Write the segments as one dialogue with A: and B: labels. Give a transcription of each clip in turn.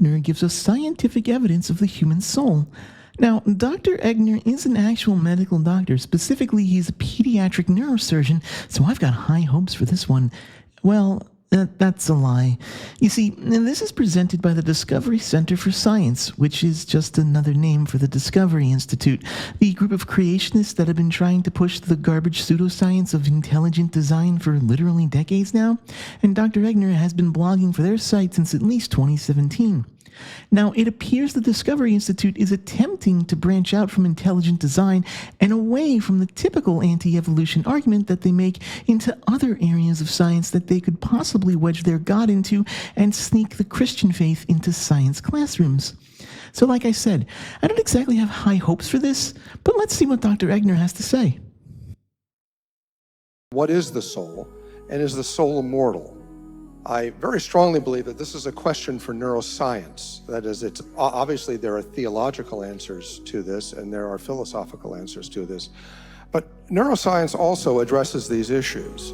A: Egnor gives us scientific evidence of the human soul. Now, Dr. Egnor is an actual medical doctor. Specifically, he's a pediatric neurosurgeon, so I've got high hopes for this one. Well, that's a lie. You see, this is presented by the Discovery Center for Science, which is just another name for the Discovery Institute, the group of creationists that have been trying to push the garbage pseudoscience of intelligent design for literally decades now, and Dr. Egnor has been blogging for their site since at least 2017. Now, it appears the Discovery Institute is attempting to branch out from intelligent design and away from the typical anti-evolution argument that they make into other areas of science that they could possibly wedge their God into and sneak the Christian faith into science classrooms. So like I said, I don't exactly have high hopes for this, but let's see what Dr. Egnor has to say.
B: What is the soul, and is the soul immortal? I very strongly believe that this is a question for neuroscience. That is, it's obviously there are theological answers to this and there are philosophical answers to this. But neuroscience also addresses these issues.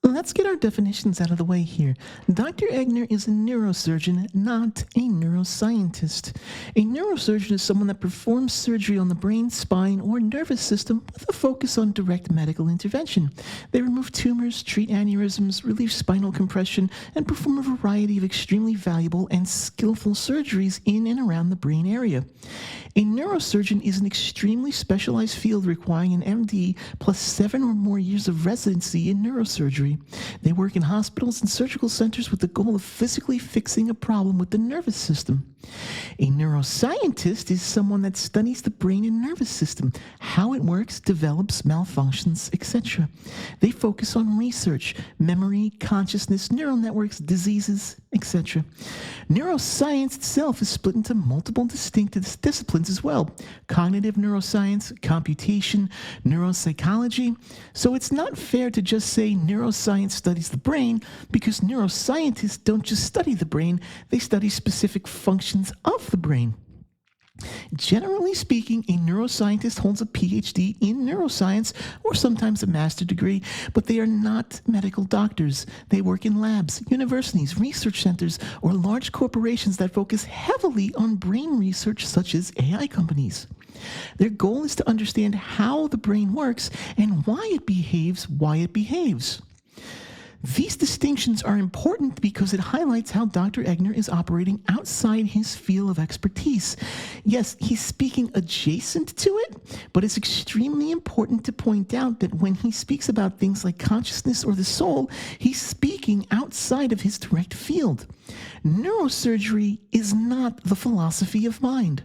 A: Let's get our definitions out of the way here. Dr. Egnor is a neurosurgeon, not a neuroscientist. A neurosurgeon is someone that performs surgery on the brain, spine, or nervous system with a focus on direct medical intervention. They remove tumors, treat aneurysms, relieve spinal compression, and perform a variety of extremely valuable and skillful surgeries in and around the brain area. A neurosurgeon is an extremely specialized field requiring an MD plus 7 or more years of residency in neurosurgery. They work in hospitals and surgical centers with the goal of physically fixing a problem with the nervous system. A neuroscientist is someone that studies the brain and nervous system, how it works, develops, malfunctions, etc. They focus on research, memory, consciousness, neural networks, diseases, etc. Neuroscience itself is split into multiple distinct disciplines as well: cognitive neuroscience, computation, neuropsychology. So it's not fair to just say neuroscience studies the brain, because neuroscientists don't just study the brain, they study specific functions of the brain. Generally speaking, a neuroscientist holds a PhD in neuroscience or sometimes a master's degree, but they are not medical doctors. They work in labs, universities, research centers, or large corporations that focus heavily on brain research, such as AI companies. Their goal is to understand how the brain works and why it behaves. These distinctions are important because it highlights how Dr. Egnor is operating outside his field of expertise. Yes, he's speaking adjacent to it, but it's extremely important to point out that when he speaks about things like consciousness or the soul, he's speaking outside of his direct field. Neurosurgery is not the philosophy of mind.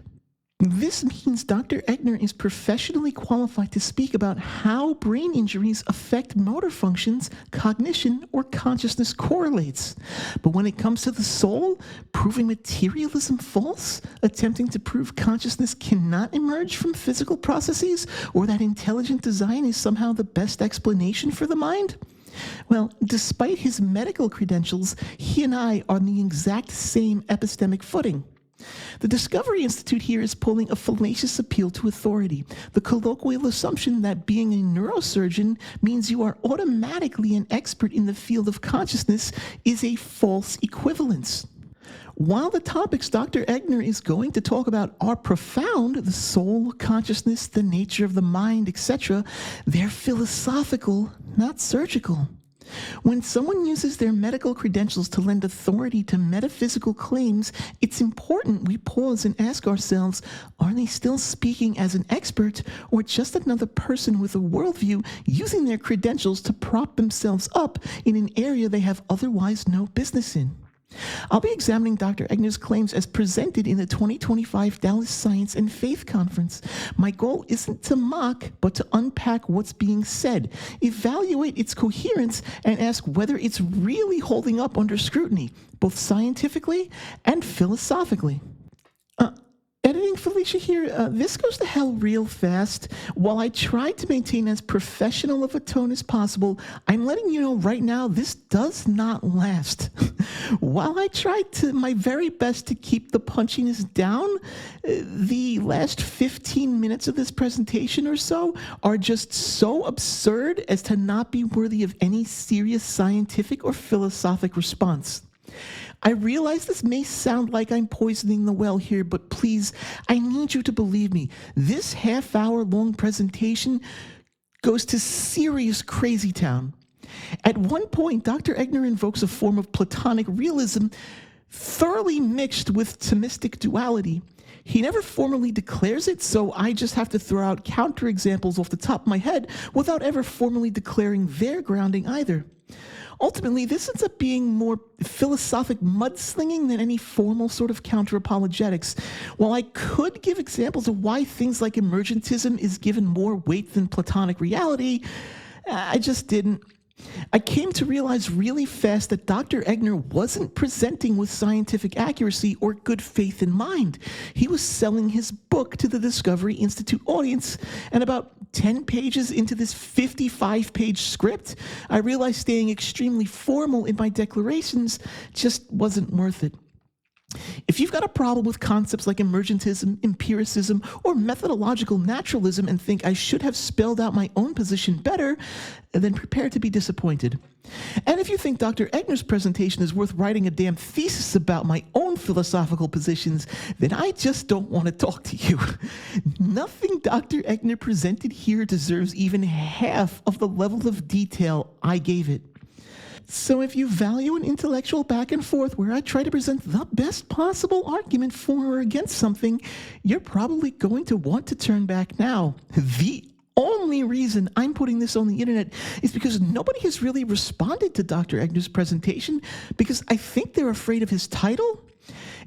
A: This means Dr. Egnor is professionally qualified to speak about how brain injuries affect motor functions, cognition, or consciousness correlates. But when it comes to the soul, proving materialism false, attempting to prove consciousness cannot emerge from physical processes, or that intelligent design is somehow the best explanation for the mind? Well, despite his medical credentials, he and I are on the exact same epistemic footing. The Discovery Institute here is pulling a fallacious appeal to authority, the colloquial assumption that being a neurosurgeon means you are automatically an expert in the field of consciousness is a false equivalence. While the topics Dr. Egnor is going to talk about are profound, the soul, consciousness, the nature of the mind, etc., they're philosophical, not surgical. When someone uses their medical credentials to lend authority to metaphysical claims, it's important we pause and ask ourselves, are they still speaking as an expert or just another person with a worldview using their credentials to prop themselves up in an area they have otherwise no business in? I'll be examining Dr. Egnor's claims as presented in the 2025 Dallas Science and Faith Conference. My goal isn't to mock, but to unpack what's being said, evaluate its coherence, and ask whether it's really holding up under scrutiny, both scientifically and philosophically. editing Felicia here. This goes to hell real fast. While I try to maintain as professional of a tone as possible, I'm letting you know right now this does not last. While I tried my very best to keep the punchiness down, the last 15 minutes of this presentation or so are just so absurd as to not be worthy of any serious scientific or philosophic response. I realize this may sound like I'm poisoning the well here, but please, I need you to believe me. This half-hour-long presentation goes to serious crazy town. At one point, Dr. Egnor invokes a form of Platonic realism thoroughly mixed with Thomistic duality. He never formally declares it, so I just have to throw out counterexamples off the top of my head without ever formally declaring their grounding either. Ultimately, this ends up being more philosophic mudslinging than any formal sort of counter-apologetics. While I could give examples of why things like emergentism is given more weight than Platonic reality, I just didn't. I came to realize really fast that Dr. Egnor wasn't presenting with scientific accuracy or good faith in mind. He was selling his book to the Discovery Institute audience, and about 10 pages into this 55-page script, I realized staying extremely formal in my declarations just wasn't worth it. If you've got a problem with concepts like emergentism, empiricism, or methodological naturalism and think I should have spelled out my own position better, then prepare to be disappointed. And if you think Dr. Egnor's presentation is worth writing a damn thesis about my own philosophical positions, then I just don't want to talk to you. Nothing Dr. Egnor presented here deserves even half of the level of detail I gave it. So if you value an intellectual back and forth where I try to present the best possible argument for or against something, you're probably going to want to turn back now. The only reason I'm putting this on the internet is because nobody has really responded to Dr. Egnor's presentation because I think they're afraid of his title.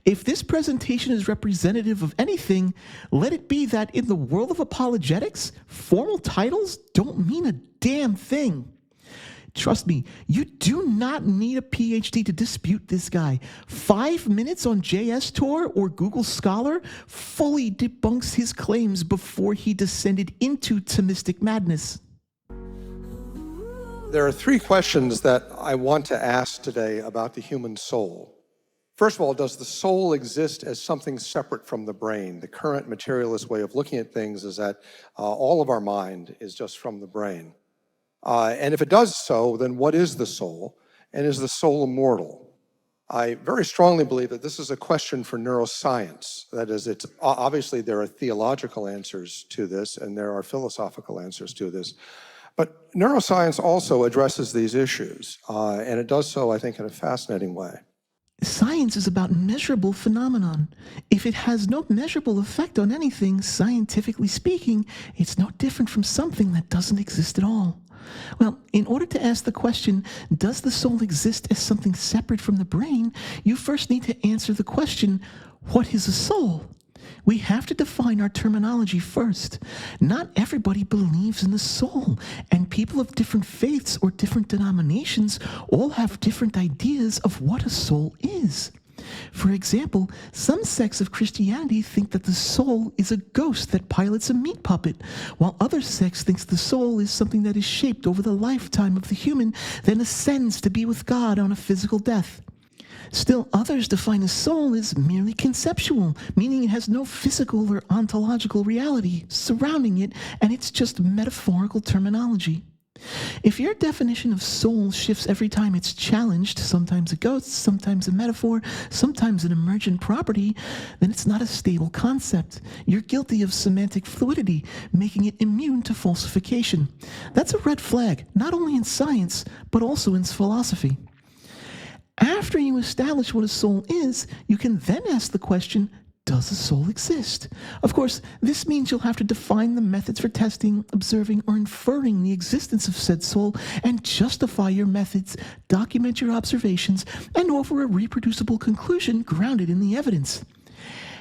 A: If this presentation is representative of anything, let it be that in the world of apologetics, formal titles don't mean a damn thing. Trust me, you do not need a PhD to dispute this guy. 5 minutes on JSTOR or Google Scholar fully debunks his claims before he descended into Thomistic madness.
B: There are three questions that I want to ask today about the human soul. First of all, does the soul exist as something separate from the brain? The current materialist way of looking at things is that all of our mind is just from the brain. And if it does so, then what is the soul? And is the soul immortal? I very strongly believe that this is a question for neuroscience. That is, it's obviously there are theological answers to this and there are philosophical answers to this. But neuroscience also addresses these issues, and it does so, I think, in a fascinating way.
A: Science is about measurable phenomenon. If it has no measurable effect on anything, scientifically speaking, it's no different from something that doesn't exist at all. Well, in order to ask the question, does the soul exist as something separate from the brain, you first need to answer the question, what is a soul? We have to define our terminology first. Not everybody believes in the soul, and people of different faiths or different denominations all have different ideas of what a soul is. For example, some sects of Christianity think that the soul is a ghost that pilots a meat puppet, while other sects think the soul is something that is shaped over the lifetime of the human, then ascends to be with God on a physical death. Still, others define a soul as merely conceptual, meaning it has no physical or ontological reality surrounding it, and it's just metaphorical terminology. If your definition of soul shifts every time it's challenged, sometimes a ghost, sometimes a metaphor, sometimes an emergent property, then it's not a stable concept. You're guilty of semantic fluidity, making it immune to falsification. That's a red flag, not only in science, but also in philosophy. After you establish what a soul is, you can then ask the question, does a soul exist? Of course, this means you'll have to define the methods for testing, observing, or inferring the existence of said soul and justify your methods, document your observations, and offer a reproducible conclusion grounded in the evidence.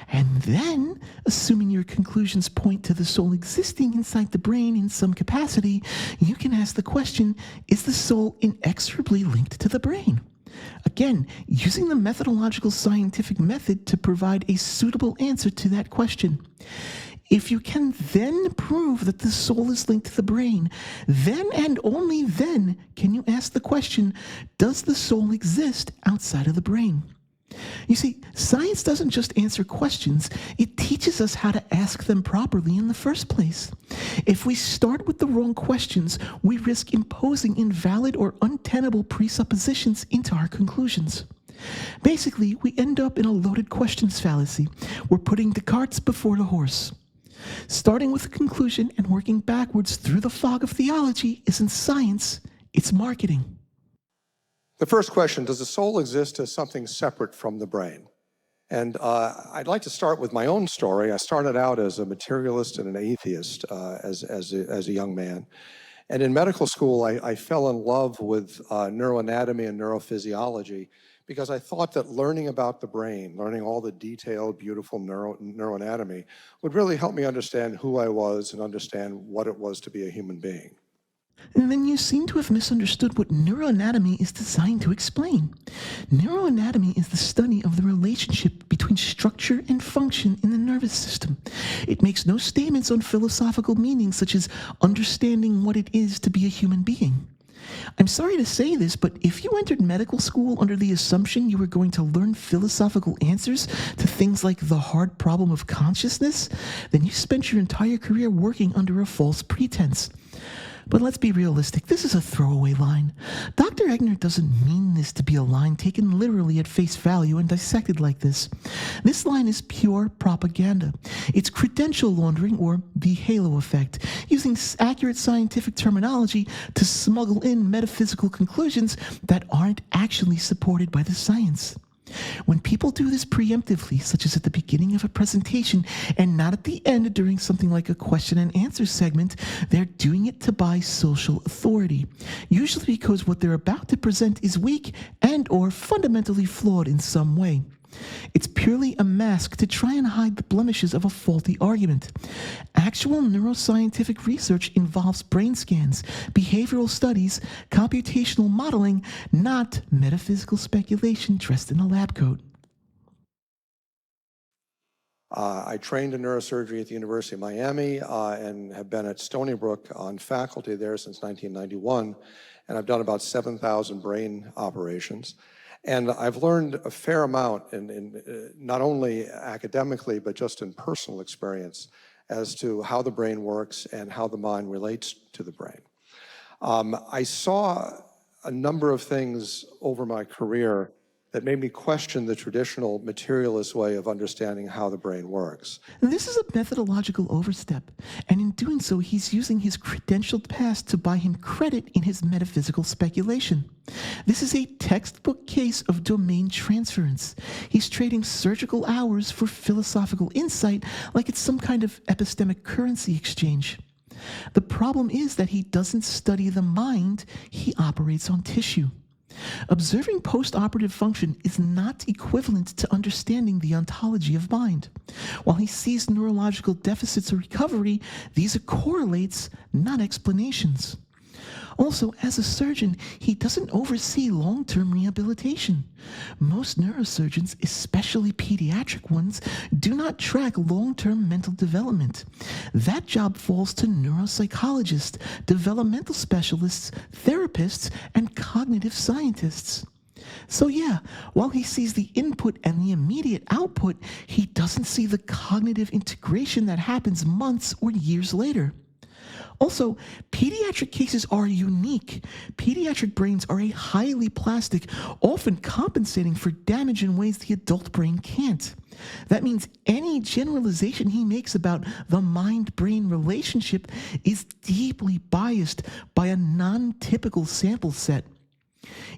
A: And then, assuming your conclusions point to the soul existing inside the brain in some capacity, you can ask the question, is the soul inexorably linked to the brain? A Again, using the methodological scientific method to provide a suitable answer to that question. If you can then prove that the soul is linked to the brain, then and only then can you ask the question, does the soul exist outside of the brain? You see, science doesn't just answer questions, it teaches us how to ask them properly in the first place. If we start with the wrong questions, we risk imposing invalid or untenable presuppositions into our conclusions. Basically, we end up in a loaded questions fallacy. We're putting the carts before the horse. Starting with a conclusion and working backwards through the fog of theology isn't science, it's marketing.
B: The first question, does the soul exist as something separate from the brain? And I'd like to start with my own story. I started out as a materialist and an atheist as a young man. And in medical school, I fell in love with neuroanatomy and neurophysiology because I thought that learning about the brain, learning all the detailed, beautiful neuroanatomy would really help me understand who I was and understand what it was to be a human being.
A: And then you seem to have misunderstood what neuroanatomy is designed to explain. Neuroanatomy is the study of the relationship between structure and function in the nervous system. It makes no statements on philosophical meanings such as understanding what it is to be a human being. I'm sorry to say this, but if you entered medical school under the assumption you were going to learn philosophical answers to things like the hard problem of consciousness, then you spent your entire career working under a false pretense. But let's be realistic, this is a throwaway line. Dr. Egnor doesn't mean this to be a line taken literally at face value and dissected like this. This line is pure propaganda. It's credential laundering, or the halo effect, using accurate scientific terminology to smuggle in metaphysical conclusions that aren't actually supported by the science. When people do this preemptively, such as at the beginning of a presentation and not at the end during something like a question and answer segment, they're doing it to buy social authority, usually because what they're about to present is weak and or fundamentally flawed in some way. It's purely a mask to try and hide the blemishes of a faulty argument. Actual neuroscientific research involves brain scans, behavioral studies, computational modeling, not metaphysical speculation dressed in a lab coat.
B: I trained in neurosurgery at the University of Miami and have been at Stony Brook on faculty there since 1991, and I've done about 7,000 brain operations. And I've learned a fair amount, in not only academically, but just in personal experience as to how the brain works and how the mind relates to the brain. I saw a number of things over my career that made me question the traditional materialist way of understanding how the brain works.
A: This is a methodological overstep, and in doing so, he's using his credentialed past to buy him credit in his metaphysical speculation. This is a textbook case of domain transference. He's trading surgical hours for philosophical insight like it's some kind of epistemic currency exchange. The problem is that he doesn't study the mind, he operates on tissue. Observing post-operative function is not equivalent to understanding the ontology of mind. While he sees neurological deficits or recovery, these are correlates, not explanations. Also, as a surgeon, he doesn't oversee long-term rehabilitation. Most neurosurgeons, especially pediatric ones, do not track long-term mental development. That job falls to neuropsychologists, developmental specialists, therapists, and cognitive scientists. So yeah, while he sees the input and the immediate output, he doesn't see the cognitive integration that happens months or years later. Also, pediatric cases are unique. Pediatric brains are a highly plastic, often compensating for damage in ways the adult brain can't. That means any generalization he makes about the mind-brain relationship is deeply biased by a non-typical sample set.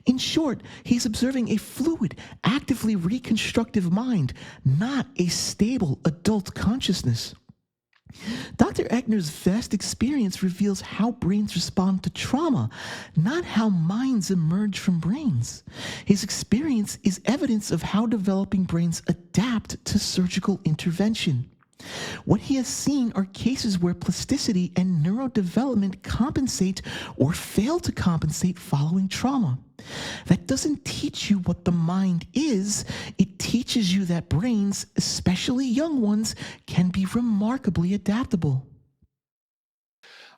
A: In short, he's observing a fluid, actively reconstructive mind, not a stable adult consciousness. Dr. Egnor's vast experience reveals how brains respond to trauma, not how minds emerge from brains. His experience is evidence of how developing brains adapt to surgical intervention. What he has seen are cases where plasticity and neurodevelopment compensate or fail to compensate following trauma. That doesn't teach you what the mind is, it teaches you that brains, especially young ones, can be remarkably adaptable.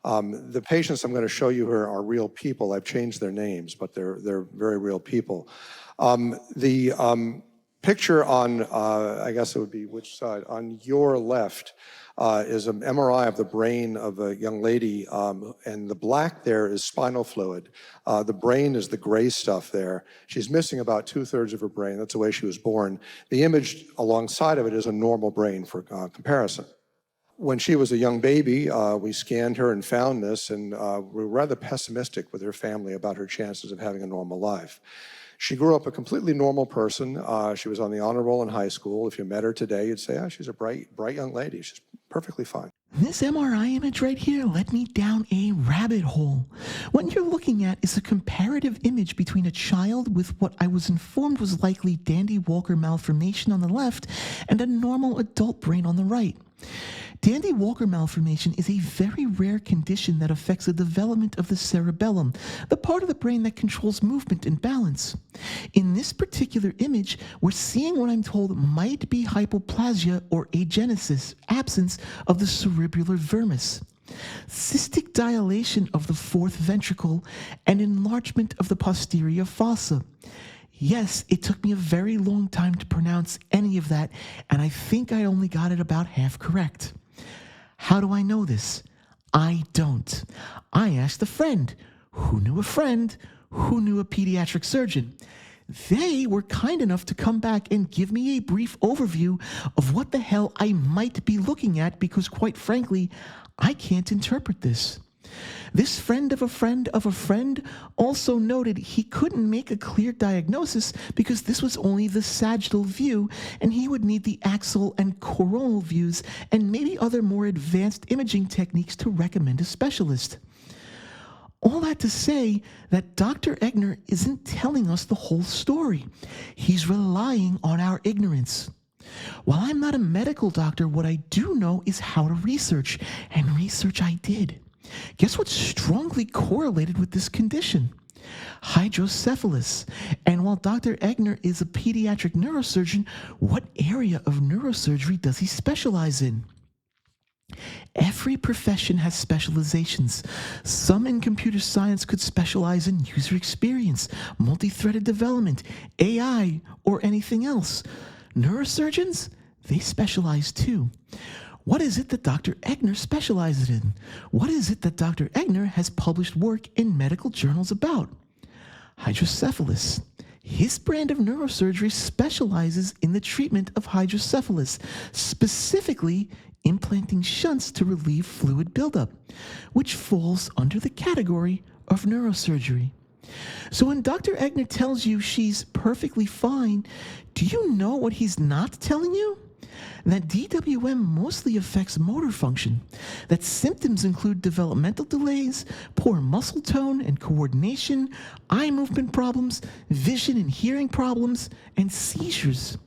B: The patients I'm going to show you here are real people. I've changed their names, but they're very real people. The picture on, I guess it would be which side? On your left is an MRI of the brain of a young lady, and the black there is spinal fluid. The brain is the gray stuff there. She's missing about 2/3 of her brain. That's the way she was born. The image alongside of it is a normal brain for comparison. When she was a young baby, we scanned her and found this, and we were rather pessimistic with her family about her chances of having a normal life. She grew up a completely normal person. She was on the honor roll in high school. If you met her today, you'd say, she's a bright young lady. She's perfectly fine.
A: This MRI image right here led me down a rabbit hole. What you're looking at is a comparative image between a child with what I was informed was likely Dandy-Walker malformation on the left and a normal adult brain on the right. Dandy-Walker malformation is a very rare condition that affects the development of the cerebellum, the part of the brain that controls movement and balance. In this particular image, we're seeing what I'm told might be hypoplasia or agenesis, absence of the cerebellar vermis, cystic dilation of the fourth ventricle, and enlargement of the posterior fossa. Yes, it took me a very long time to pronounce any of that, and I think I only got it about half correct. How do I know this? I don't. I asked a friend who knew a friend who knew a pediatric surgeon. They were kind enough to come back and give me a brief overview of what the hell I might be looking at because, quite frankly, I can't interpret this. This friend of a friend of a friend also noted he couldn't make a clear diagnosis because this was only the sagittal view and he would need the axial and coronal views and maybe other more advanced imaging techniques to recommend a specialist. All that to say that Dr. Egnor isn't telling us the whole story. He's relying on our ignorance. While I'm not a medical doctor, what I do know is how to research, and research I did. Guess what's strongly correlated with this condition? Hydrocephalus. And while Dr. Egnor is a pediatric neurosurgeon, what area of neurosurgery does he specialize in? Every profession has specializations. Some in computer science could specialize in user experience, multi-threaded development, AI, or anything else. Neurosurgeons, they specialize too. What is it that Dr. Egnor specializes in? What is it that Dr. Egnor has published work in medical journals about? Hydrocephalus. His brand of neurosurgery specializes in the treatment of hydrocephalus, specifically implanting shunts to relieve fluid buildup, which falls under the category of neurosurgery. So when Dr. Egnor tells you she's perfectly fine, do you know what he's not telling you? That DWM mostly affects motor function, that symptoms include developmental delays, poor muscle tone and coordination, eye movement problems, vision and hearing problems, and seizures.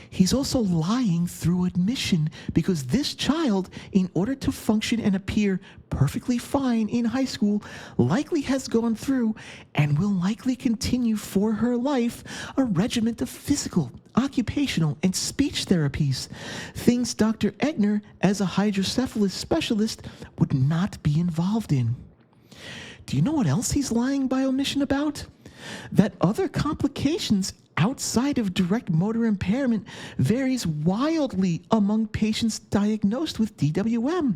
A: He's also lying through admission because this child, in order to function and appear perfectly fine in high school, likely has gone through and will likely continue for her life a regimen of physical, occupational, and speech therapies, things Dr. Egnor, as a hydrocephalus specialist, would not be involved in. Do you know what else he's lying by omission about? That other complications outside of direct motor impairment varies wildly among patients diagnosed with DWM,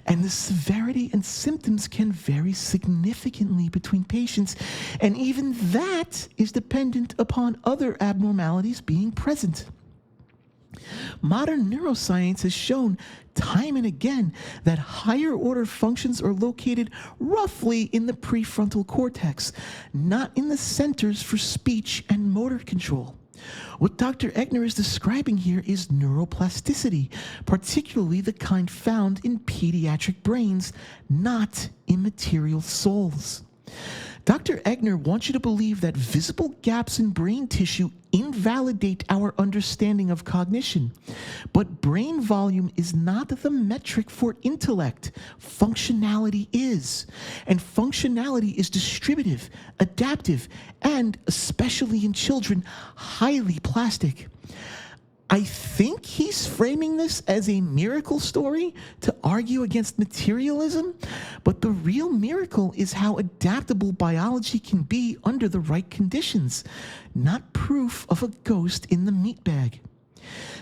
A: and the severity and symptoms can vary significantly between patients, and even that is dependent upon other abnormalities being present. Modern neuroscience has shown time and again that higher order functions are located roughly in the prefrontal cortex, not in the centers for speech and motor control. What Dr. Egnor is describing here is neuroplasticity, particularly the kind found in pediatric brains, not immaterial souls. Dr. Egnor wants you to believe that visible gaps in brain tissue invalidate our understanding of cognition. But brain volume is not the metric for intellect. Functionality is. And functionality is distributive, adaptive, and, especially in children, highly plastic. I think he's framing this as a miracle story to argue against materialism, but the real miracle is how adaptable biology can be under the right conditions, not proof of a ghost in the meat bag.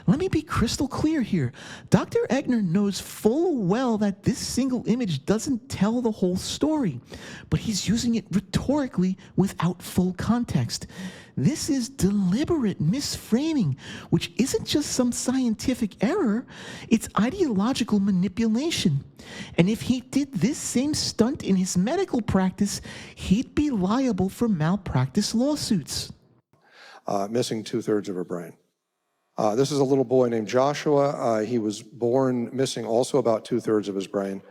A: Let me be crystal clear here. Dr. Egnor knows full well that this single image doesn't tell the whole story, but he's using it rhetorically without full context. This is deliberate misframing, which isn't just some scientific error, it's ideological manipulation. And if he did this same stunt in his medical practice, he'd be liable for malpractice lawsuits.
B: Missing 2/3 of her brain. This is a little boy named Joshua. He was born missing also about 2/3 of his brain.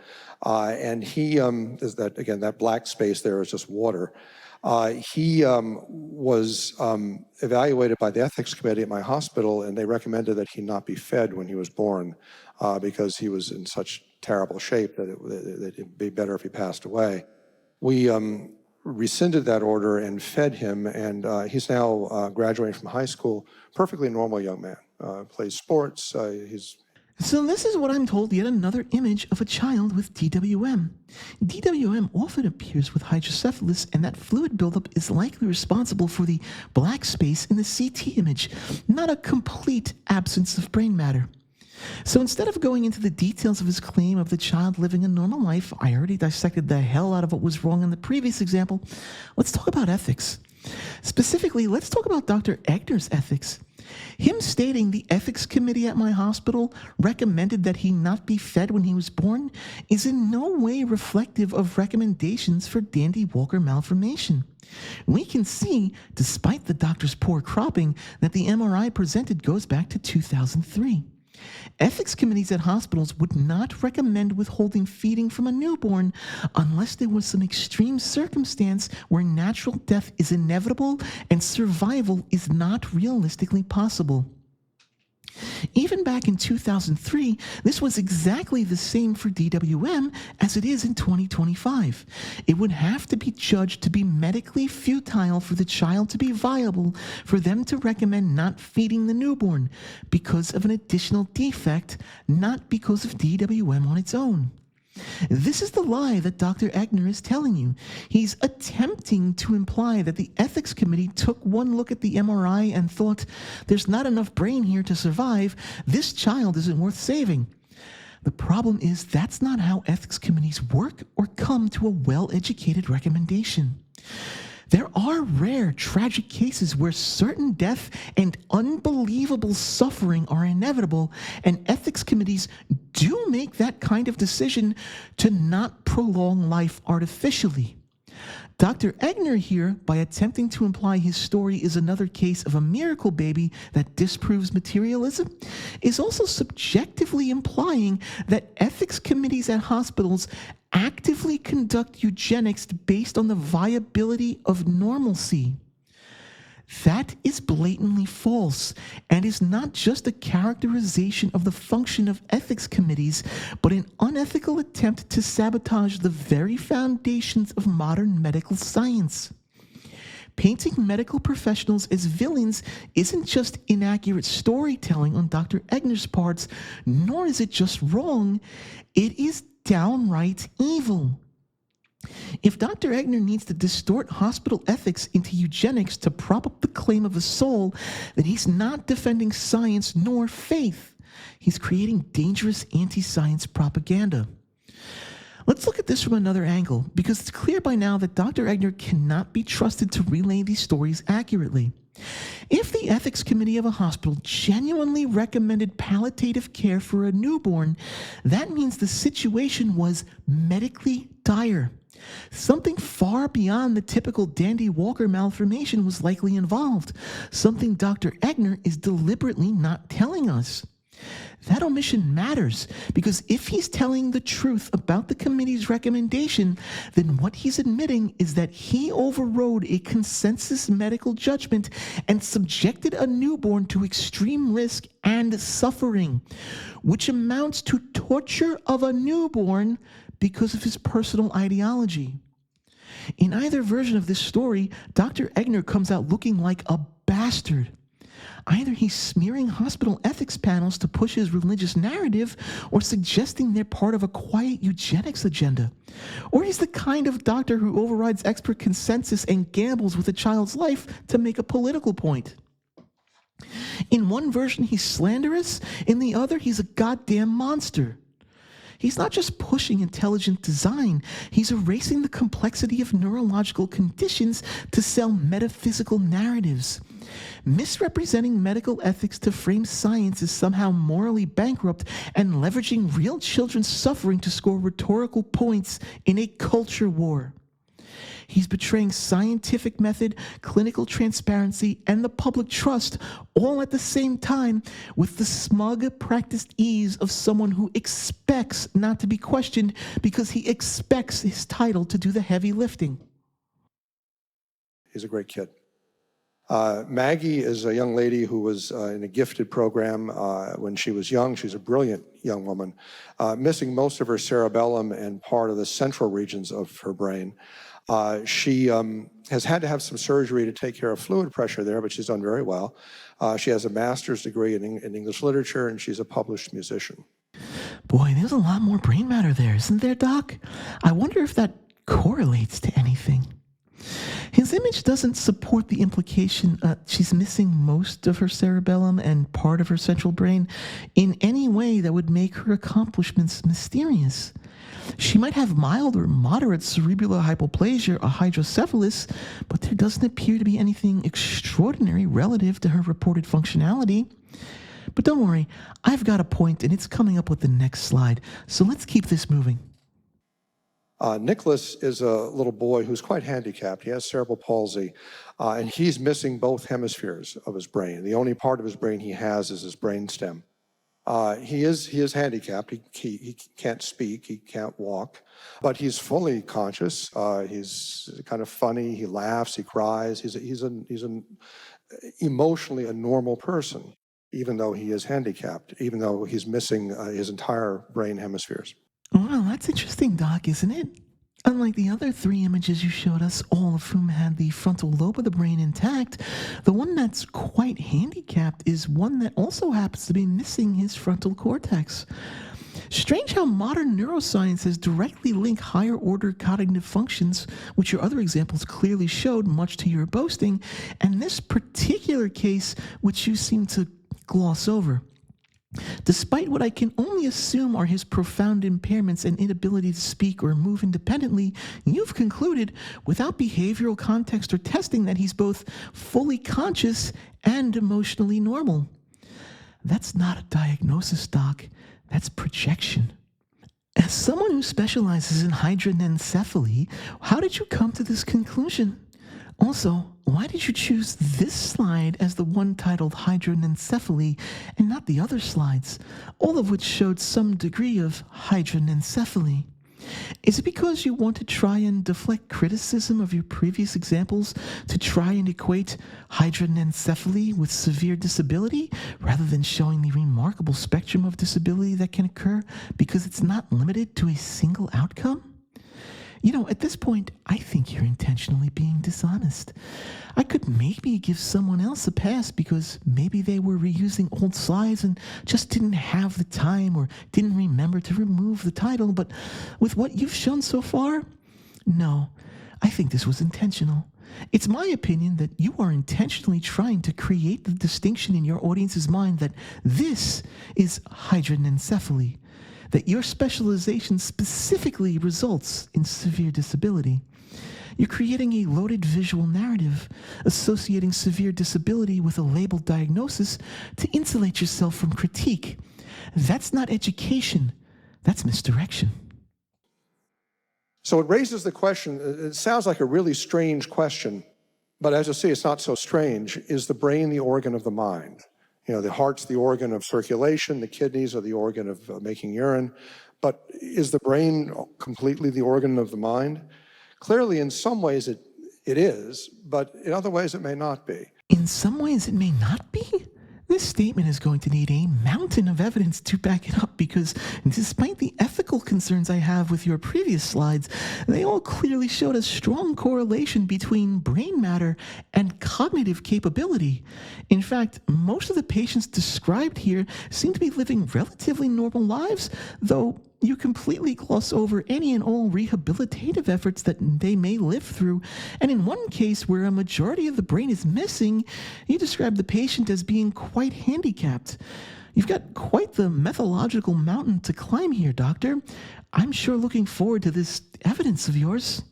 B: And he, is that, again, that black space there is just water. He was evaluated by the ethics committee at my hospital, and they recommended that he not be fed when he was born because he was in such terrible shape that it'd be better if he passed away. We rescinded that order and fed him, and he's now graduating from high school, perfectly normal young man, plays sports,
A: So this is what I'm told, yet another image of a child with DWM. DWM often appears with hydrocephalus, and that fluid buildup is likely responsible for the black space in the CT image, not a complete absence of brain matter. So instead of going into the details of his claim of the child living a normal life, I already dissected the hell out of what was wrong in the previous example. Let's talk about ethics. Specifically, let's talk about Dr. Egnor's ethics. Him stating the ethics committee at my hospital recommended that he not be fed when he was born is in no way reflective of recommendations for Dandy Walker malformation. We can see, despite the doctor's poor cropping, that the MRI presented goes back to 2003. Ethics committees at hospitals would not recommend withholding feeding from a newborn unless there was some extreme circumstance where natural death is inevitable and survival is not realistically possible. Even back in 2003, this was exactly the same for DWM as it is in 2025. It would have to be judged to be medically futile for the child to be viable for them to recommend not feeding the newborn because of an additional defect, not because of DWM on its own. This is the lie that Dr. Egnor is telling you. He's attempting to imply that the ethics committee took one look at the MRI and thought, there's not enough brain here to survive, this child isn't worth saving. The problem is that's not how ethics committees work or come to a well-educated recommendation. There are rare, tragic cases where certain death and unbelievable suffering are inevitable, and ethics committees do make that kind of decision to not prolong life artificially. Dr. Egnor here, by attempting to imply his story is another case of a miracle baby that disproves materialism, is also subjectively implying that ethics committees at hospitals actively conduct eugenics based on the viability of normalcy. That is blatantly false and is not just a characterization of the function of ethics committees, but an unethical attempt to sabotage the very foundations of modern medical science. Painting medical professionals as villains isn't just inaccurate storytelling on Dr. Egnor's parts, nor is it just wrong, it is downright evil. If Dr. Egnor needs to distort hospital ethics into eugenics to prop up the claim of a soul, then he's not defending science nor faith. He's creating dangerous anti-science propaganda. Let's look at this from another angle, because it's clear by now that Dr. Egnor cannot be trusted to relay these stories accurately. If the ethics committee of a hospital genuinely recommended palliative care for a newborn, that means the situation was medically dire. Something far beyond the typical Dandy Walker malformation was likely involved, something Dr. Egnor is deliberately not telling us. That omission matters because if he's telling the truth about the committee's recommendation, then what he's admitting is that he overrode a consensus medical judgment and subjected a newborn to extreme risk and suffering, which amounts to torture of a newborn because of his personal ideology. In either version of this story, Dr. Egnor comes out looking like a bastard. Either he's smearing hospital ethics panels to push his religious narrative or suggesting they're part of a quiet eugenics agenda. Or he's the kind of doctor who overrides expert consensus and gambles with a child's life to make a political point. In one version, he's slanderous. In the other, he's a goddamn monster. He's not just pushing intelligent design, he's erasing the complexity of neurological conditions to sell metaphysical narratives. Misrepresenting medical ethics to frame science is somehow morally bankrupt and leveraging real children's suffering to score rhetorical points in a culture war. He's betraying scientific method, clinical transparency, and the public trust all at the same time with the smug, practiced ease of someone who expects not to be questioned because he expects his title to do the heavy lifting.
B: He's a great kid. Maggie is a young lady who was in a gifted program when she was young. She's a brilliant young woman, missing most of her cerebellum and part of the central regions of her brain. She has had to have some surgery to take care of fluid pressure there, but she's done very well. She has a master's degree in English literature, and she's a published musician.
A: Boy, there's a lot more brain matter there, isn't there, Doc? I wonder if that correlates to anything. His image doesn't support the implication she's missing most of her cerebellum and part of her central brain in any way that would make her accomplishments mysterious. She might have mild or moderate cerebellar hypoplasia or hydrocephalus, but there doesn't appear to be anything extraordinary relative to her reported functionality. But don't worry, I've got a point and it's coming up with the next slide, so let's keep this moving.
B: Nicholas is a little boy who's quite handicapped. He has cerebral palsy, and he's missing both hemispheres of his brain. The only part of his brain he has is his brainstem. He is handicapped. He can't speak. He can't walk, but he's fully conscious. He's kind of funny. He laughs. He cries. He's an emotionally a normal person, even though he is handicapped. Even though he's missing his entire brain hemispheres.
A: Well, that's interesting, Doc, isn't it? Unlike the other three images you showed us, all of whom had the frontal lobe of the brain intact, the one that's quite handicapped is one that also happens to be missing his frontal cortex. Strange how modern neuroscience has directly linked higher order cognitive functions, which your other examples clearly showed, much to your boasting, and this particular case, which you seem to gloss over. Despite what I can only assume are his profound impairments and inability to speak or move independently, you've concluded, without behavioral context or testing, that he's both fully conscious and emotionally normal. That's not a diagnosis, Doc. That's projection. As someone who specializes in hydranencephaly, how did you come to this conclusion? Also, why did you choose this slide as the one titled hydranencephaly and not the other slides, all of which showed some degree of hydranencephaly? Is it because you want to try and deflect criticism of your previous examples to try and equate hydranencephaly with severe disability, rather than showing the remarkable spectrum of disability that can occur because it's not limited to a single outcome? You know, at this point, I think you're intentionally being dishonest. I could maybe give someone else a pass because maybe they were reusing old slides and just didn't have the time or didn't remember to remove the title, but with what you've shown so far, no, I think this was intentional. It's my opinion that you are intentionally trying to create the distinction in your audience's mind that this is hydranencephaly, that your specialization specifically results in severe disability. You're creating a loaded visual narrative, associating severe disability with a labeled diagnosis to insulate yourself from critique. That's not education, that's misdirection.
B: So it raises the question, it sounds like a really strange question, but as you see, it's not so strange. Is the brain the organ of the mind? The heart's the organ of circulation, the kidneys are the organ of making urine. But is the brain completely the organ of the mind? Clearly, in some ways it is, but in other ways it may not be.
A: In some ways, it may not be. This statement is going to need a mountain of evidence to back it up because despite the ethical concerns I have with your previous slides, they all clearly showed a strong correlation between brain matter and cognitive capability. In fact, most of the patients described here seem to be living relatively normal lives, though you completely gloss over any and all rehabilitative efforts that they may live through. And in one case where a majority of the brain is missing, you describe the patient as being quite handicapped. You've got quite the methodological mountain to climb here, Doctor. I'm sure looking forward to this evidence of yours.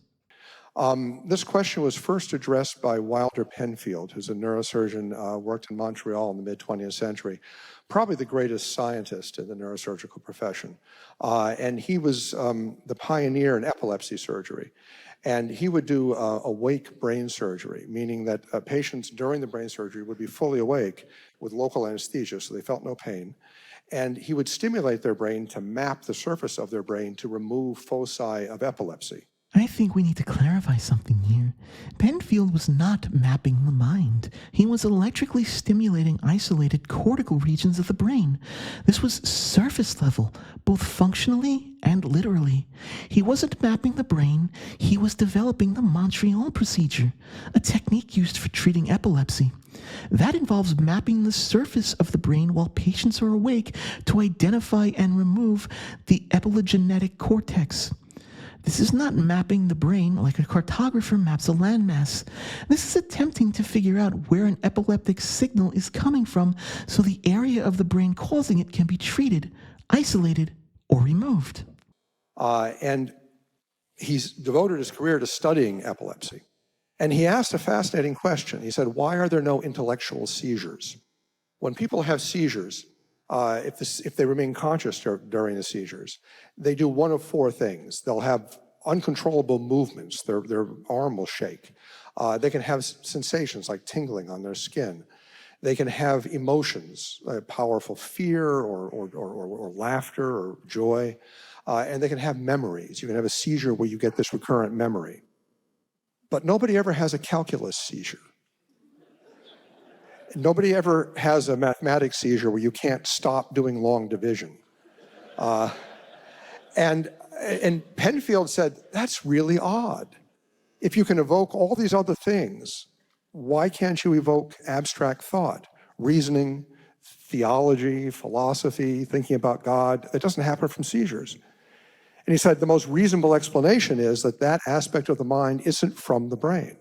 B: This question was first addressed by Wilder Penfield, who's a neurosurgeon, worked in Montreal in the mid-20th century, probably the greatest scientist in the neurosurgical profession. And he was the pioneer in epilepsy surgery. And he would do awake brain surgery, meaning that patients during the brain surgery would be fully awake with local anesthesia, so they felt no pain. And he would stimulate their brain to map the surface of their brain to remove foci of epilepsy.
A: I think we need to clarify something here. Penfield was not mapping the mind. He was electrically stimulating isolated cortical regions of the brain. This was surface level, both functionally and literally. He wasn't mapping the brain, he was developing the Montreal procedure, a technique used for treating epilepsy. That involves mapping the surface of the brain while patients are awake to identify and remove the epigenetic cortex. This is not mapping the brain like a cartographer maps a landmass. This is attempting to figure out where an epileptic signal is coming from so the area of the brain causing it can be treated, isolated, or removed.
B: And he's devoted his career to studying epilepsy. And he asked a fascinating question. He said, why are there no intellectual seizures? When people have seizures, if they remain conscious during the seizures, they do one of four things. They'll have uncontrollable movements. Their arm will shake. They can have sensations like tingling on their skin. They can have emotions, powerful fear or laughter or joy. And they can have memories. You can have a seizure where you get this recurrent memory. But nobody ever has a calculus seizure. Nobody ever has a mathematics seizure where you can't stop doing long division. And Penfield said, that's really odd. If you can evoke all these other things, why can't you evoke abstract thought, reasoning, theology, philosophy, thinking about God? It doesn't happen from seizures. And he said the most reasonable explanation is that that aspect of the mind isn't from the brain.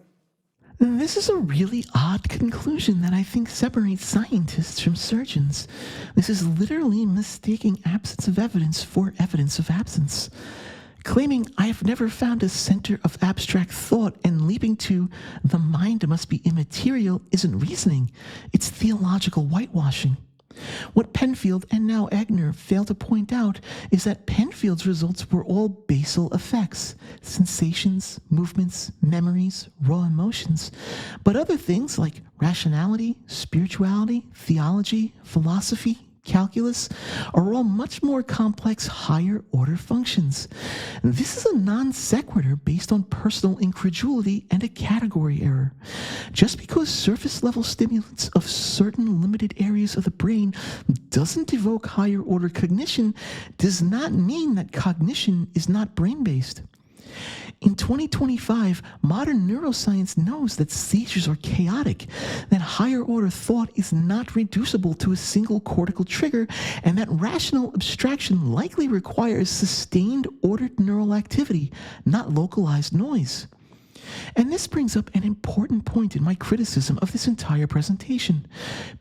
A: This is a really odd conclusion that I think separates scientists from surgeons. This is literally mistaking absence of evidence for evidence of absence. Claiming I have never found a center of abstract thought and leaping to the mind must be immaterial isn't reasoning. It's theological whitewashing. What Penfield and now Egnor fail to point out is that Penfield's results were all basal effects, sensations, movements, memories, raw emotions. But other things like rationality, spirituality, theology, philosophy, calculus are all much more complex higher order functions. This is a non sequitur based on personal incredulity and a category error. Just because surface level stimulants of certain limited areas of the brain doesn't evoke higher order cognition does not mean that cognition is not brain based. In 2025, modern neuroscience knows that seizures are chaotic, that higher order thought is not reducible to a single cortical trigger, and that rational abstraction likely requires sustained ordered neural activity, not localized noise. And this brings up an important point in my criticism of this entire presentation.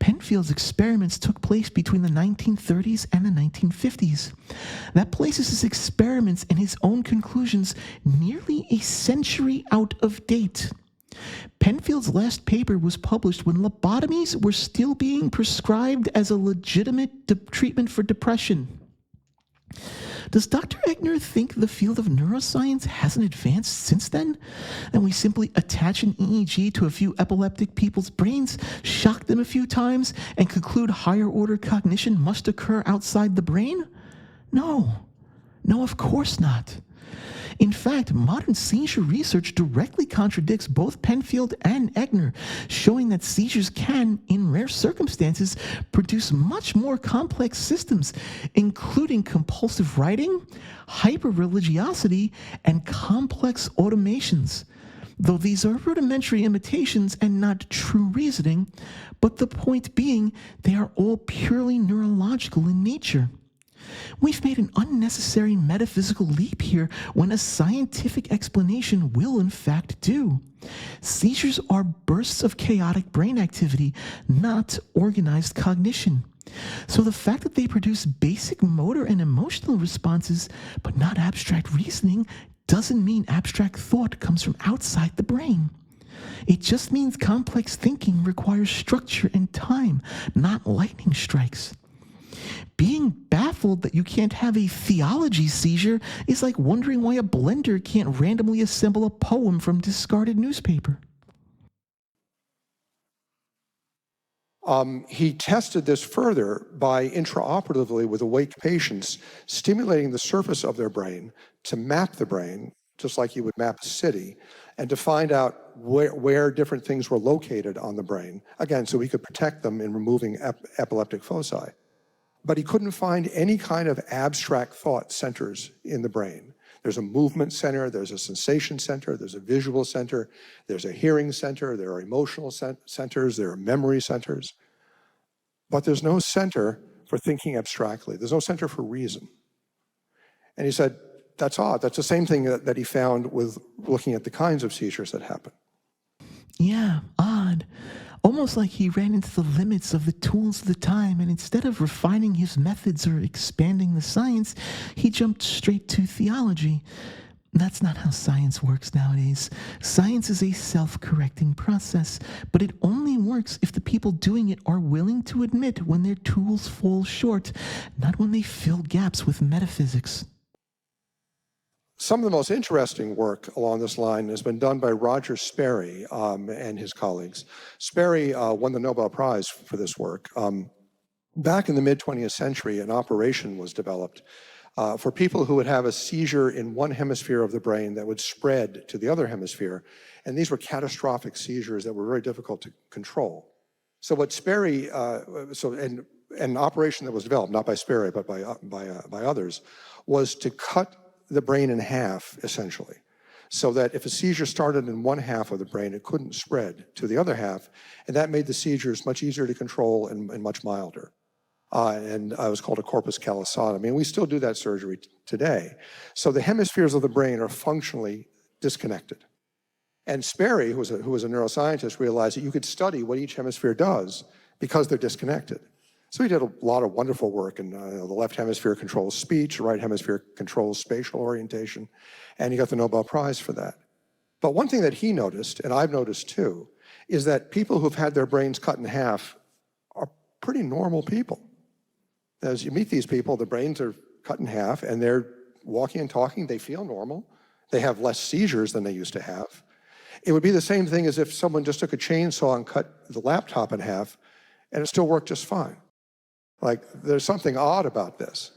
A: Penfield's experiments took place between the 1930s and the 1950s. That places his experiments and his own conclusions nearly a century out of date. Penfield's last paper was published when lobotomies were still being prescribed as a legitimate treatment for depression. Does Dr. Egnor think the field of neuroscience hasn't advanced since then? And we simply attach an EEG to a few epileptic people's brains, shock them a few times, and conclude higher order cognition must occur outside the brain? No. No, of course not. In fact, modern seizure research directly contradicts both Penfield and Egnor, showing that seizures can, in rare circumstances, produce much more complex systems, including compulsive writing, hyper-religiosity, and complex automations. Though these are rudimentary imitations and not true reasoning, but the point being, they are all purely neurological in nature. We've made an unnecessary metaphysical leap here when a scientific explanation will in fact do. Seizures are bursts of chaotic brain activity, not organized cognition. So the fact that they produce basic motor and emotional responses, but not abstract reasoning, doesn't mean abstract thought comes from outside the brain. It just means complex thinking requires structure and time, not lightning strikes. Being baffled that you can't have a theology seizure is like wondering why a blender can't randomly assemble a poem from discarded newspaper.
B: He tested this further by intraoperatively with awake patients, stimulating the surface of their brain to map the brain, just like you would map a city, and to find out where different things were located on the brain, again, so he could protect them in removing epileptic foci. But he couldn't find any kind of abstract thought centers in the brain. There's a movement center, there's a sensation center, there's a visual center, there's a hearing center, there are emotional centers, there are memory centers. But there's no center for thinking abstractly. There's no center for reason. And he said, that's odd. That's the same thing that he found with looking at the kinds of seizures that happen.
A: Yeah, odd. Almost like he ran into the limits of the tools of the time, and instead of refining his methods or expanding the science, he jumped straight to theology. That's not how science works nowadays. Science is a self-correcting process, but it only works if the people doing it are willing to admit when their tools fall short, not when they fill gaps with metaphysics.
B: Some of the most interesting work along this line has been done by Roger Sperry and his colleagues. Sperry won the Nobel Prize for this work. Back in the mid-20th century, an operation was developed for people who would have a seizure in one hemisphere of the brain that would spread to the other hemisphere. And these were catastrophic seizures that were very difficult to control. So what Sperry, an operation that was developed, not by Sperry, but by others, was to cut the brain in half, essentially, so that if a seizure started in one half of the brain, it couldn't spread to the other half, and that made the seizures much easier to control and much milder. And it was called a corpus callosotomy, and we still do that surgery today. So the hemispheres of the brain are functionally disconnected. And Sperry, who was a neuroscientist, realized that you could study what each hemisphere does because they're disconnected. So he did a lot of wonderful work, and the left hemisphere controls speech, the right hemisphere controls spatial orientation, and he got the Nobel Prize for that. But one thing that he noticed, and I've noticed too, is that people who've had their brains cut in half are pretty normal people. As you meet these people, the brains are cut in half, and they're walking and talking, they feel normal. They have less seizures than they used to have. It would be the same thing as if someone just took a chainsaw and cut the laptop in half, and it still worked just fine. Like, there's something odd about this.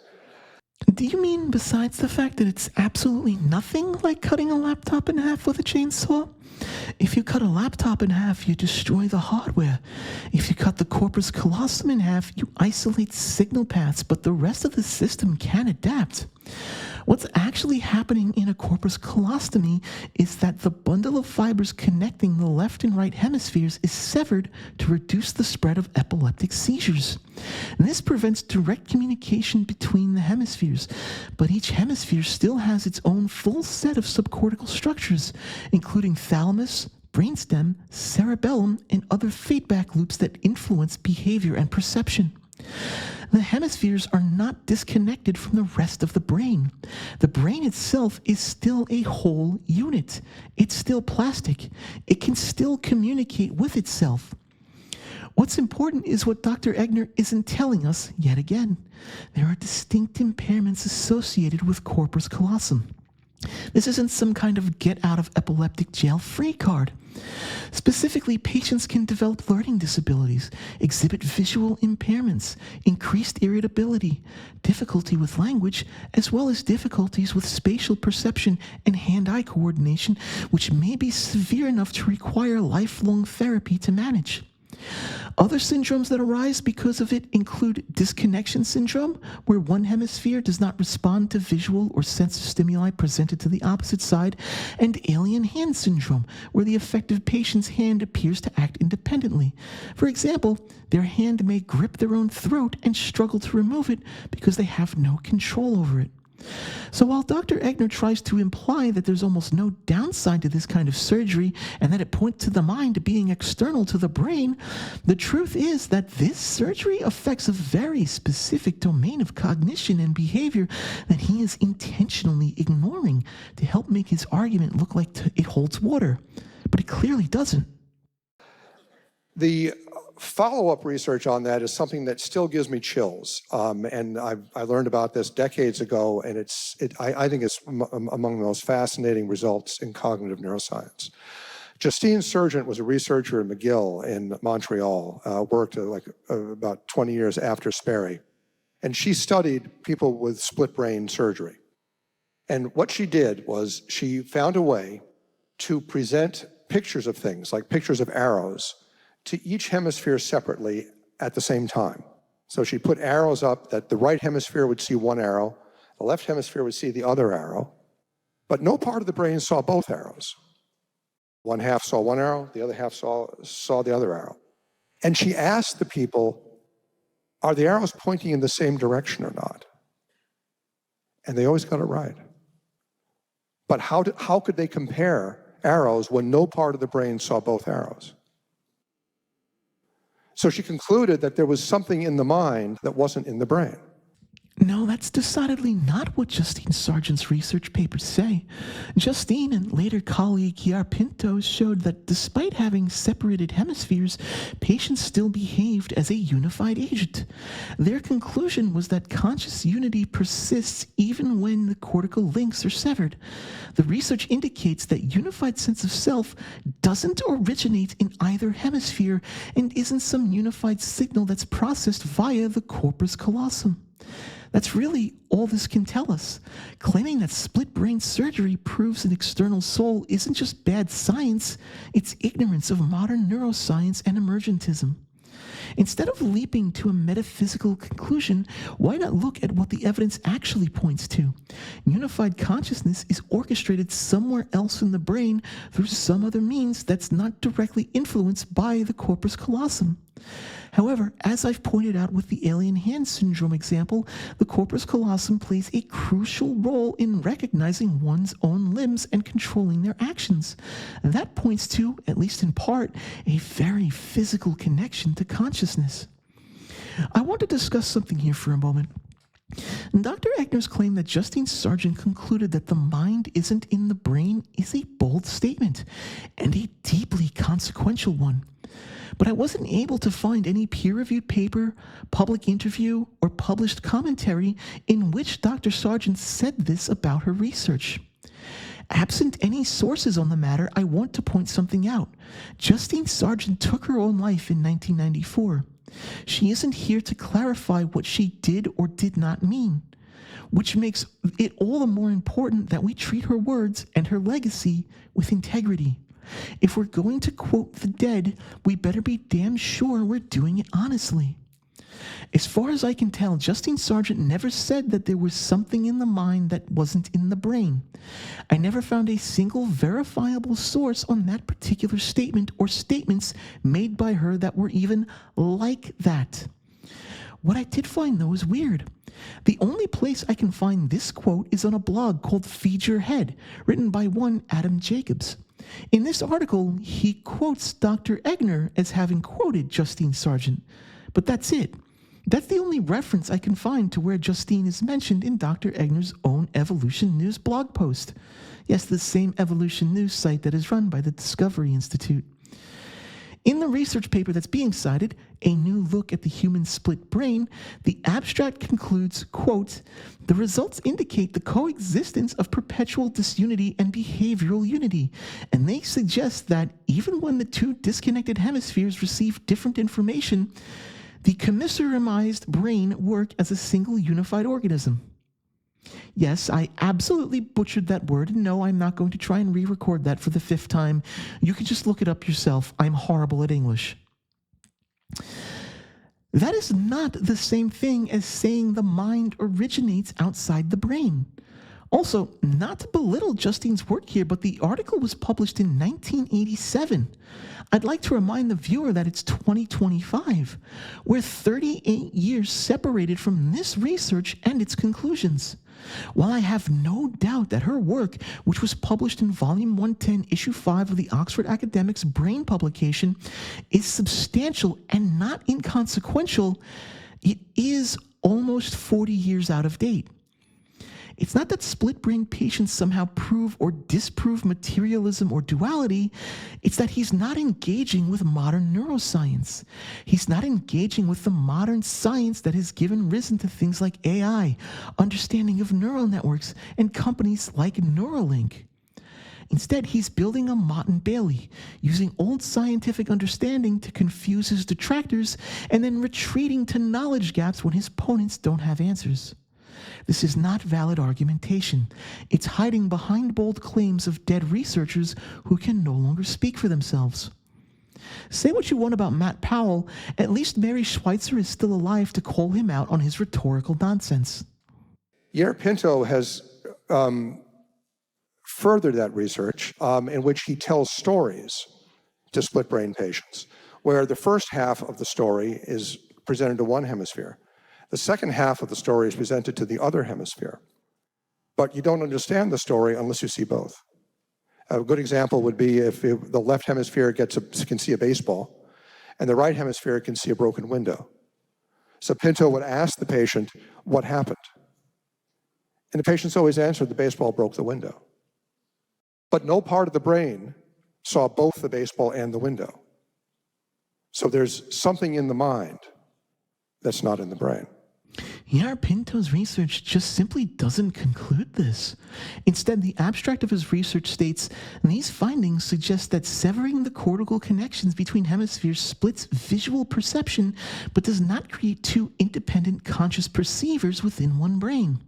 A: Do you mean besides the fact that it's absolutely nothing like cutting a laptop in half with a chainsaw? If you cut a laptop in half, you destroy the hardware. If you cut the corpus callosum in half, you isolate signal paths, but the rest of the system can adapt. What's actually happening in a corpus callostomy is that the bundle of fibers connecting the left and right hemispheres is severed to reduce the spread of epileptic seizures. And this prevents direct communication between the hemispheres, but each hemisphere still has its own full set of subcortical structures, including thalamus, brainstem, cerebellum, and other feedback loops that influence behavior and perception. The hemispheres are not disconnected from the rest of the brain. The brain itself is still a whole unit. It's still plastic. It can still communicate with itself. What's important is what Dr. Egnor isn't telling us yet again. There are distinct impairments associated with corpus callosum. This isn't some kind of get-out-of-epileptic jail-free card. Specifically, patients can develop learning disabilities, exhibit visual impairments, increased irritability, difficulty with language, as well as difficulties with spatial perception and hand-eye coordination, which may be severe enough to require lifelong therapy to manage. Other syndromes that arise because of it include disconnection syndrome, where one hemisphere does not respond to visual or sensory stimuli presented to the opposite side, and alien hand syndrome, where the affected patient's hand appears to act independently. For example, their hand may grip their own throat and struggle to remove it because they have no control over it. So while Dr. Egnor tries to imply that there's almost no downside to this kind of surgery and that it points to the mind being external to the brain, the truth is that this surgery affects a very specific domain of cognition and behavior that he is intentionally ignoring to help make his argument look like it holds water. But it clearly doesn't.
B: The follow-up research on that is something that still gives me chills, and I learned about this decades ago, and I think it's among the most fascinating results in cognitive neuroscience. Justine Sargent was a researcher at McGill in Montreal, worked about 20 years after Sperry, and she studied people with split brain surgery. And what she did was she found a way to present pictures of things, like pictures of arrows, to each hemisphere separately at the same time. So she put arrows up that the right hemisphere would see one arrow, the left hemisphere would see the other arrow, but no part of the brain saw both arrows. One half saw one arrow, the other half saw the other arrow. And she asked the people, are the arrows pointing in the same direction or not? And they always got it right. But how could they compare arrows when no part of the brain saw both arrows? So she concluded that there was something in the mind that wasn't in the brain.
A: No, that's decidedly not what Justine Sargent's research papers say. Justine and later colleague Chiar Pinto showed that despite having separated hemispheres, patients still behaved as a unified agent. Their conclusion was that conscious unity persists even when the cortical links are severed. The research indicates that unified sense of self doesn't originate in either hemisphere and isn't some unified signal that's processed via the corpus callosum. That's really all this can tell us. Claiming that split brain surgery proves an external soul isn't just bad science, it's ignorance of modern neuroscience and emergentism. Instead of leaping to a metaphysical conclusion, why not look at what the evidence actually points to? Unified consciousness is orchestrated somewhere else in the brain through some other means that's not directly influenced by the corpus callosum. However, as I've pointed out with the alien hand syndrome example, the corpus callosum plays a crucial role in recognizing one's own limbs and controlling their actions. And that points to, at least in part, a very physical connection to consciousness. I want to discuss something here for a moment. Dr. Egnor's claim that Justine Sargent concluded that the mind isn't in the brain is a bold statement, and a deeply consequential one. But I wasn't able to find any peer-reviewed paper, public interview, or published commentary in which Dr. Sargent said this about her research. Absent any sources on the matter, I want to point something out. Justine Sargent took her own life in 1994. She isn't here to clarify what she did or did not mean, which makes it all the more important that we treat her words and her legacy with integrity. If we're going to quote the dead, we better be damn sure we're doing it honestly. As far as I can tell, Justine Sargent never said that there was something in the mind that wasn't in the brain. I never found a single verifiable source on that particular statement or statements made by her that were even like that. What I did find, though, is weird. The only place I can find this quote is on a blog called Feed Your Head, written by one Adam Jacobs. In this article, he quotes Dr. Egnor as having quoted Justine Sargent, but that's it. That's the only reference I can find to where Justine is mentioned in Dr. Egnor's own Evolution News blog post. Yes, the same Evolution News site that is run by the Discovery Institute. In the research paper that's being cited, A New Look at the Human Split Brain, the abstract concludes, quote, "The results indicate the coexistence of perpetual disunity and behavioral unity, and they suggest that even when the two disconnected hemispheres receive different information, the commissurized brain work as a single unified organism." Yes, I absolutely butchered that word, and no, I'm not going to try and re-record that for the 5th time. You can just look it up yourself. I'm horrible at English. That is not the same thing as saying the mind originates outside the brain. Also, not to belittle Justine's work here, but the article was published in 1987. I'd like to remind the viewer that it's 2025. We're 38 years separated from this research and its conclusions. While I have no doubt that her work, which was published in Volume 110, Issue 5 of the Oxford Academics Brain publication, is substantial and not inconsequential, it is almost 40 years out of date. It's not that split brain patients somehow prove or disprove materialism or duality. It's that he's not engaging with modern neuroscience. He's not engaging with the modern science that has given risen to things like AI, understanding of neural networks, and companies like Neuralink. Instead, he's building a Mott and Bailey, using old scientific understanding to confuse his detractors and then retreating to knowledge gaps when his opponents don't have answers. This is not valid argumentation. It's hiding behind bold claims of dead researchers who can no longer speak for themselves. Say what you want about Matt Powell, at least Mary Schweitzer is still alive to call him out on his rhetorical nonsense.
B: Yair Pinto has furthered that research in which he tells stories to split brain patients, where the first half of the story is presented to one hemisphere. The second half of the story is presented to the other hemisphere. But you don't understand the story unless you see both. A good example would be if the left hemisphere can see a baseball, and the right hemisphere can see a broken window. So Pinto would ask the patient, what happened? And the patients always answered, the baseball broke the window. But no part of the brain saw both the baseball and the window. So there's something in the mind that's not in the brain.
A: Yair Pinto's research just simply doesn't conclude this. Instead, the abstract of his research states, these findings suggest that severing the cortical connections between hemispheres splits visual perception, but does not create two independent conscious perceivers within one brain.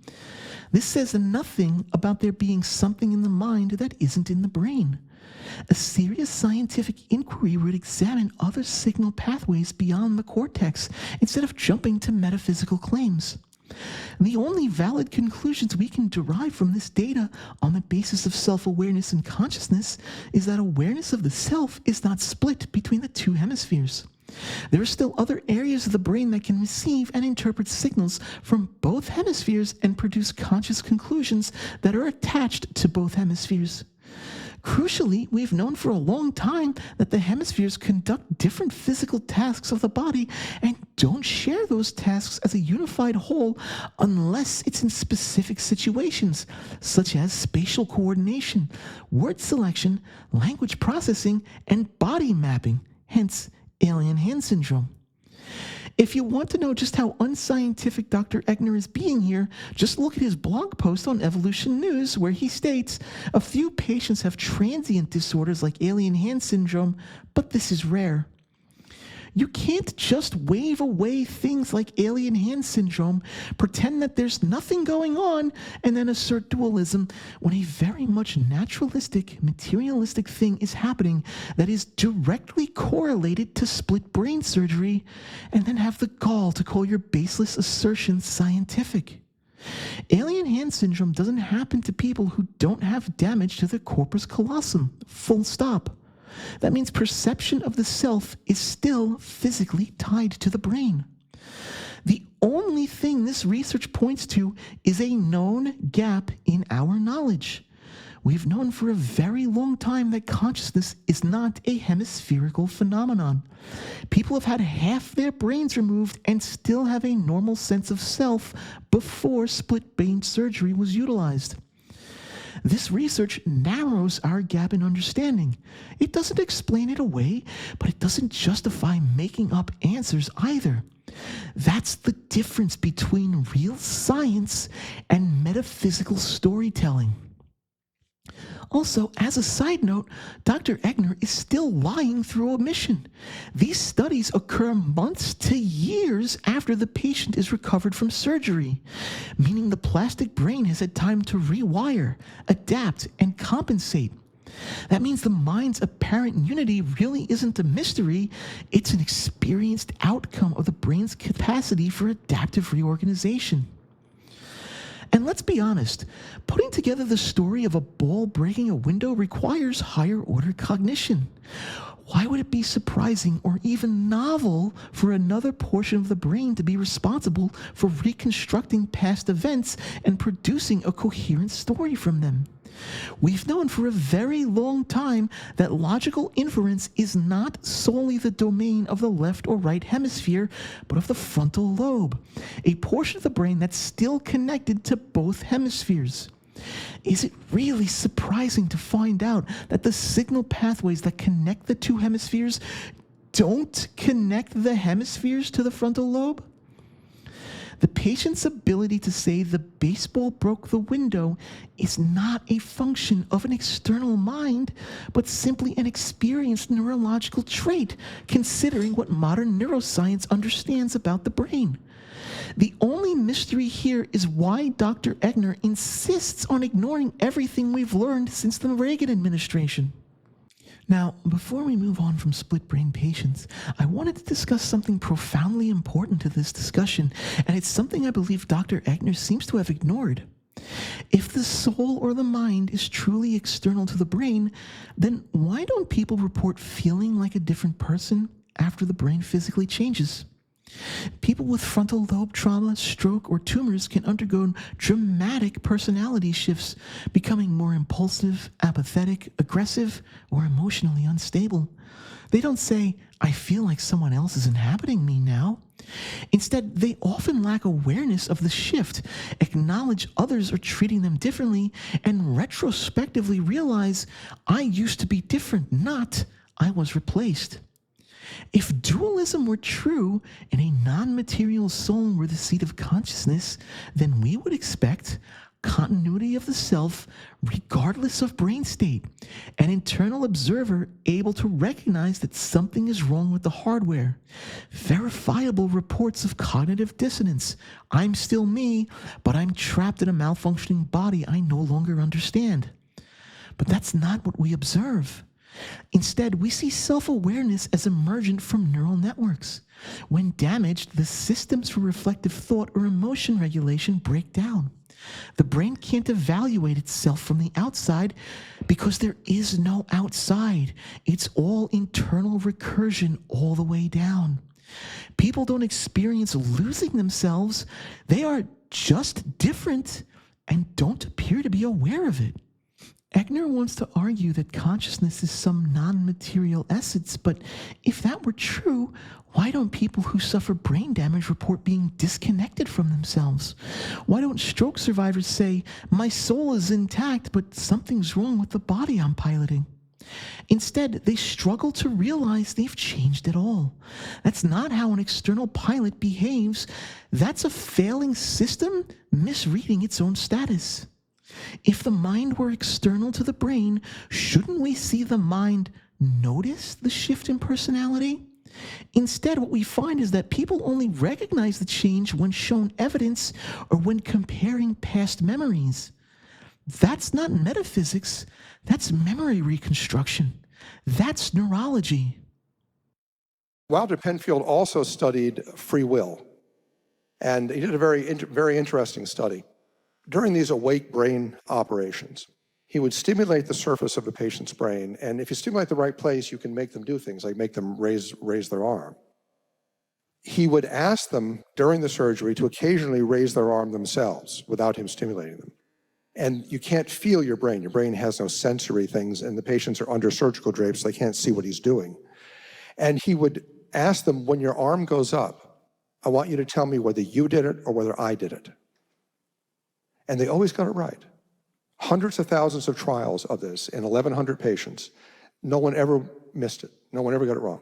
A: This says nothing about there being something in the mind that isn't in the brain. A serious scientific inquiry would examine other signal pathways beyond the cortex instead of jumping to metaphysical claims. The only valid conclusions we can derive from this data on the basis of self-awareness and consciousness is that awareness of the self is not split between the two hemispheres. There are still other areas of the brain that can receive and interpret signals from both hemispheres and produce conscious conclusions that are attached to both hemispheres. Crucially, we've known for a long time that the hemispheres conduct different physical tasks of the body and don't share those tasks as a unified whole unless it's in specific situations, such as spatial coordination, word selection, language processing, and body mapping, hence alien hand syndrome. If you want to know just how unscientific Dr. Egnor is being here, just look at his blog post on Evolution News, where he states, a few patients have transient disorders like alien hand syndrome, but this is rare. You can't just wave away things like alien hand syndrome, pretend that there's nothing going on, and then assert dualism when a very much naturalistic, materialistic thing is happening that is directly correlated to split brain surgery, and then have the gall to call your baseless assertions scientific. Alien hand syndrome doesn't happen to people who don't have damage to the corpus callosum, full stop. That means perception of the self is still physically tied to the brain. The only thing this research points to is a known gap in our knowledge. We've known for a very long time that consciousness is not a hemispherical phenomenon. People have had half their brains removed and still have a normal sense of self before split brain surgery was utilized. This research narrows our gap in understanding. It doesn't explain it away, but it doesn't justify making up answers either. That's the difference between real science and metaphysical storytelling. Also, as a side note, Dr. Egnor is still lying through omission. These studies occur months to years after the patient is recovered from surgery, meaning the plastic brain has had time to rewire, adapt, and compensate. That means the mind's apparent unity really isn't a mystery, it's an experienced outcome of the brain's capacity for adaptive reorganization. And let's be honest, putting together the story of a ball breaking a window requires higher order cognition. Why would it be surprising or even novel for another portion of the brain to be responsible for reconstructing past events and producing a coherent story from them? We've known for a very long time that logical inference is not solely the domain of the left or right hemisphere, but of the frontal lobe, a portion of the brain that's still connected to both hemispheres. Is it really surprising to find out that the signal pathways that connect the two hemispheres don't connect the hemispheres to the frontal lobe? The patient's ability to say the baseball broke the window is not a function of an external mind, but simply an experienced neurological trait, considering what modern neuroscience understands about the brain. The only mystery here is why Dr. Egnor insists on ignoring everything we've learned since the Reagan administration. Now, before we move on from split brain patients, I wanted to discuss something profoundly important to this discussion, and it's something I believe Dr. Egnor seems to have ignored. If the soul or the mind is truly external to the brain, then why don't people report feeling like a different person after the brain physically changes? People with frontal lobe trauma, stroke, or tumors can undergo dramatic personality shifts, becoming more impulsive, apathetic, aggressive, or emotionally unstable. They don't say, "I feel like someone else is inhabiting me now." Instead, they often lack awareness of the shift, acknowledge others are treating them differently, and retrospectively realize, "I used to be different, not I was replaced." If dualism were true and a non-material soul were the seat of consciousness, then we would expect continuity of the self regardless of brain state, an internal observer able to recognize that something is wrong with the hardware, verifiable reports of cognitive dissonance. I'm still me, but I'm trapped in a malfunctioning body I no longer understand. But that's not what we observe. Instead, we see self-awareness as emergent from neural networks. When damaged, the systems for reflective thought or emotion regulation break down. The brain can't evaluate itself from the outside because there is no outside. It's all internal recursion all the way down. People don't experience losing themselves. They are just different and don't appear to be aware of it. Egnor wants to argue that consciousness is some non-material essence, but if that were true, why don't people who suffer brain damage report being disconnected from themselves? Why don't stroke survivors say, "My soul is intact, but something's wrong with the body I'm piloting"? Instead, they struggle to realize they've changed it all. That's not how an external pilot behaves. That's a failing system misreading its own status. If the mind were external to the brain, shouldn't we see the mind notice the shift in personality? Instead, what we find is that people only recognize the change when shown evidence or when comparing past memories. That's not metaphysics, that's memory reconstruction. That's neurology.
B: Wilder Penfield also studied free will, and he did a very interesting study. During these awake brain operations, he would stimulate the surface of a patient's brain, and if you stimulate the right place, you can make them do things, like make them raise their arm. He would ask them during the surgery to occasionally raise their arm themselves without him stimulating them. And you can't feel your brain. Your brain has no sensory things, and the patients are under surgical drapes, so they can't see what he's doing. And he would ask them, when your arm goes up, I want you to tell me whether you did it or whether I did it. And they always got it right. hundreds of thousands of trials of this in 1,100 patients. No one ever missed it. No one ever got it wrong.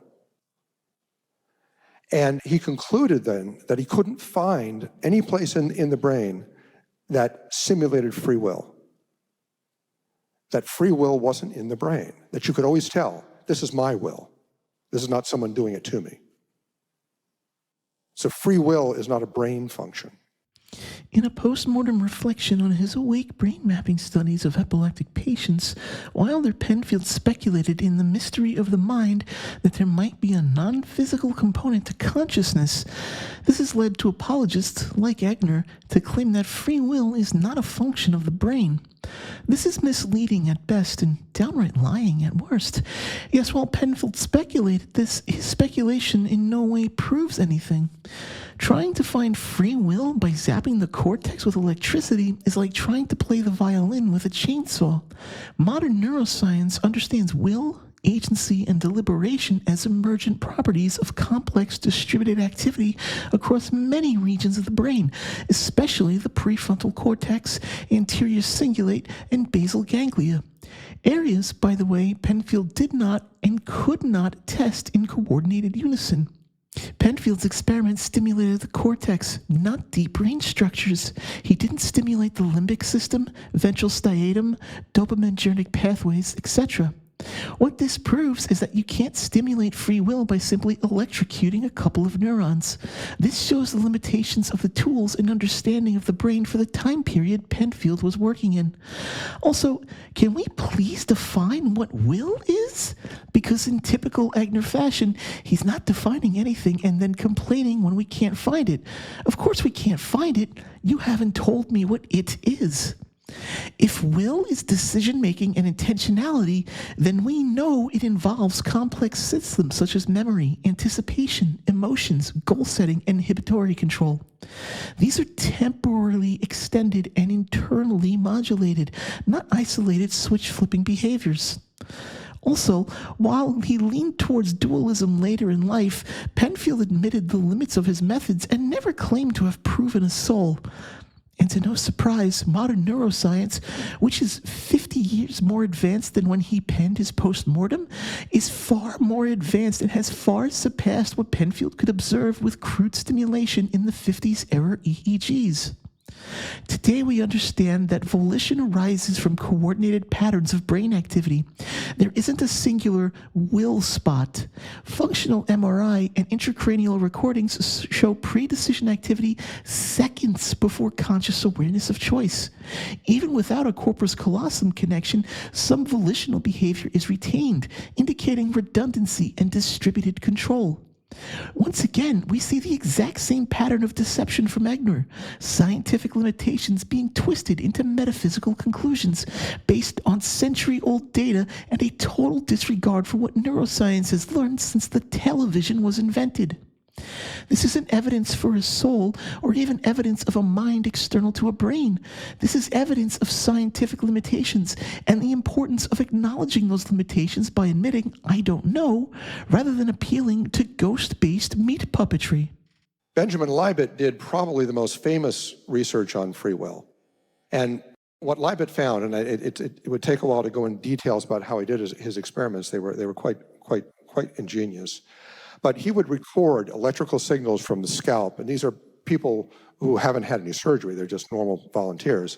B: And he concluded then that he couldn't find any place in the brain that simulated free will. That free will wasn't in the brain. That you could always tell, this is my will. This is not someone doing it to me. So free will is not a brain function.
A: In a post-mortem reflection on his awake brain mapping studies of epileptic patients, Wilder Penfield speculated in The Mystery of the Mind that there might be a non-physical component to consciousness. This has led to apologists, like Egnor, to claim that free will is not a function of the brain. This is misleading at best and downright lying at worst. Yes, while Penfield speculated this, his speculation in no way proves anything. Trying to find free will by zapping the cortex with electricity is like trying to play the violin with a chainsaw. Modern neuroscience understands will, agency, and deliberation as emergent properties of complex distributed activity across many regions of the brain, especially the prefrontal cortex, anterior cingulate, and basal ganglia. Areas, by the way, Penfield did not and could not test in coordinated unison. Penfield's experiments stimulated the cortex, not deep brain structures. He didn't stimulate the limbic system, ventral striatum, dopaminergic pathways, etc. What this proves is that you can't stimulate free will by simply electrocuting a couple of neurons. This shows the limitations of the tools and understanding of the brain for the time period Penfield was working in. Also, can we please define what will is? Because in typical Egnor fashion, he's not defining anything and then complaining when we can't find it. Of course we can't find it. You haven't told me what it is. If will is decision-making and intentionality, then we know it involves complex systems such as memory, anticipation, emotions, goal setting, and inhibitory control. These are temporally extended and internally modulated, not isolated switch-flipping behaviors. Also, while he leaned towards dualism later in life, Penfield admitted the limits of his methods and never claimed to have proven a soul. And to no surprise, modern neuroscience, which is 50 years more advanced than when he penned his post-mortem, is far more advanced and has far surpassed what Penfield could observe with crude stimulation in the 50s era EEGs. Today we understand that volition arises from coordinated patterns of brain activity. There isn't a singular will spot. Functional MRI and intracranial recordings show pre-decision activity seconds before conscious awareness of choice. Even without a corpus callosum connection, some volitional behavior is retained, indicating redundancy and distributed control. Once again, we see the exact same pattern of deception from Egnor, scientific limitations being twisted into metaphysical conclusions based on century-old data and a total disregard for what neuroscience has learned since the television was invented. This isn't evidence for a soul or even evidence of a mind external to a brain. This is evidence of scientific limitations and the importance of acknowledging those limitations by admitting, I don't know, rather than appealing to ghost-based meat puppetry.
B: Benjamin Libet did probably the most famous research on free will. And what Libet found, and it would take a while to go in details about how he did his experiments, they were quite ingenious. But he would record electrical signals from the scalp, and these are people who haven't had any surgery, they're just normal volunteers.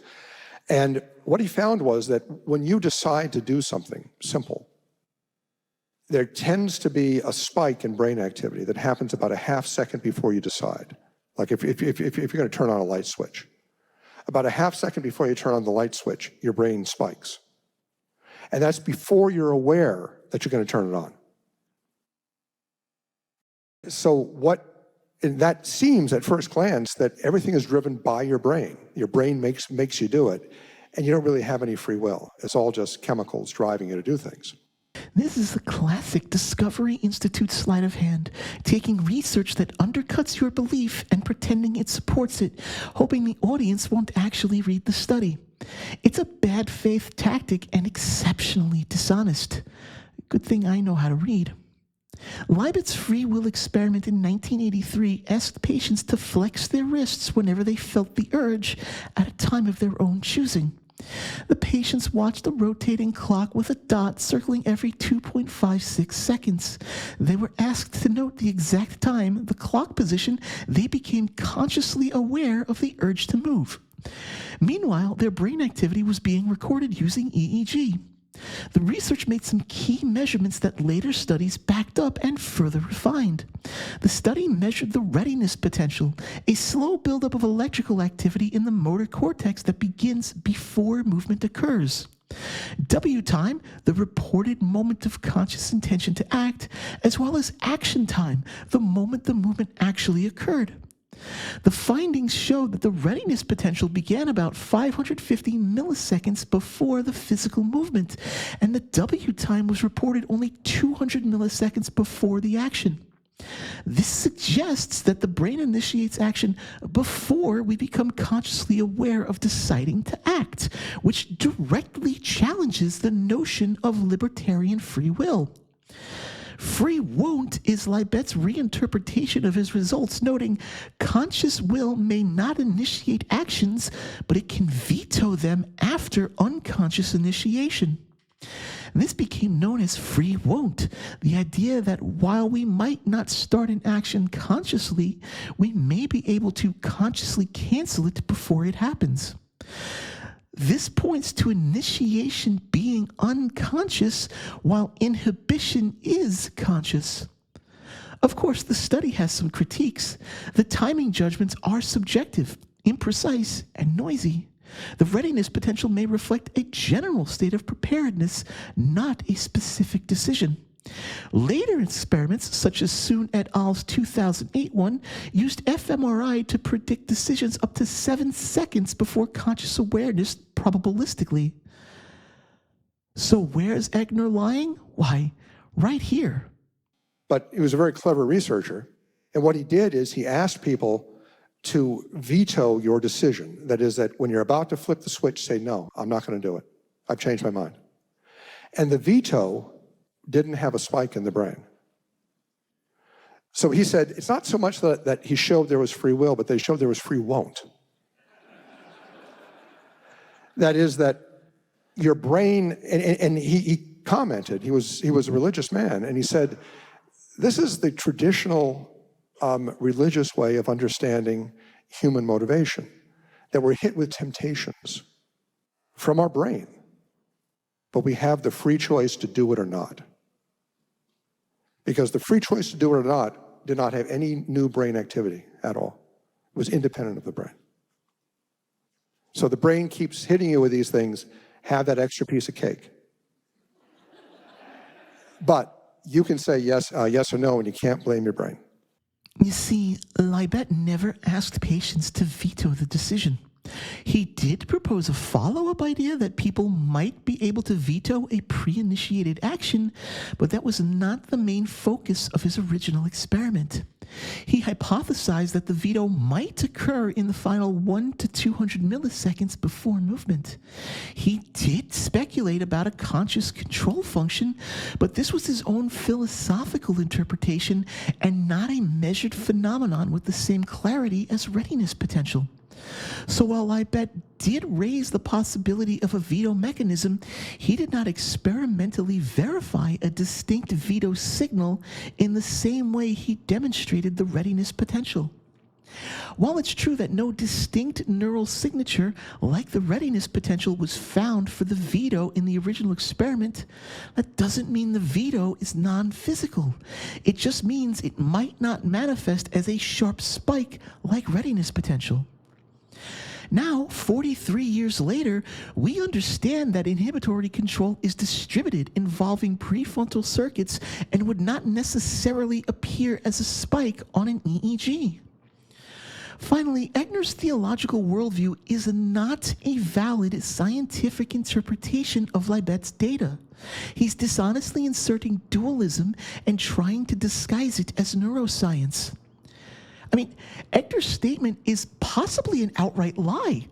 B: And what he found was that when you decide to do something simple, there tends to be a spike in brain activity that happens about a half second before you decide. Like if you're going to turn on a light switch, about a half second before you turn on the light switch, your brain spikes. And that's before you're aware that you're going to turn it on. So that seems at first glance that everything is driven by your brain. Your brain makes you do it, and you don't really have any free will. It's all just chemicals driving you to do things.
A: This is the classic Discovery Institute sleight of hand, taking research that undercuts your belief and pretending it supports it, hoping the audience won't actually read the study. It's a bad faith tactic and exceptionally dishonest. Good thing I know how to read. Libet's free will experiment in 1983 asked patients to flex their wrists whenever they felt the urge at a time of their own choosing. The patients watched a rotating clock with a dot circling every 2.56 seconds. They were asked to note the exact time, the clock position. They became consciously aware of the urge to move. Meanwhile, their brain activity was being recorded using EEG. The research made some key measurements that later studies backed up and further refined. The study measured the readiness potential, a slow buildup of electrical activity in the motor cortex that begins before movement occurs. W time, the reported moment of conscious intention to act, as well as action time, the moment the movement actually occurred. The findings showed that the readiness potential began about 550 milliseconds before the physical movement, and the W time was reported only 200 milliseconds before the action. This suggests that the brain initiates action before we become consciously aware of deciding to act, which directly challenges the notion of libertarian free will. Free won't is Libet's reinterpretation of his results, noting conscious will may not initiate actions, but it can veto them after unconscious initiation. This became known as free won't, the idea that while we might not start an action consciously, we may be able to consciously cancel it before it happens. This points to initiation being unconscious while inhibition is conscious. Of course, the study has some critiques. The timing judgments are subjective, imprecise, and noisy. The readiness potential may reflect a general state of preparedness, not a specific decision. Later experiments, such as Soon et al.'s 2008 one, used fMRI to predict decisions up to 7 seconds before conscious awareness probabilistically. So where's Egnor lying? Why, right here.
B: But he was a very clever researcher, and what he did is he asked people to veto your decision. That is, that when you're about to flip the switch, say, no, I'm not going to do it. I've changed my mind. And the veto didn't have a spike in the brain. So he said, it's not so much that he showed there was free will, but they showed there was free won't. That is that your brain, and he commented, he was a religious man, and he said, this is the traditional religious way of understanding human motivation, that we're hit with temptations from our brain, but we have the free choice to do it or not. Because the free choice to do it or not did not have any new brain activity at all. It was independent of the brain. So the brain keeps hitting you with these things, have that extra piece of cake. But you can say yes or no, and you can't blame your brain.
A: You see, Libet never asked patients to veto the decision. He did propose a follow-up idea that people might be able to veto a pre-initiated action, but that was not the main focus of his original experiment. He hypothesized that the veto might occur in the final 1 to 200 milliseconds before movement. He did speculate about a conscious control function, but this was his own philosophical interpretation and not a measured phenomenon with the same clarity as readiness potential. So while Libet did raise the possibility of a veto mechanism, he did not experimentally verify a distinct veto signal in the same way he demonstrated the readiness potential. While it's true that no distinct neural signature like the readiness potential was found for the veto in the original experiment, that doesn't mean the veto is non-physical. It just means it might not manifest as a sharp spike like readiness potential. Now, 43 years later, we understand that inhibitory control is distributed involving prefrontal circuits and would not necessarily appear as a spike on an EEG. Finally, Egnor's theological worldview is not a valid scientific interpretation of Libet's data. He's dishonestly inserting dualism and trying to disguise it as neuroscience. Egnor's statement is possibly an outright lie.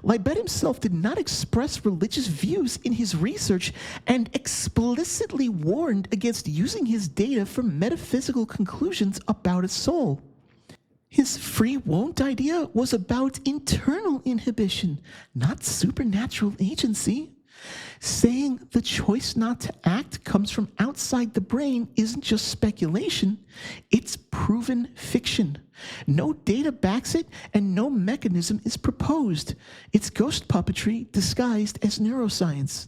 A: Libet himself did not express religious views in his research and explicitly warned against using his data for metaphysical conclusions about a soul. His free won't idea was about internal inhibition, not supernatural agency. Saying the choice not to act comes from outside the brain isn't just speculation, it's proven fiction. No data backs it, and no mechanism is proposed. It's ghost puppetry disguised as neuroscience.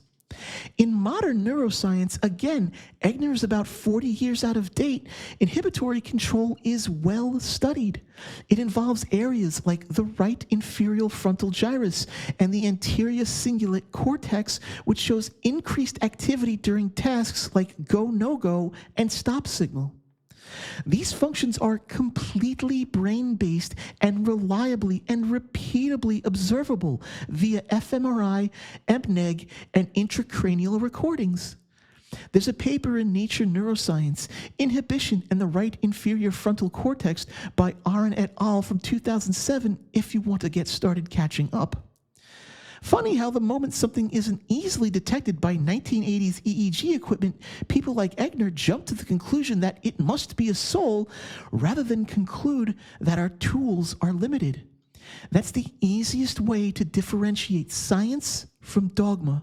A: In modern neuroscience, again, Egnor is about 40 years out of date. Inhibitory control is well studied. It involves areas like the right inferior frontal gyrus and the anterior cingulate cortex, which shows increased activity during tasks like go, no go, and stop signal. These functions are completely brain-based and reliably and repeatably observable via fMRI, EMNEG, and intracranial recordings. There's a paper in Nature Neuroscience, Inhibition and the Right Inferior Frontal Cortex by Aron et al. From 2007 if you want to get started catching up. Funny how the moment something isn't easily detected by 1980s EEG equipment, people like Egnor jump to the conclusion that it must be a soul rather than conclude that our tools are limited. That's the easiest way to differentiate science from dogma.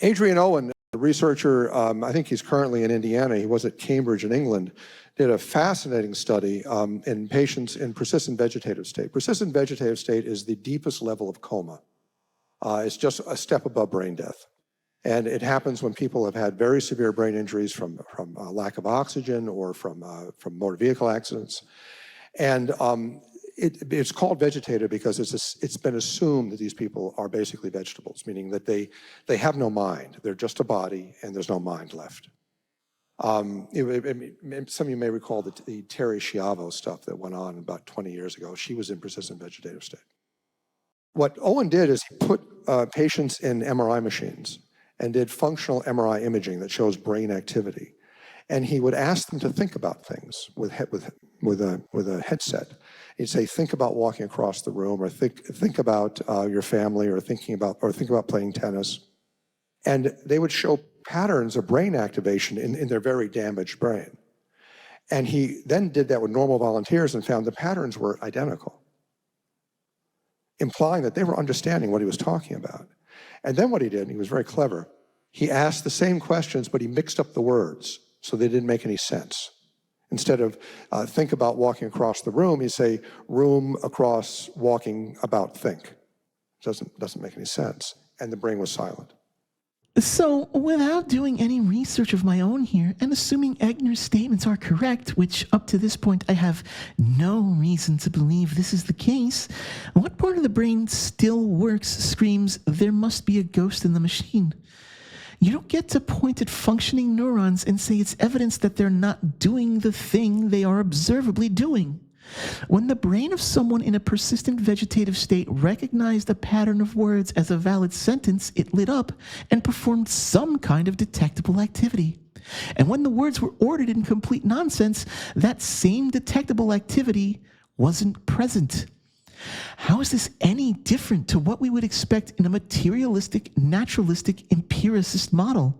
B: Adrian Owen, a researcher, I think he's currently in Indiana, he was at Cambridge in England, did a fascinating study in patients in persistent vegetative state. Persistent vegetative state is the deepest level of coma. It's just a step above brain death. And it happens when people have had very severe brain injuries from lack of oxygen or from motor vehicle accidents. And it's called vegetative because it's been assumed that these people are basically vegetables, meaning that they have no mind. They're just a body and there's no mind left. Some of you may recall the Terry Schiavo stuff that went on about 20 years ago. She was in persistent vegetative state. What Owen did is he put patients in MRI machines and did functional MRI imaging that shows brain activity. And he would ask them to think about things with a headset. He'd say, think about walking across the room, or think about your family, or think about playing tennis. And they would show patterns of brain activation in their very damaged brain. And he then did that with normal volunteers and found the patterns were identical, implying that they were understanding what he was talking about. And then what he did, and he was very clever, he asked the same questions, but he mixed up the words so they didn't make any sense. Instead of think about walking across the room, he'd say room across walking about think. Doesn't make any sense. And the brain was silent.
A: So, without doing any research of my own here, and assuming Egnor's statements are correct, which up to this point I have no reason to believe this is the case, what part of the brain still works screams, there must be a ghost in the machine? You don't get to point at functioning neurons and say it's evidence that they're not doing the thing they are observably doing. When the brain of someone in a persistent vegetative state recognized a pattern of words as a valid sentence, it lit up and performed some kind of detectable activity. And when the words were ordered in complete nonsense, that same detectable activity wasn't present. How is this any different to what we would expect in a materialistic, naturalistic, empiricist model?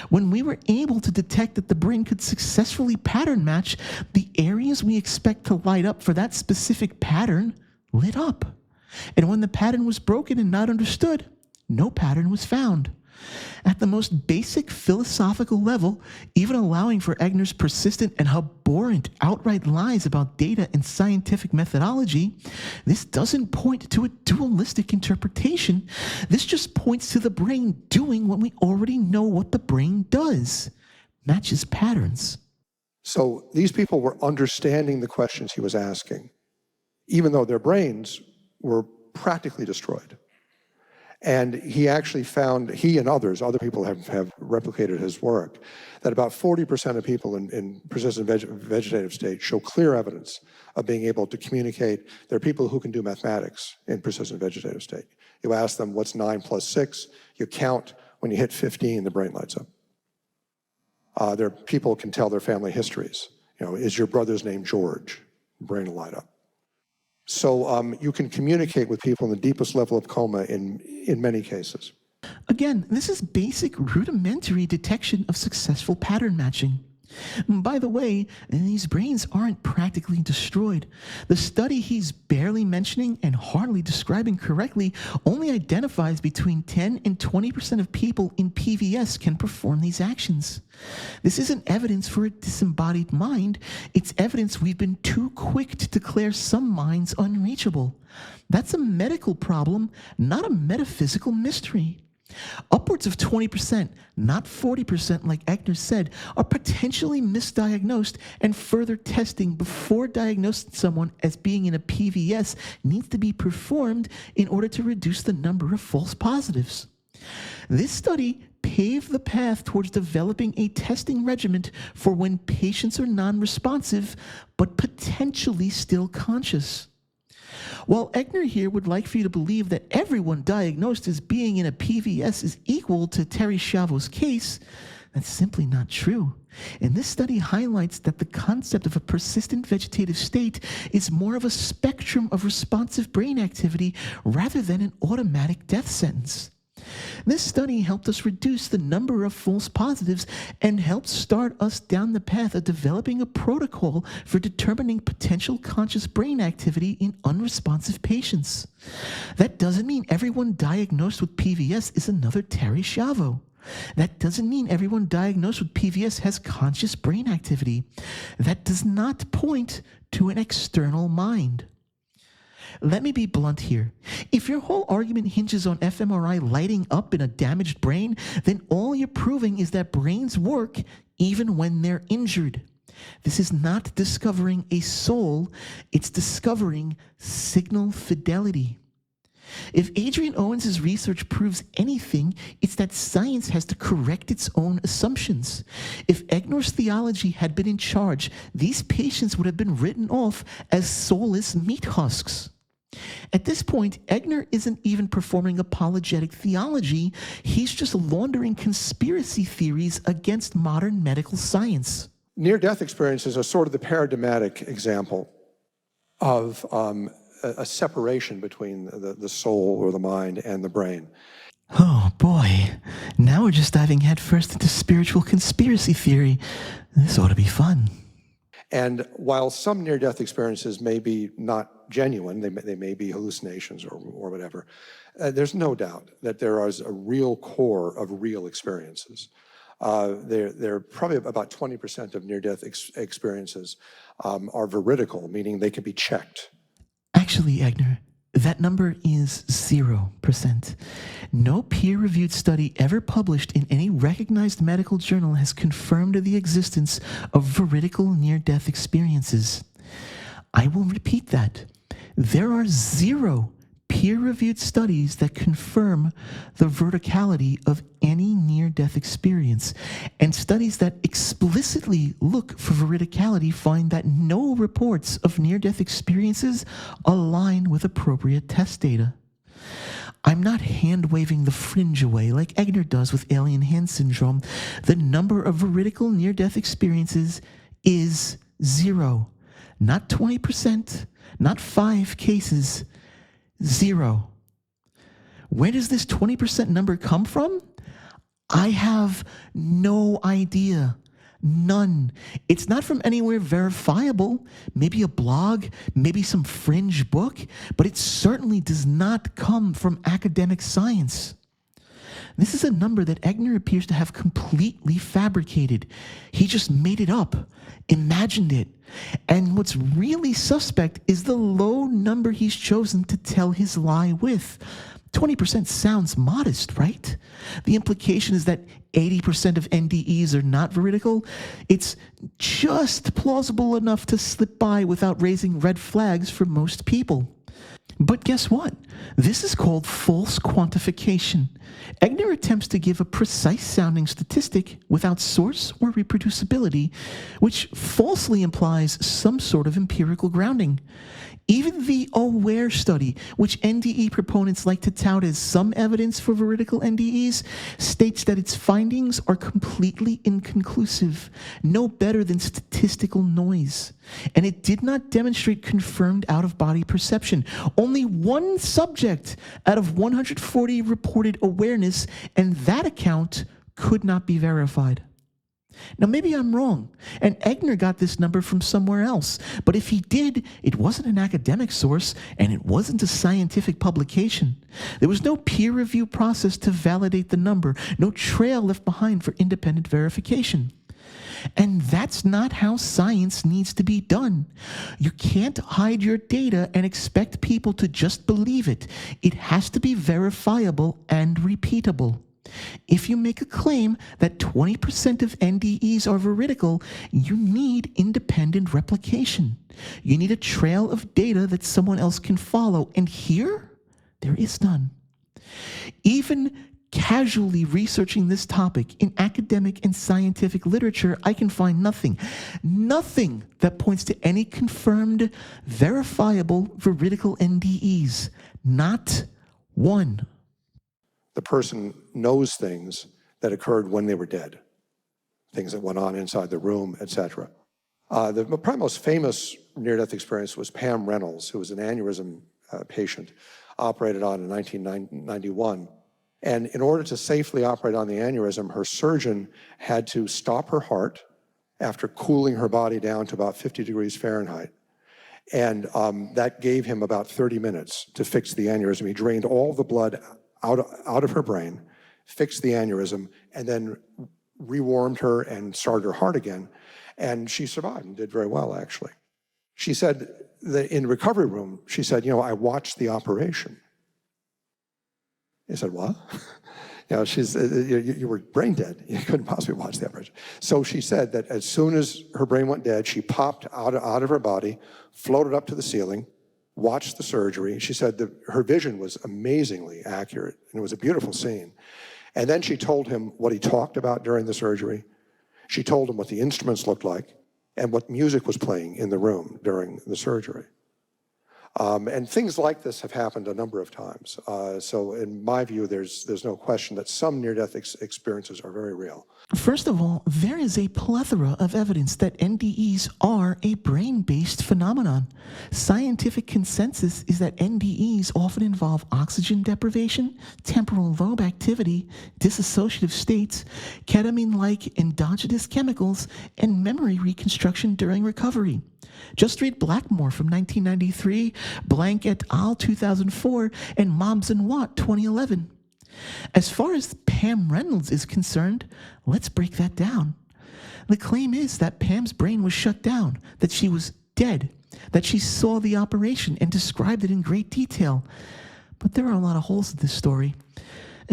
A: When we were able to detect that the brain could successfully pattern match, the areas we expect to light up for that specific pattern lit up. And when the pattern was broken and not understood, no pattern was found. At the most basic philosophical level, even allowing for Egnor's persistent and abhorrent outright lies about data and scientific methodology, this doesn't point to a dualistic interpretation. This just points to the brain doing what we already know what the brain does. Matches patterns.
B: So these people were understanding the questions he was asking, even though their brains were practically destroyed. And he actually found, he and other people have replicated his work, that about 40% of people in persistent vegetative state show clear evidence of being able to communicate. There are people who can do mathematics in persistent vegetative state. You ask them, what's 9 plus 6? You count, when you hit 15, the brain lights up. There are people who can tell their family histories. You know, is your brother's name George? The brain will light up. So you can communicate with people in the deepest level of coma in many cases.
A: Again, this is basic rudimentary detection of successful pattern matching. By the way, these brains aren't practically destroyed. The study he's barely mentioning and hardly describing correctly only identifies between 10 and 20% of people in PVS can perform these actions. This isn't evidence for a disembodied mind. It's evidence we've been too quick to declare some minds unreachable. That's a medical problem, not a metaphysical mystery. Upwards of 20%, not 40% like Egnor said, are potentially misdiagnosed, and further testing before diagnosing someone as being in a PVS needs to be performed in order to reduce the number of false positives. This study paved the path towards developing a testing regimen for when patients are non-responsive but potentially still conscious. While Egnor here would like for you to believe that everyone diagnosed as being in a PVS is equal to Terry Schiavo's case, that's simply not true. And this study highlights that the concept of a persistent vegetative state is more of a spectrum of responsive brain activity rather than an automatic death sentence. This study helped us reduce the number of false positives and helped start us down the path of developing a protocol for determining potential conscious brain activity in unresponsive patients. That doesn't mean everyone diagnosed with PVS is another Terry Schiavo. That doesn't mean everyone diagnosed with PVS has conscious brain activity. That does not point to an external mind. Let me be blunt here. If your whole argument hinges on fMRI lighting up in a damaged brain, then all you're proving is that brains work even when they're injured. This is not discovering a soul, it's discovering signal fidelity. If Adrian Owens' research proves anything, it's that science has to correct its own assumptions. If Egnor's theology had been in charge, these patients would have been written off as soulless meat husks. At this point, Egnor isn't even performing apologetic theology, he's just laundering conspiracy theories against modern medical science.
B: Near-death experiences are sort of the paradigmatic example of a separation between the soul or the mind and the brain.
A: Oh boy, now we're just diving headfirst into spiritual conspiracy theory. This ought to be fun.
B: And while some near-death experiences may be not genuine, they may be hallucinations or whatever, there's no doubt that there is a real core of real experiences. They're probably about 20% of near-death experiences are veridical, meaning they can be checked.
A: Actually, Egnor, that number is 0%. No peer-reviewed study ever published in any recognized medical journal has confirmed the existence of veridical near-death experiences. I will repeat that. There are 0 peer-reviewed studies that confirm the verticality of any near-death experience, and studies that explicitly look for veridicality find that no reports of near-death experiences align with appropriate test data. I'm not hand-waving the fringe away like Egnor does with alien hand syndrome. The number of veridical near-death experiences is 0. Not 20%, not 5 cases, 0. Where does this 20% number come from? I have no idea. None. It's not from anywhere verifiable. Maybe a blog, maybe some fringe book, but it certainly does not come from academic science. This is a number that Egnor appears to have completely fabricated. He just made it up, imagined it. And what's really suspect is the low number he's chosen to tell his lie with. 20% sounds modest, right? The implication is that 80% of NDEs are not veridical. It's just plausible enough to slip by without raising red flags for most people. But guess what? This is called false quantification. Egnor attempts to give a precise-sounding statistic without source or reproducibility, which falsely implies some sort of empirical grounding. Even the AWARE study, which NDE proponents like to tout as some evidence for veridical NDEs, states that its findings are completely inconclusive, no better than statistical noise. And it did not demonstrate confirmed out-of-body perception. Only one subject out of 140 reported awareness, and that account could not be verified. Now, maybe I'm wrong, and Egnor got this number from somewhere else, but if he did, it wasn't an academic source, and it wasn't a scientific publication. There was no peer review process to validate the number, no trail left behind for independent verification. And that's not how science needs to be done. You can't hide your data and expect people to just believe it. It has to be verifiable and repeatable. If you make a claim that 20% of NDEs are veridical, you need independent replication. You need a trail of data that someone else can follow, and here, there is none. Even casually researching this topic in academic and scientific literature, I can find nothing that points to any confirmed, verifiable, veridical NDEs. Not one.
B: The person knows things that occurred when they were dead, things that went on inside the room, etc. The probably most famous near-death experience was Pam Reynolds, who was an aneurysm patient, operated on in 1991. And in order to safely operate on the aneurysm, her surgeon had to stop her heart after cooling her body down to about 50 degrees Fahrenheit. And that gave him about 30 minutes to fix the aneurysm. He drained all the blood out of her brain, fixed the aneurysm, and then rewarmed her and started her heart again. And she survived and did very well, actually. She said that in the recovery room, she said, I watched the operation. He said, what? You were brain dead. You couldn't possibly watch the operation. So she said that as soon as her brain went dead, she popped out of her body, floated up to the ceiling, watched the surgery. She said that her vision was amazingly accurate, and it was a beautiful scene. And then she told him what he talked about during the surgery. She told him what the instruments looked like and what music was playing in the room during the surgery. And things like this have happened a number of times. So in my view, there's no question that some near-death experiences are very real.
A: First of all, there is a plethora of evidence that NDEs are a brain-based phenomenon. Scientific consensus is that NDEs often involve oxygen deprivation, temporal lobe activity, dissociative states, ketamine-like endogenous chemicals, and memory reconstruction during recovery. Just read Blackmore from 1993, Blank et al. 2004, and Mobbs and Watt 2011. As far as Pam Reynolds is concerned, let's break that down. The claim is that Pam's brain was shut down, that she was dead, that she saw the operation and described it in great detail. But there are a lot of holes in this story.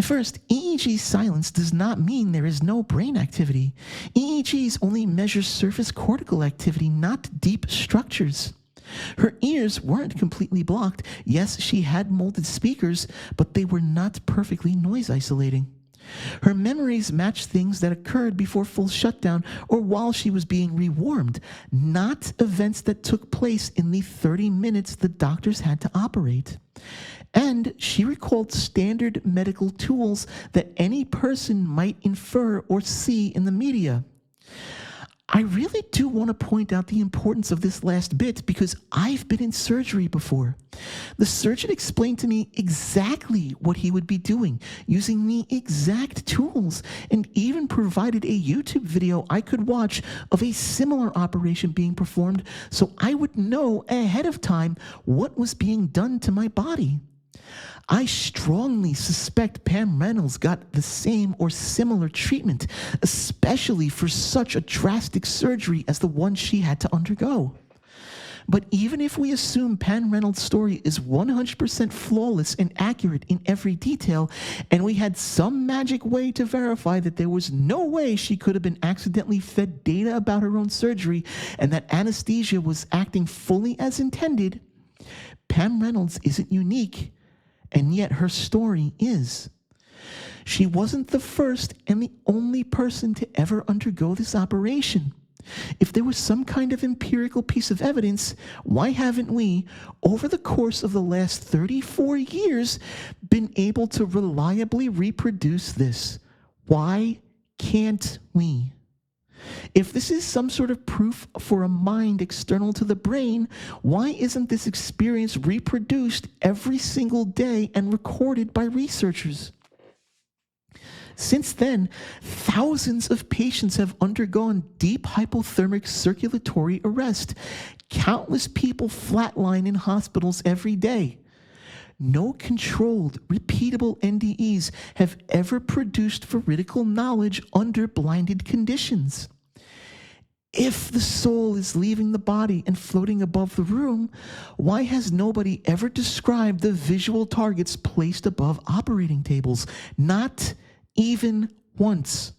A: First, EEG silence does not mean there is no brain activity. EEGs only measure surface cortical activity, not deep structures. Her ears weren't completely blocked. Yes, she had molded speakers, but they were not perfectly noise isolating. Her memories matched things that occurred before full shutdown or while she was being rewarmed, not events that took place in the 30 minutes the doctors had to operate. And she recalled standard medical tools that any person might infer or see in the media. I really do want to point out the importance of this last bit because I've been in surgery before. The surgeon explained to me exactly what he would be doing, using the exact tools, and even provided a YouTube video I could watch of a similar operation being performed so I would know ahead of time what was being done to my body. I strongly suspect Pam Reynolds got the same or similar treatment, especially for such a drastic surgery as the one she had to undergo. But even if we assume Pam Reynolds' story is 100% flawless and accurate in every detail, and we had some magic way to verify that there was no way she could have been accidentally fed data about her own surgery and that anesthesia was acting fully as intended, Pam Reynolds isn't unique. And yet her story is. She wasn't the first and the only person to ever undergo this operation. If there was some kind of empirical piece of evidence, why haven't we, over the course of the last 34 years, been able to reliably reproduce this? Why can't we? If this is some sort of proof for a mind external to the brain, why isn't this experience reproduced every single day and recorded by researchers? Since then, thousands of patients have undergone deep hypothermic circulatory arrest. Countless people flatline in hospitals every day. No controlled, repeatable NDEs have ever produced veridical knowledge under blinded conditions. If the soul is leaving the body and floating above the room, why has nobody ever described the visual targets placed above operating tables? Not even once.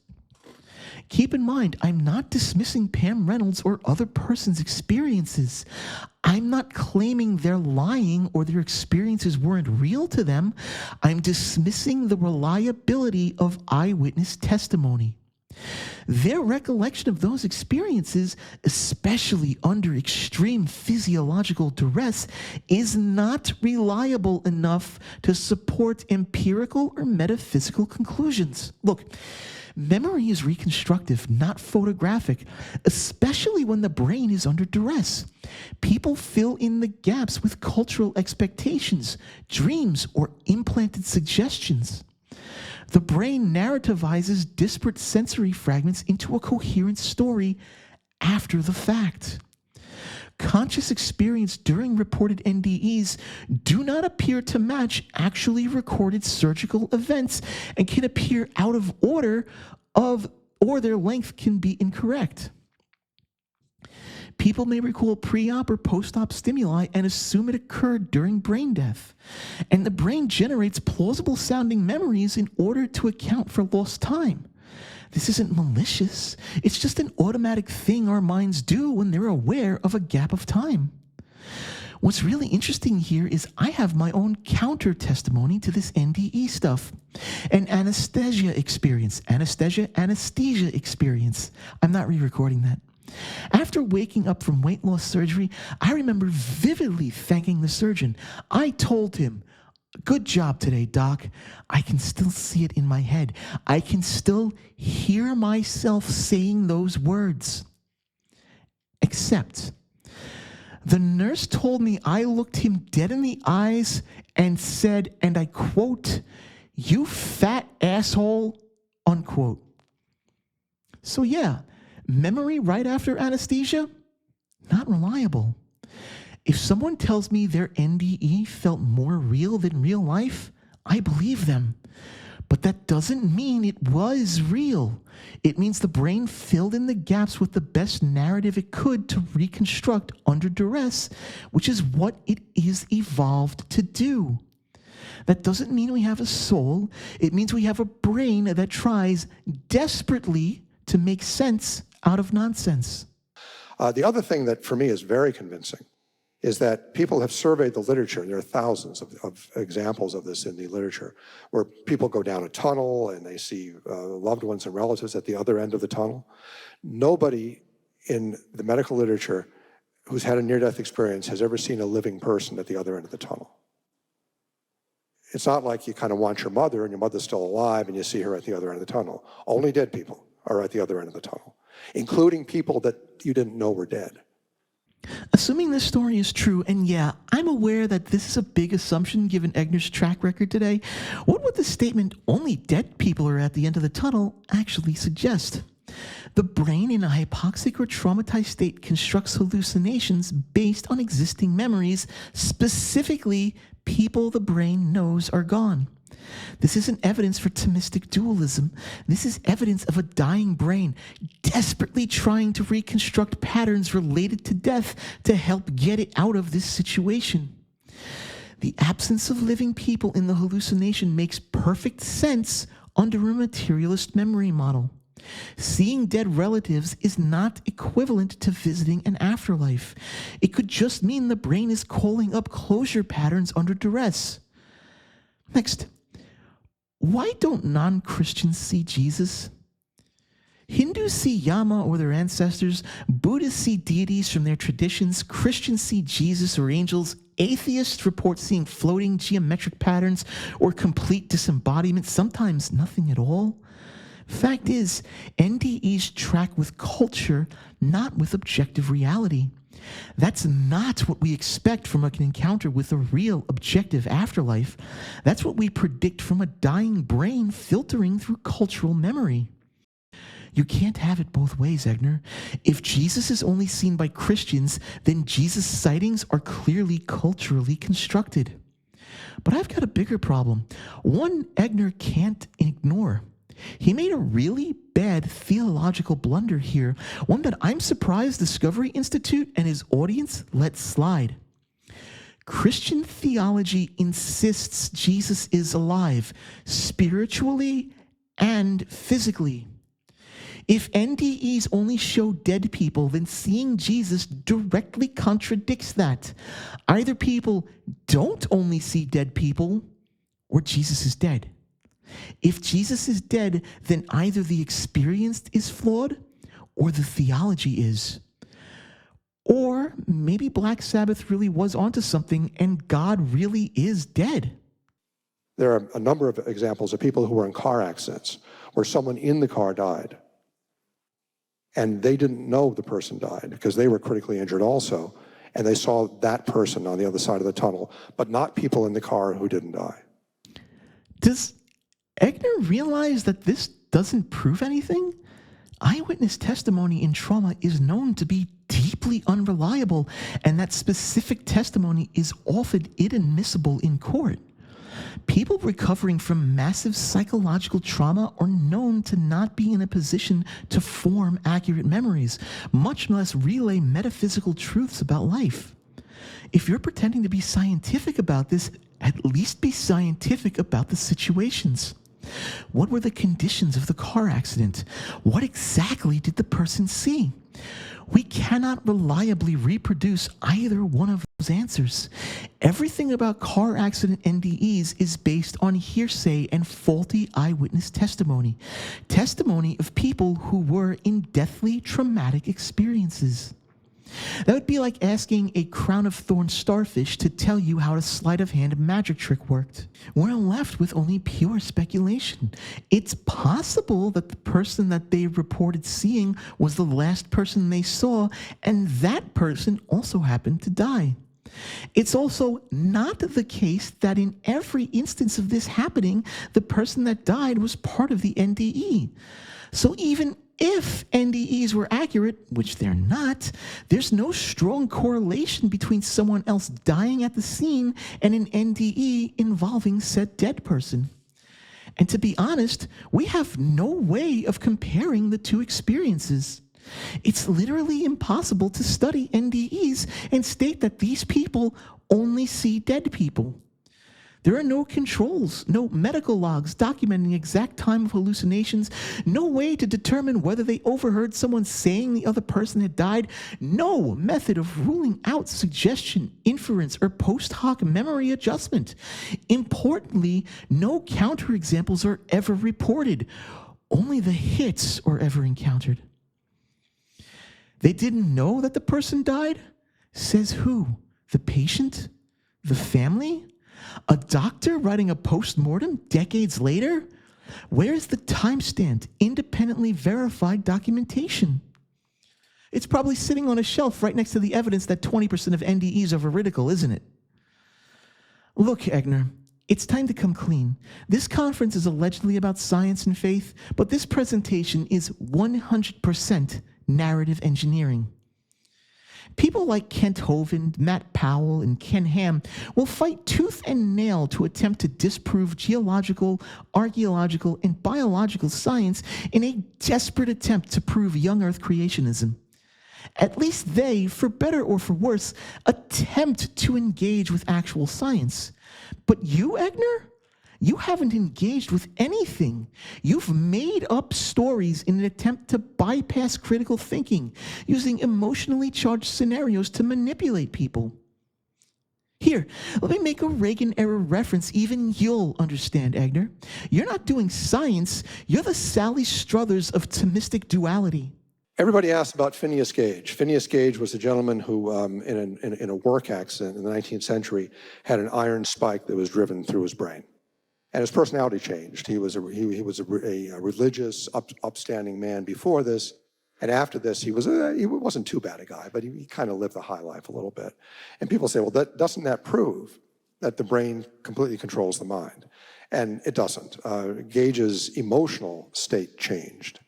A: Keep in mind, I'm not dismissing Pam Reynolds or other persons' experiences. I'm not claiming they're lying or their experiences weren't real to them. I'm dismissing the reliability of eyewitness testimony. Their recollection of those experiences, especially under extreme physiological duress, is not reliable enough to support empirical or metaphysical conclusions. Look, memory is reconstructive, not photographic, especially when the brain is under duress. People fill in the gaps with cultural expectations, dreams, or implanted suggestions. The brain narrativizes disparate sensory fragments into a coherent story after the fact. Conscious experience during reported NDEs do not appear to match actually recorded surgical events and can appear out of order or their length can be incorrect. People may recall pre-op or post-op stimuli and assume it occurred during brain death. And the brain generates plausible sounding memories in order to account for lost time. This isn't malicious. It's just an automatic thing our minds do when they're aware of a gap of time. What's really interesting here is I have my own counter testimony to this NDE stuff. An anesthesia experience. Anesthesia experience. I'm not re-recording that. After waking up from weight loss surgery, I remember vividly thanking the surgeon. I told him, "Good job today, doc." I can still see it in my head. I can still hear myself saying those words. Except, the nurse told me I looked him dead in the eyes and said, and I quote, "You fat asshole," unquote. So yeah, memory right after anesthesia? Not reliable. If someone tells me their NDE felt more real than real life, I believe them. But that doesn't mean it was real. It means the brain filled in the gaps with the best narrative it could to reconstruct under duress, which is what it is evolved to do. That doesn't mean we have a soul. It means we have a brain that tries desperately to make sense out of nonsense.
B: The other thing that for me is very convincing is that people have surveyed the literature, and there are thousands of examples of this in the literature, where people go down a tunnel and they see loved ones and relatives at the other end of the tunnel. Nobody in the medical literature who's had a near-death experience has ever seen a living person at the other end of the tunnel. It's not like you kind of want your mother and your mother's still alive and you see her at the other end of the tunnel. Only dead people are at the other end of the tunnel, including people that you didn't know were dead.
A: Assuming this story is true, and yeah, I'm aware that this is a big assumption given Egnor's track record today, what would the statement, "only dead people are at the end of the tunnel," actually suggest? The brain in a hypoxic or traumatized state constructs hallucinations based on existing memories, specifically people the brain knows are gone. This isn't evidence for Thomistic dualism. This is evidence of a dying brain desperately trying to reconstruct patterns related to death to help get it out of this situation. The absence of living people in the hallucination makes perfect sense under a materialist memory model. Seeing dead relatives is not equivalent to visiting an afterlife. It could just mean the brain is calling up closure patterns under duress. Next, why don't non-Christians see Jesus? Hindus see Yama or their ancestors, Buddhists see deities from their traditions, Christians see Jesus or angels, atheists report seeing floating geometric patterns or complete disembodiment, sometimes nothing at all. Fact is, NDEs track with culture, not with objective reality. That's not what we expect from an encounter with a real objective afterlife. That's what we predict from a dying brain filtering through cultural memory. You can't have it both ways, Egnor. If Jesus is only seen by Christians, then Jesus' sightings are clearly culturally constructed. But I've got a bigger problem, one Egnor can't ignore. He made a really bad theological blunder here, one that I'm surprised Discovery Institute and his audience let slide. Christian theology insists Jesus is alive, spiritually and physically. If NDEs only show dead people, then seeing Jesus directly contradicts that. Either people don't only see dead people, or Jesus is dead. If Jesus is dead, then either the experience is flawed, or the theology is. Or maybe Black Sabbath really was onto something, and God really is dead.
B: There are a number of examples of people who were in car accidents where someone in the car died. And they didn't know the person died because they were critically injured also. And they saw that person on the other side of the tunnel, but not people in the car who didn't die.
A: Does Egnor realize that this doesn't prove anything? Eyewitness testimony in trauma is known to be deeply unreliable, and that specific testimony is often inadmissible in court. People recovering from massive psychological trauma are known to not be in a position to form accurate memories, much less relay metaphysical truths about life. If you're pretending to be scientific about this, at least be scientific about the situations. What were the conditions of the car accident? What exactly did the person see? We cannot reliably reproduce either one of those answers. Everything about car accident NDEs is based on hearsay and faulty eyewitness testimony. Testimony of people who were in deathly traumatic experiences. That would be like asking a crown of thorns starfish to tell you how a sleight of hand magic trick worked. We're left with only pure speculation. It's possible that the person that they reported seeing was the last person they saw, and that person also happened to die. It's also not the case that in every instance of this happening, the person that died was part of the NDE. So even if NDEs were accurate, which they're not, there's no strong correlation between someone else dying at the scene and an NDE involving said dead person. And to be honest, we have no way of comparing the two experiences. It's literally impossible to study NDEs and state that these people only see dead people. There are no controls, no medical logs documenting the exact time of hallucinations, no way to determine whether they overheard someone saying the other person had died, no method of ruling out suggestion, inference, or post hoc memory adjustment. Importantly, no counterexamples are ever reported. Only the hits are ever encountered. They didn't know that the person died? Says who? The patient? The family? A doctor writing a post-mortem decades later? Where's the timestamped, independently verified documentation? It's probably sitting on a shelf right next to the evidence that 20% of NDEs are veridical, isn't it? Look, Egnor, it's time to come clean. This conference is allegedly about science and faith, but this presentation is 100% narrative engineering. People like Kent Hovind, Matt Powell, and Ken Ham will fight tooth and nail to attempt to disprove geological, archaeological, and biological science in a desperate attempt to prove young Earth creationism. At least they, for better or for worse, attempt to engage with actual science. But you, Egnor? You haven't engaged with anything. You've made up stories in an attempt to bypass critical thinking, using emotionally charged scenarios to manipulate people. Here, let me make a Reagan-era reference even you'll understand, Egnor. You're not doing science, you're the Sally Struthers of Thomistic duality.
B: Everybody asked about Phineas Gage. Phineas Gage was a gentleman who, in a work accident in the 19th century, had an iron spike that was driven through his brain. And his personality changed. He was a religious, upstanding man before this, And after this, he wasn't too bad a guy, but he kind of lived the high life a little bit. And people say, well, doesn't that prove that the brain completely controls the mind? And it doesn't. Gage's emotional state changed,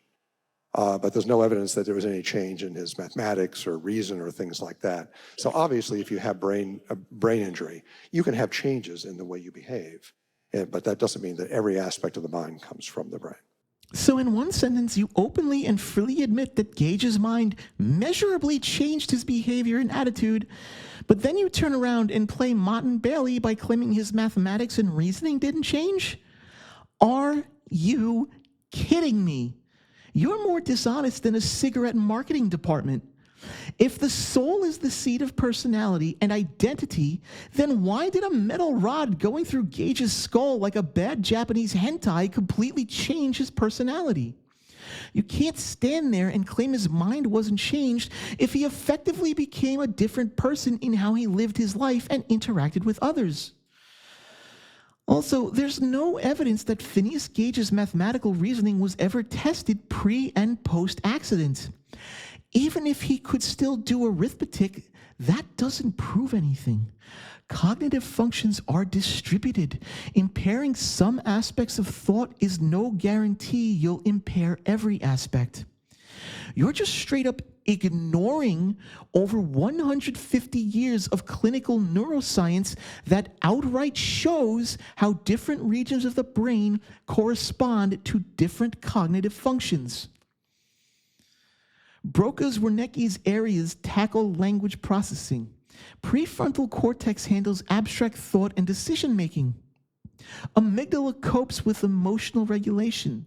B: but there's no evidence that there was any change in his mathematics or reason or things like that. So obviously, if you have a brain injury, you can have changes in the way you behave, but that doesn't mean that every aspect of the mind comes from the brain.
A: So in one sentence, you openly and freely admit that Gage's mind measurably changed his behavior and attitude, but then you turn around and play Mott and Bailey by claiming his mathematics and reasoning didn't change? Are you kidding me? You're more dishonest than a cigarette marketing department. If the soul is the seat of personality and identity, then why did a metal rod going through Gage's skull like a bad Japanese hentai completely change his personality? You can't stand there and claim his mind wasn't changed if he effectively became a different person in how he lived his life and interacted with others. Also, there's no evidence that Phineas Gage's mathematical reasoning was ever tested pre- and post-accident. Even if he could still do arithmetic, that doesn't prove anything. Cognitive functions are distributed. Impairing some aspects of thought is no guarantee you'll impair every aspect. You're just straight up ignoring over 150 years of clinical neuroscience that outright shows how different regions of the brain correspond to different cognitive functions. Broca's-Wernicke's areas tackle language processing. Prefrontal cortex handles abstract thought and decision-making. Amygdala copes with emotional regulation.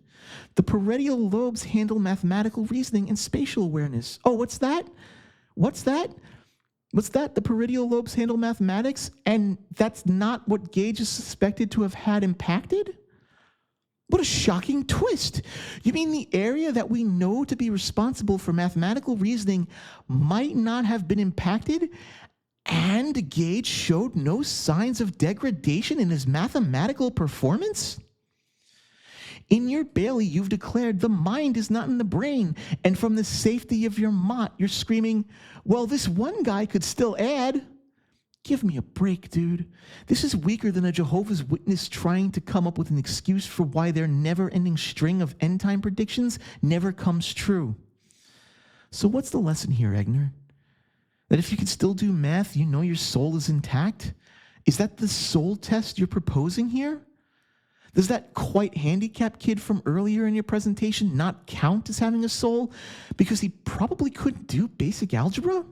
A: The parietal lobes handle mathematical reasoning and spatial awareness. Oh, what's that? What's that? What's that? The parietal lobes handle mathematics, and that's not what Gage is suspected to have had impacted? What a shocking twist. You mean the area that we know to be responsible for mathematical reasoning might not have been impacted, and Gage showed no signs of degradation in his mathematical performance? In your Bailey, you've declared the mind is not in the brain, and from the safety of your Mott, you're screaming, well, this one guy could still add. Give me a break, dude. This is weaker than a Jehovah's Witness trying to come up with an excuse for why their never-ending string of end-time predictions never comes true. So what's the lesson here, Egnor? That if you can still do math, you know your soul is intact? Is that the soul test you're proposing here? Does that quite handicapped kid from earlier in your presentation not count as having a soul because he probably couldn't do basic algebra?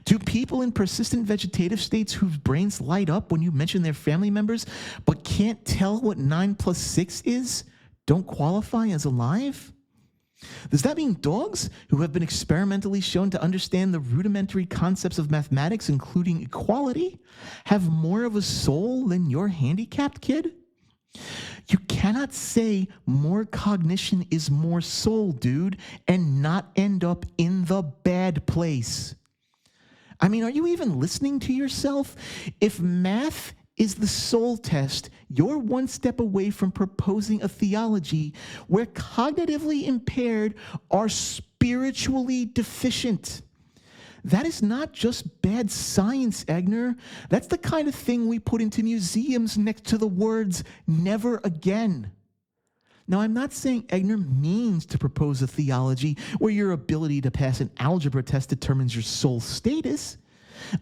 A: Do people in persistent vegetative states whose brains light up when you mention their family members but can't tell what 9 + 6 is don't qualify as alive? Does that mean dogs, who have been experimentally shown to understand the rudimentary concepts of mathematics, including equality, have more of a soul than your handicapped kid? You cannot say more cognition is more soul, dude, and not end up in the bad place. I mean, are you even listening to yourself? If math is the soul test, you're one step away from proposing a theology where cognitively impaired are spiritually deficient. That is not just bad science, Egnor. That's the kind of thing we put into museums next to the words, never again. Now, I'm not saying Egnor means to propose a theology where your ability to pass an algebra test determines your soul status.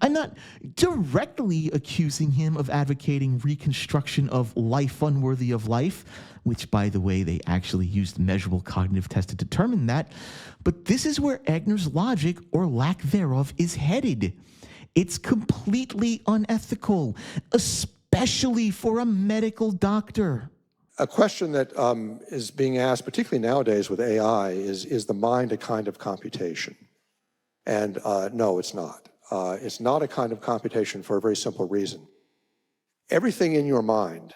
A: I'm not directly accusing him of advocating reconstruction of life unworthy of life, which, by the way, they actually used measurable cognitive tests to determine that. But this is where Egnor's logic, or lack thereof, is headed. It's completely unethical, especially for a medical doctor.
B: A question that is being asked, particularly nowadays with AI, is the mind a kind of computation? And no, it's not. It's not a kind of computation for a very simple reason. Everything in your mind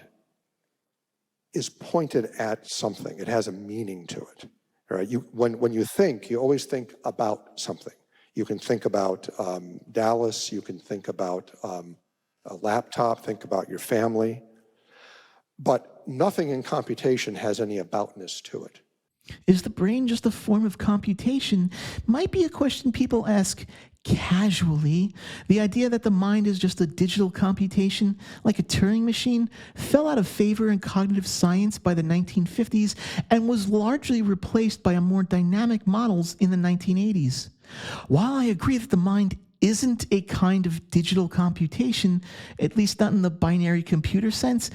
B: is pointed at something. It has a meaning to it. Right? When you think, you always think about something. You can think about Dallas. You can think about a laptop. Think about your family. But nothing in computation has any aboutness to it.
A: Is the brain just a form of computation? Might be a question people ask casually. The idea that the mind is just a digital computation, like a Turing machine, fell out of favor in cognitive science by the 1950s and was largely replaced by more dynamic models in the 1980s. While I agree that the mind isn't a kind of digital computation, at least not in the binary computer sense,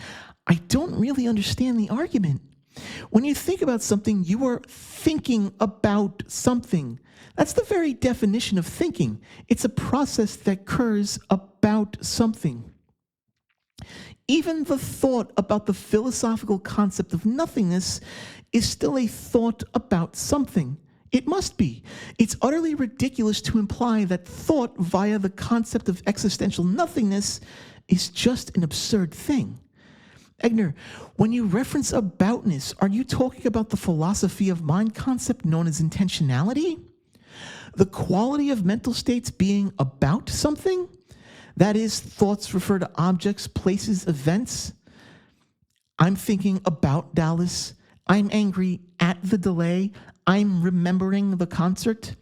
A: I don't really understand the argument. When you think about something, you are thinking about something. That's the very definition of thinking. It's a process that occurs about something. Even the thought about the philosophical concept of nothingness is still a thought about something. It must be. It's utterly ridiculous to imply that thought via the concept of existential nothingness is just an absurd thing. Egnor, when you reference aboutness, are you talking about the philosophy of mind concept known as intentionality? The quality of mental states being about something? That is, thoughts refer to objects, places, events. I'm thinking about Dallas. I'm angry at the delay. I'm remembering the concert.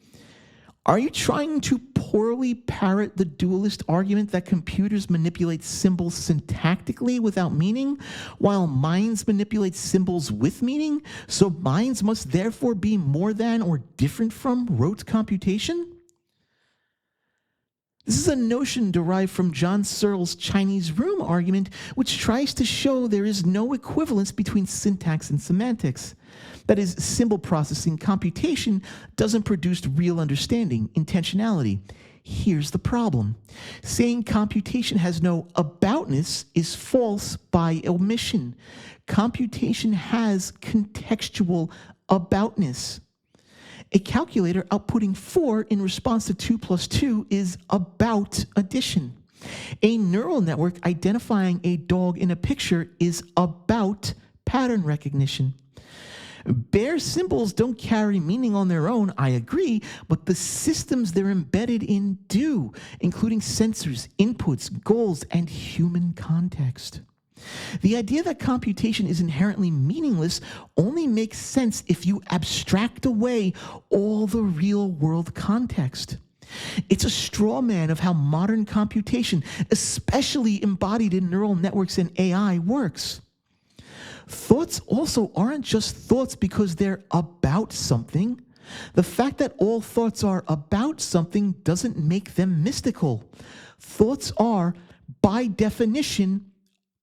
A: Are you trying to poorly parrot the dualist argument that computers manipulate symbols syntactically without meaning, while minds manipulate symbols with meaning, so minds must therefore be more than or different from rote computation? This is a notion derived from John Searle's Chinese room argument, which tries to show there is no equivalence between syntax and semantics. That is, symbol processing computation doesn't produce real understanding, intentionality. Here's the problem. Saying computation has no aboutness is false by omission. Computation has contextual aboutness. A calculator outputting 4 in response to 2 plus 2 is about addition. A neural network identifying a dog in a picture is about pattern recognition. Bare symbols don't carry meaning on their own, I agree, but the systems they're embedded in do, including sensors, inputs, goals, and human context. The idea that computation is inherently meaningless only makes sense if you abstract away all the real-world context. It's a straw man of how modern computation, especially embodied in neural networks and AI, works. Thoughts also aren't just thoughts because they're about something. The fact that all thoughts are about something doesn't make them mystical. Thoughts are, by definition,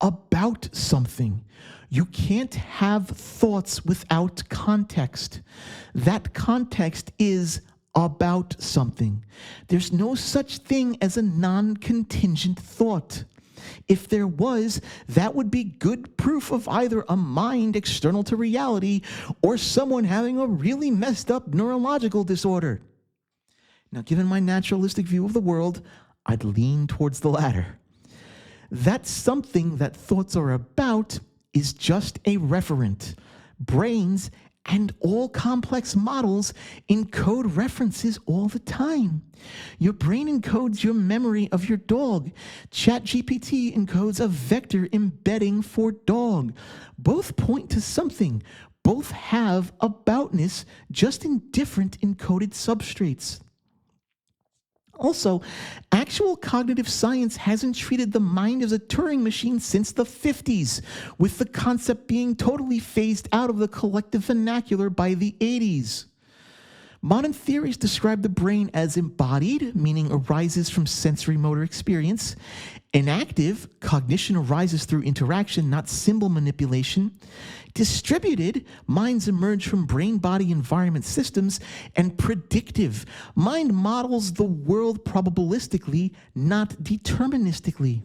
A: about something. You can't have thoughts without context. That context is about something. There's no such thing as a non-contingent thought. If there was, that would be good proof of either a mind external to reality or someone having a really messed up neurological disorder. Now, given my naturalistic view of the world, I'd lean towards the latter. That something that thoughts are about is just a referent. Brains and all complex models encode references all the time. Your brain encodes your memory of your dog. ChatGPT encodes a vector embedding for dog. Both point to something. Both have aboutness, just in different encoded substrates. Also, actual cognitive science hasn't treated the mind as a Turing machine since the 50s, with the concept being totally phased out of the collective vernacular by the 80s. Modern theories describe the brain as embodied, meaning arises from sensory motor experience. Inactive, cognition arises through interaction, not symbol manipulation. Distributed, minds emerge from brain-body environment systems. And predictive, mind models the world probabilistically, not deterministically.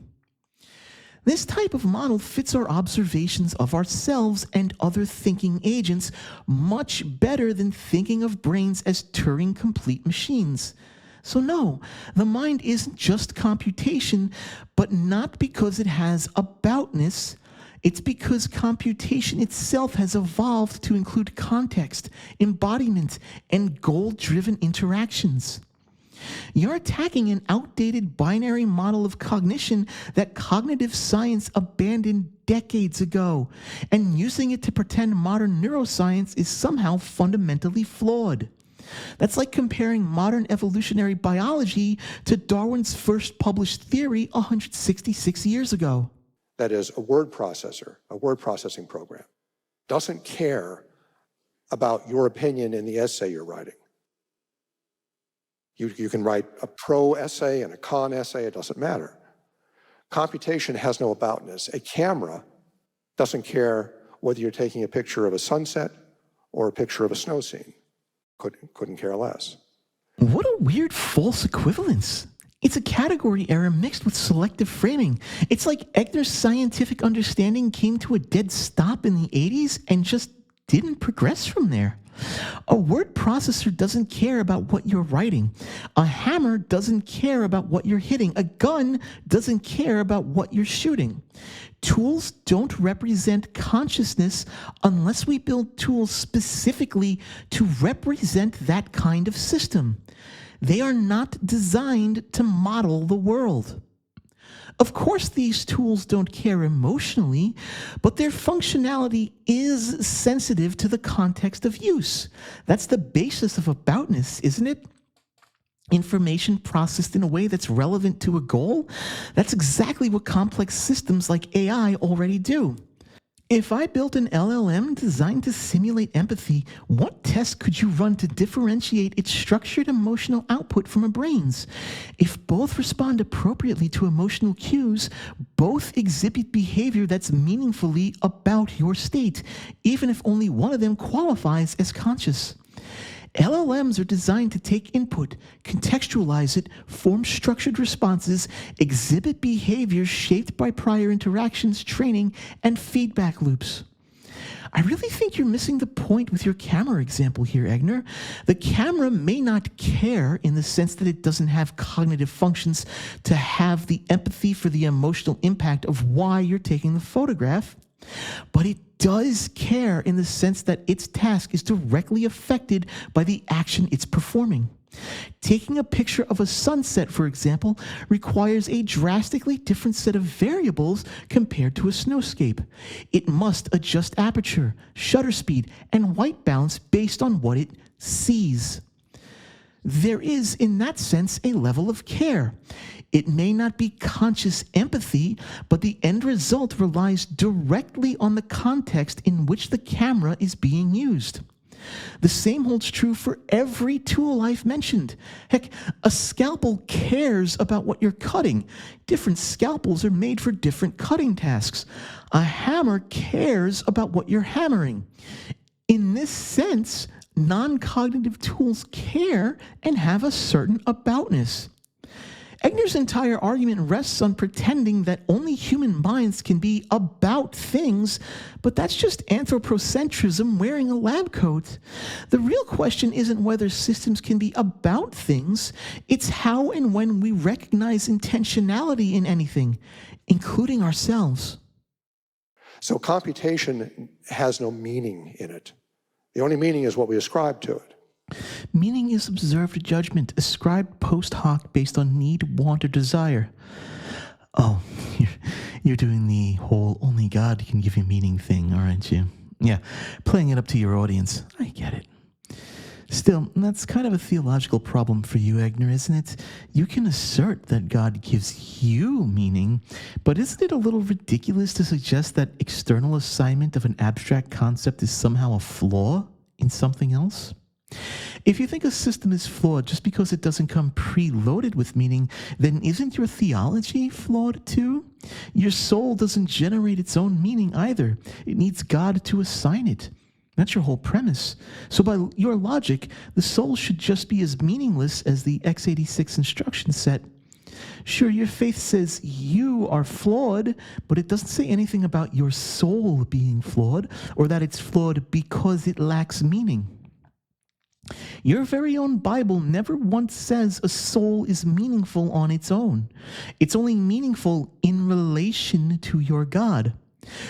A: This type of model fits our observations of ourselves and other thinking agents much better than thinking of brains as Turing-complete machines. So no, the mind isn't just computation, but not because it has aboutness. It's because computation itself has evolved to include context, embodiment, and goal-driven interactions. You're attacking an outdated binary model of cognition that cognitive science abandoned decades ago, and using it to pretend modern neuroscience is somehow fundamentally flawed. That's like comparing modern evolutionary biology to Darwin's first published theory 166 years ago.
B: That is, a word processor, a word processing program, doesn't care about your opinion in the essay you're writing. You can write a pro essay and a con essay, it doesn't matter. Computation has no aboutness. A camera doesn't care whether you're taking a picture of a sunset or a picture of a snow scene. Couldn't care less.
A: What a weird false equivalence. It's a category error mixed with selective framing. It's like Egnor's scientific understanding came to a dead stop in the 80s and just didn't progress from there. A word processor doesn't care about what you're writing. A hammer doesn't care about what you're hitting. A gun doesn't care about what you're shooting. Tools don't represent consciousness unless we build tools specifically to represent that kind of system. They are not designed to model the world. Of course, these tools don't care emotionally, but their functionality is sensitive to the context of use. That's the basis of aboutness, isn't it? Information processed in a way that's relevant to a goal? That's exactly what complex systems like AI already do. If I built an LLM designed to simulate empathy, what test could you run to differentiate its structured emotional output from a brain's? If both respond appropriately to emotional cues, both exhibit behavior that's meaningfully about your state, even if only one of them qualifies as conscious. LLMs are designed to take input, contextualize it, form structured responses, exhibit behavior shaped by prior interactions, training, and feedback loops. I really think you're missing the point with your camera example here, Egnor. The camera may not care in the sense that it doesn't have cognitive functions to have the empathy for the emotional impact of why you're taking the photograph, but it does care in the sense that its task is directly affected by the action it's performing. Taking a picture of a sunset, for example, requires a drastically different set of variables compared to a snowscape. It must adjust aperture, shutter speed, and white balance based on what it sees. There is, in that sense, a level of care. It may not be conscious empathy, but the end result relies directly on the context in which the camera is being used. The same holds true for every tool I've mentioned. Heck, a scalpel cares about what you're cutting. Different scalpels are made for different cutting tasks. A hammer cares about what you're hammering. In this sense, non-cognitive tools care and have a certain aboutness. Egnor's entire argument rests on pretending that only human minds can be about things, but that's just anthropocentrism wearing a lab coat. The real question isn't whether systems can be about things, it's how and when we recognize intentionality in anything, including ourselves.
B: So computation has no meaning in it. The only meaning is what we ascribe to it.
A: Meaning is observed judgment, ascribed post hoc based on need, want, or desire. Oh, you're doing the whole only God can give you meaning thing, aren't you? Yeah, playing it up to your audience. I get it. Still, that's kind of a theological problem for you, Egnor, isn't it? You can assert that God gives you meaning, but isn't it a little ridiculous to suggest that external assignment of an abstract concept is somehow a flaw in something else? If you think a system is flawed just because it doesn't come preloaded with meaning, then isn't your theology flawed too? Your soul doesn't generate its own meaning either. It needs God to assign it. That's your whole premise. So by your logic, the soul should just be as meaningless as the x86 instruction set. Sure, your faith says you are flawed, but it doesn't say anything about your soul being flawed or that it's flawed because it lacks meaning. Your very own Bible never once says a soul is meaningful on its own. It's only meaningful in relation to your God.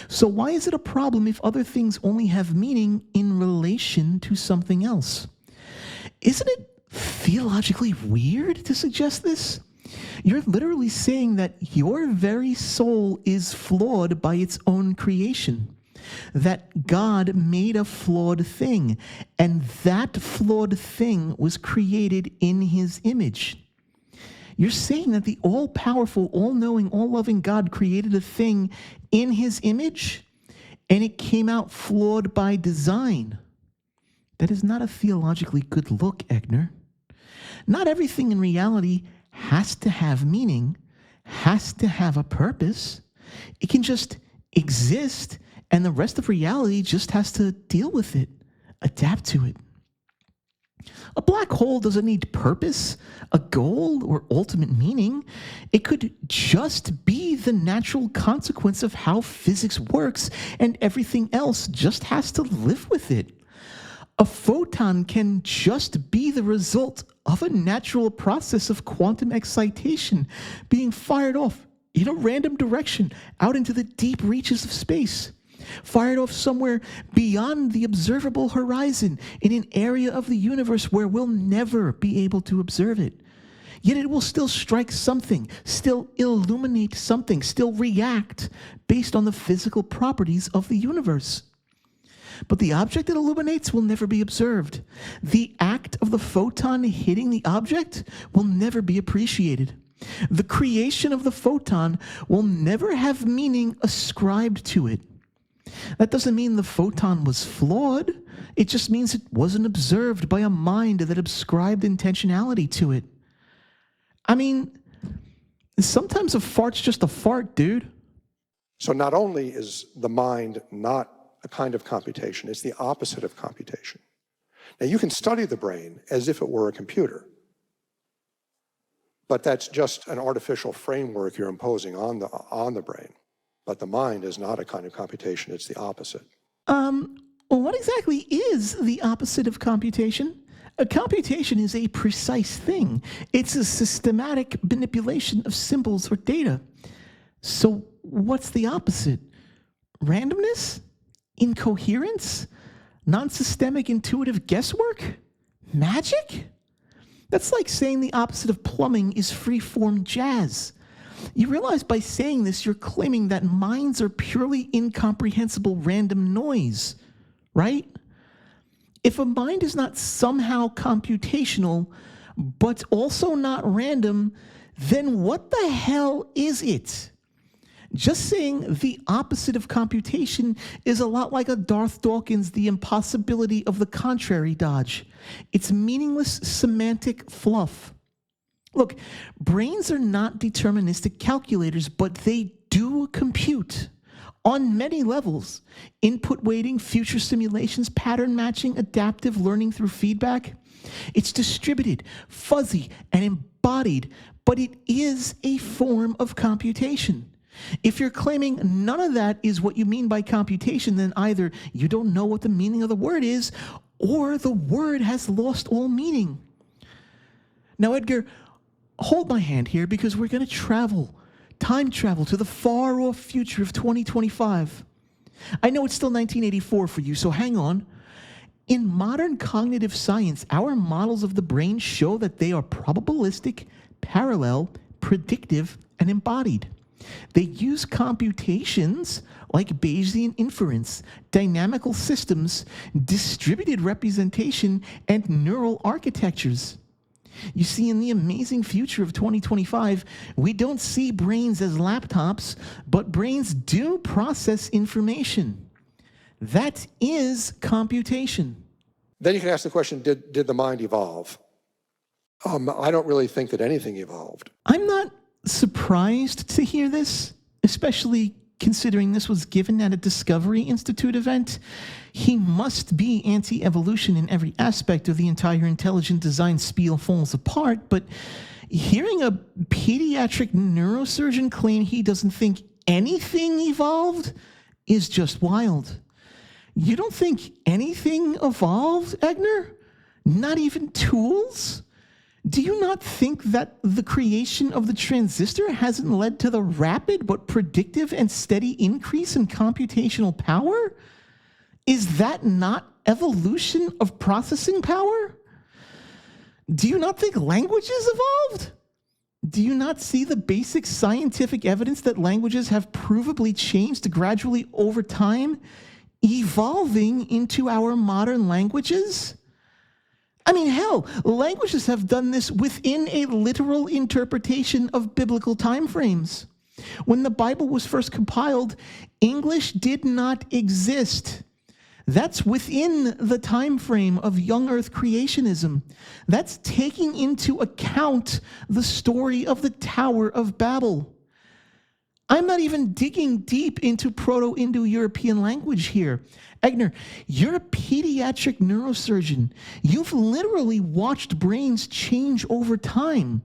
A: So why is it a problem if other things only have meaning in relation to something else? Isn't it theologically weird to suggest this? You're literally saying that your very soul is flawed by its own creation. That God made a flawed thing, and that flawed thing was created in his image. You're saying that the all-powerful, all-knowing, all-loving God created a thing in his image, and it came out flawed by design. That is not a theologically good look, Egnor. Not everything in reality has to have meaning, has to have a purpose. It can just exist, and the rest of reality just has to deal with it, adapt to it. A black hole doesn't need purpose, a goal, or ultimate meaning. It could just be the natural consequence of how physics works, and everything else just has to live with it. A photon can just be the result of a natural process of quantum excitation being fired off in a random direction out into the deep reaches of space, fired off somewhere beyond the observable horizon in an area of the universe where we'll never be able to observe it. Yet it will still strike something, still illuminate something, still react based on the physical properties of the universe. But the object it illuminates will never be observed. The act of the photon hitting the object will never be appreciated. The creation of the photon will never have meaning ascribed to it. That doesn't mean the photon was flawed. It just means it wasn't observed by a mind that ascribed intentionality to it. I mean, sometimes a fart's just a fart, dude.
B: So not only is the mind not a kind of computation, it's the opposite of computation. Now you can study the brain as if it were a computer, but that's just an artificial framework you're imposing on the brain. But the mind is not a kind of computation, it's the opposite.
A: Well, what exactly is the opposite of computation? A computation is a precise thing. It's a systematic manipulation of symbols or data. So what's the opposite? Randomness? Incoherence? Non-systemic intuitive guesswork? Magic? That's like saying the opposite of plumbing is free-form jazz. You realize by saying this, you're claiming that minds are purely incomprehensible random noise, right? If a mind is not somehow computational, but also not random, then what the hell is it? Just saying the opposite of computation is a lot like a Darth Dawkins' The Impossibility of the Contrary dodge. It's meaningless semantic fluff. Look, brains are not deterministic calculators, but they do compute on many levels. Input weighting, future simulations, pattern matching, adaptive learning through feedback. It's distributed, fuzzy, and embodied, but it is a form of computation. If you're claiming none of that is what you mean by computation, then either you don't know what the meaning of the word is, or the word has lost all meaning. Now, Edgar, hold my hand here because we're going to time travel to the far-off future of 2025. I know it's still 1984 for you, so hang on. In modern cognitive science, our models of the brain show that they are probabilistic, parallel, predictive, and embodied. They use computations like Bayesian inference, dynamical systems, distributed representation, and neural architectures. You see, in the amazing future of 2025, we don't see brains as laptops, but brains do process information. That is computation.
B: Then you can ask the question, did the mind evolve? I don't really think that anything evolved.
A: I'm not surprised to hear this, especially considering this was given at a Discovery Institute event. He must be anti-evolution in every aspect of the entire intelligent design spiel falls apart, but hearing a pediatric neurosurgeon claim he doesn't think anything evolved is just wild. You don't think anything evolved, Egnor? Not even tools? Do you not think that the creation of the transistor hasn't led to the rapid but predictive and steady increase in computational power? Is that not evolution of processing power? Do you not think languages evolved? Do you not see the basic scientific evidence that languages have provably changed gradually over time, evolving into our modern languages? I mean, hell, languages have done this within a literal interpretation of biblical timeframes. When the Bible was first compiled, English did not exist. That's within the time frame of young earth creationism. That's taking into account the story of the Tower of Babel. I'm not even digging deep into Proto-Indo-European language here. Egnor, you're a pediatric neurosurgeon. You've literally watched brains change over time.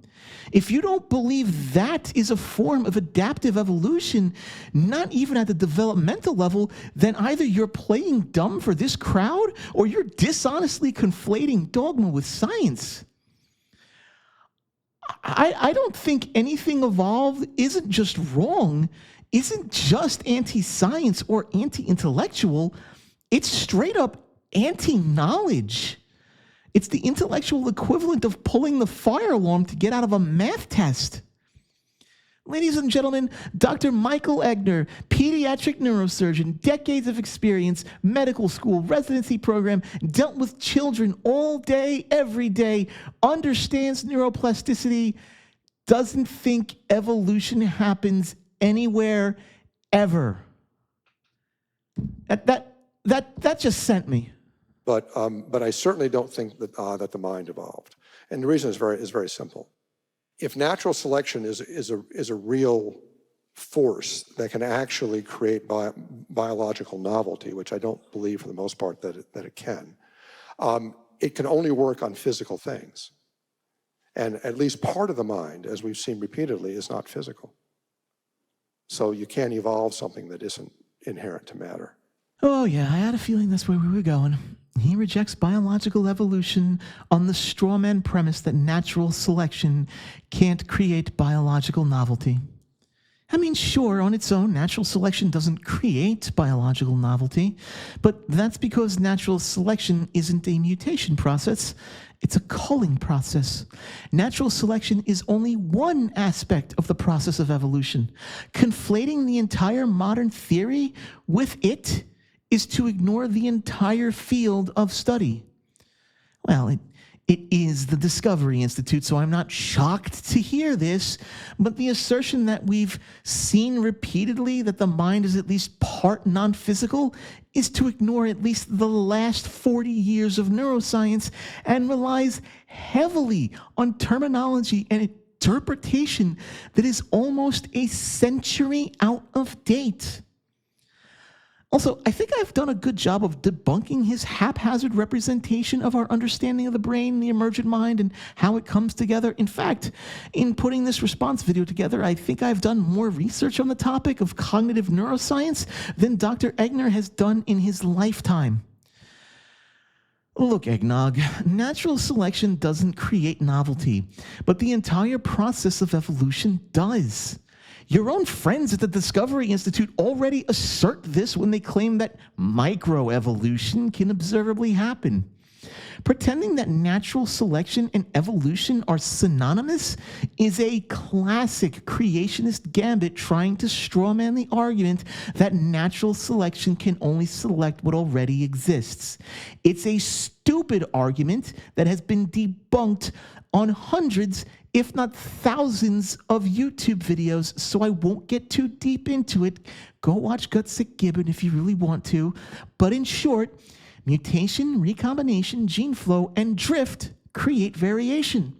A: If you don't believe that is a form of adaptive evolution, not even at the developmental level, then either you're playing dumb for this crowd or you're dishonestly conflating dogma with science. I don't think anything evolved isn't just wrong, isn't just anti-science or anti-intellectual. It's straight up anti-knowledge. It's the intellectual equivalent of pulling the fire alarm to get out of a math test. Ladies and gentlemen, Dr. Michael Egnor, pediatric neurosurgeon, decades of experience, medical school, residency program, dealt with children all day, every day, understands neuroplasticity, doesn't think evolution happens anywhere, ever. That just sent me.
B: But I certainly don't think that the mind evolved. And the reason is very simple. If natural selection is a real force that can actually create biological novelty, which I don't believe for the most part that it can only work on physical things. And at least part of the mind, as we've seen repeatedly, is not physical. So you can't evolve something that isn't inherent to matter.
A: Oh yeah, I had a feeling that's where we were going. He rejects biological evolution on the straw man premise that natural selection can't create biological novelty. I mean, sure, on its own, natural selection doesn't create biological novelty, but that's because natural selection isn't a mutation process, it's a culling process. Natural selection is only one aspect of the process of evolution. Conflating the entire modern theory with it is to ignore the entire field of study. Well, it is the Discovery Institute, so I'm not shocked to hear this, but the assertion that we've seen repeatedly that the mind is at least part non-physical is to ignore at least the last 40 years of neuroscience and relies heavily on terminology and interpretation that is almost a century out of date. Also, I think I've done a good job of debunking his haphazard representation of our understanding of the brain, the emergent mind, and how it comes together. In fact, in putting this response video together, I think I've done more research on the topic of cognitive neuroscience than Dr. Egnor has done in his lifetime. Look, Eggnog, natural selection doesn't create novelty, but the entire process of evolution does. Your own friends at the Discovery Institute already assert this when they claim that microevolution can observably happen. Pretending that natural selection and evolution are synonymous is a classic creationist gambit trying to strawman the argument that natural selection can only select what already exists. It's a stupid argument that has been debunked on hundreds, if not thousands, of YouTube videos, so I won't get too deep into it. Go watch Gutsick Gibbon if you really want to. But in short, mutation, recombination, gene flow, and drift create variation.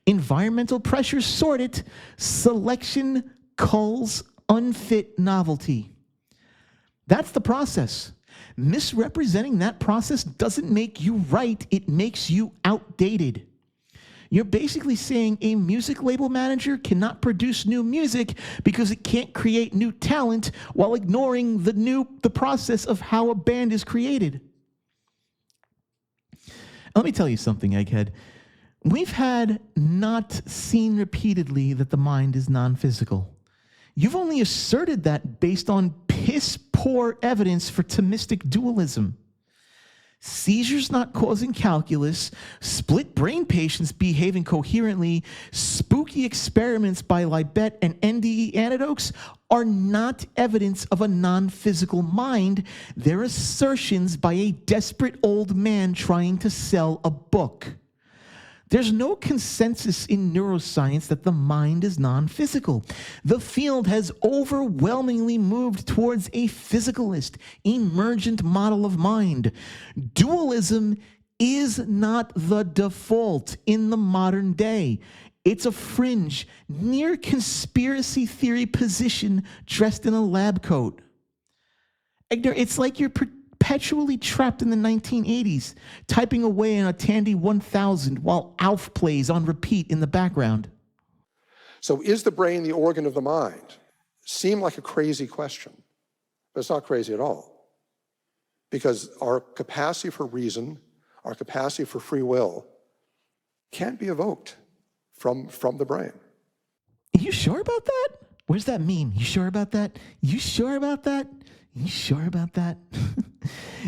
A: Environmental pressures sort it. Selection culls unfit novelty. That's the process. Misrepresenting that process doesn't make you right, it makes you outdated. You're basically saying a music label manager cannot produce new music because it can't create new talent while ignoring the process of how a band is created. Let me tell you something, Egghead. We've had not seen repeatedly that the mind is non-physical. You've only asserted that based on piss-poor evidence for Thomistic dualism. seizures not causing calculus, split brain patients behaving coherently, spooky experiments by Libet and NDE antidotes are not evidence of a non-physical mind. They're assertions by a desperate old man trying to sell a book. There's no consensus in neuroscience that the mind is non-physical. The field has overwhelmingly moved towards a physicalist, emergent model of mind. Dualism is not the default in the modern day. It's a fringe, near conspiracy theory position dressed in a lab coat. Egnor, it's like you're perpetually trapped in the 1980s, typing away on a Tandy 1000 while Alf plays on repeat in the background.
B: So is the brain the organ of the mind? Seem like a crazy question, but it's not crazy at all. Because our capacity for reason, our capacity for free will, can't be evoked from the brain.
A: Are you sure about that? What does that mean? You sure about that? You sure about that? You sure about that?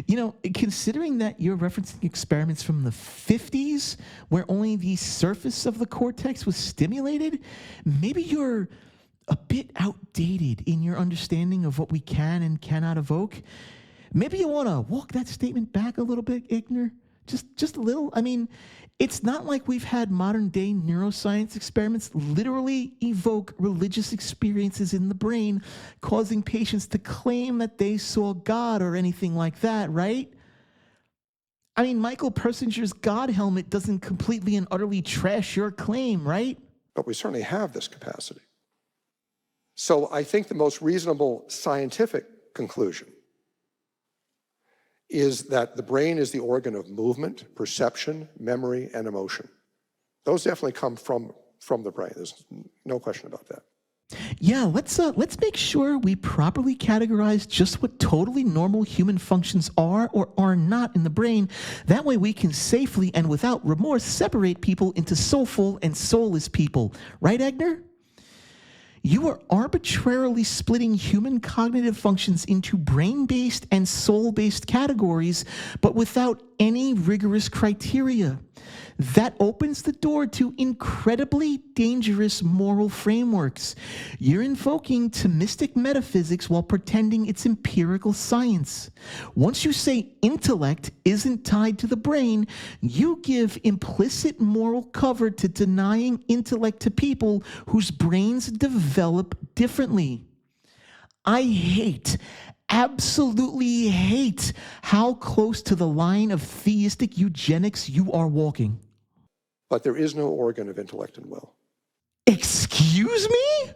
A: You know, considering that you're referencing experiments from the 50s where only the surface of the cortex was stimulated, maybe you're a bit outdated in your understanding of what we can and cannot evoke. Maybe you want to walk that statement back a little bit, Egnor. Just a little. I mean, it's not like we've had modern day neuroscience experiments literally evoke religious experiences in the brain, causing patients to claim that they saw God or anything like that, right? I mean, Michael Persinger's God helmet doesn't completely and utterly trash your claim, right?
B: But we certainly have this capacity. So I think the most reasonable scientific conclusion is that the brain is the organ of movement, perception, memory, and emotion. Those definitely come from the brain. There's no question about that.
A: Yeah, let's make sure we properly categorize just what totally normal human functions are or are not in the brain. That way we can safely and without remorse separate people into soulful and soulless people. Right, Egnor? You are arbitrarily splitting human cognitive functions into brain-based and soul-based categories, but without any rigorous criteria. That opens the door to incredibly dangerous moral frameworks. You're invoking Thomistic metaphysics while pretending it's empirical science. Once you say intellect isn't tied to the brain, you give implicit moral cover to denying intellect to people whose brains develop differently. I absolutely hate how close to the line of theistic eugenics you are walking.
B: But there is no organ of intellect and will.
A: Excuse me?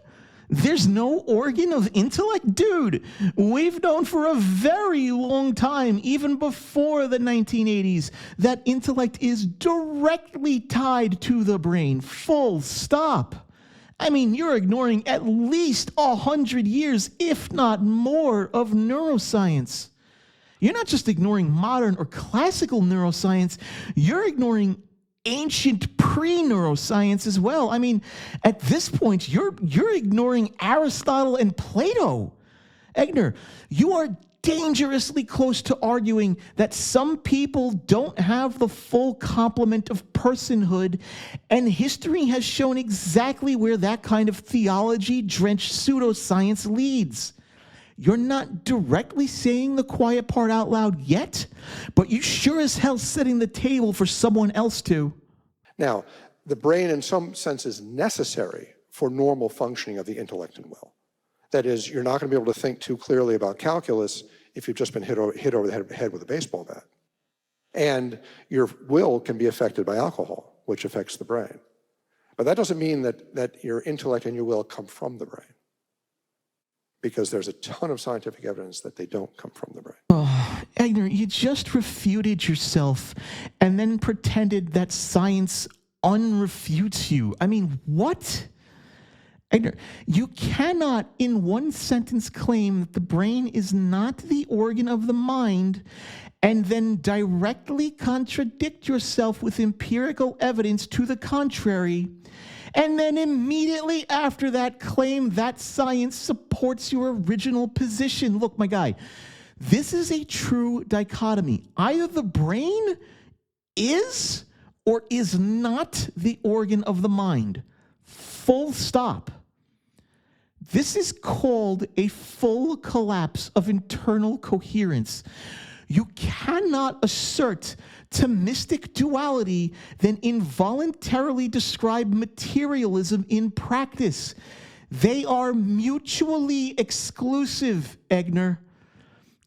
A: There's no organ of intellect? Dude, we've known for a very long time, even before the 1980s, that intellect is directly tied to the brain. Full stop. I mean, you're ignoring at least 100 years, if not more, of neuroscience. You're not just ignoring modern or classical neuroscience, you're ignoring ancient pre-neuroscience as well. I mean, at this point, you're ignoring Aristotle and Plato. Egnor, you are dangerously close to arguing that some people don't have the full complement of personhood, and history has shown exactly where that kind of theology-drenched pseudoscience leads. You're not directly saying the quiet part out loud yet, but you sure as hell setting the table for someone else to.
B: Now, the brain in some sense is necessary for normal functioning of the intellect and will. That is, you're not going to be able to think too clearly about calculus if you've just been hit over the head with a baseball bat. And your will can be affected by alcohol, which affects the brain. But that doesn't mean that your intellect and your will come from the brain, because there's a ton of scientific evidence that they don't come from the brain.
A: Oh, Egnor, you just refuted yourself and then pretended that science unrefutes you. I mean, what? Egnor, you cannot in one sentence claim that the brain is not the organ of the mind and then directly contradict yourself with empirical evidence to the contrary, and then immediately after that claim that science supports your original position. Look, my guy, This is a true dichotomy. Either the brain is or is not the organ of the mind. Full stop. This is called a full collapse of internal coherence. You cannot assert Thomistic duality, then involuntarily describe materialism in practice. They are mutually exclusive, Egnor.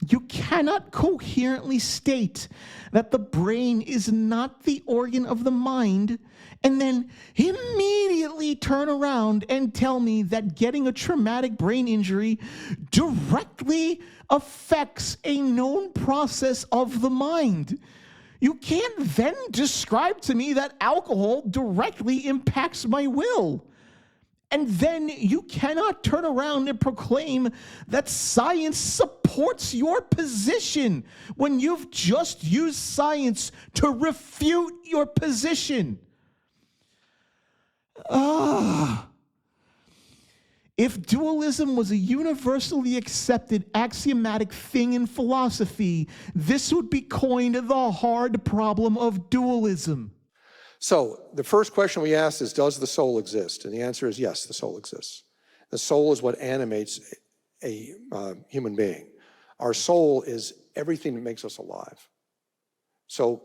A: You cannot coherently state that the brain is not the organ of the mind and then immediately turn around and tell me that getting a traumatic brain injury directly affects a known process of the mind. You can't then describe to me that alcohol directly impacts my will. And then you cannot turn around and proclaim that science supports your position when you've just used science to refute your position. If dualism was a universally accepted axiomatic thing in philosophy, this would be coined the hard problem of dualism.
B: So the first question we asked is, does the soul exist? And the answer is yes, the soul exists. The soul is what animates a human being. Our soul is everything that makes us alive. So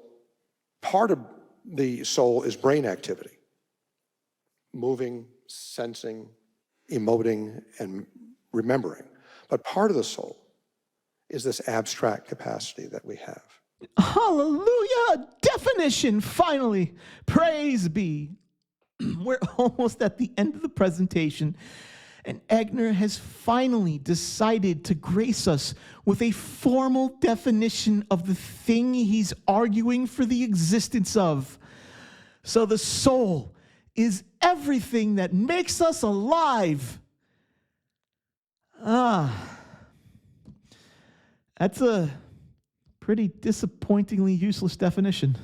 B: part of the soul is brain activity, moving, sensing, emoting, and remembering. But part of the soul is this abstract capacity that we have.
A: Hallelujah! Definition, finally. Praise be. We're almost at the end of the presentation, and Egnor has finally decided to grace us with a formal definition of the thing he's arguing for the existence of. So the soul is everything that makes us alive. That's a pretty disappointingly useless definition.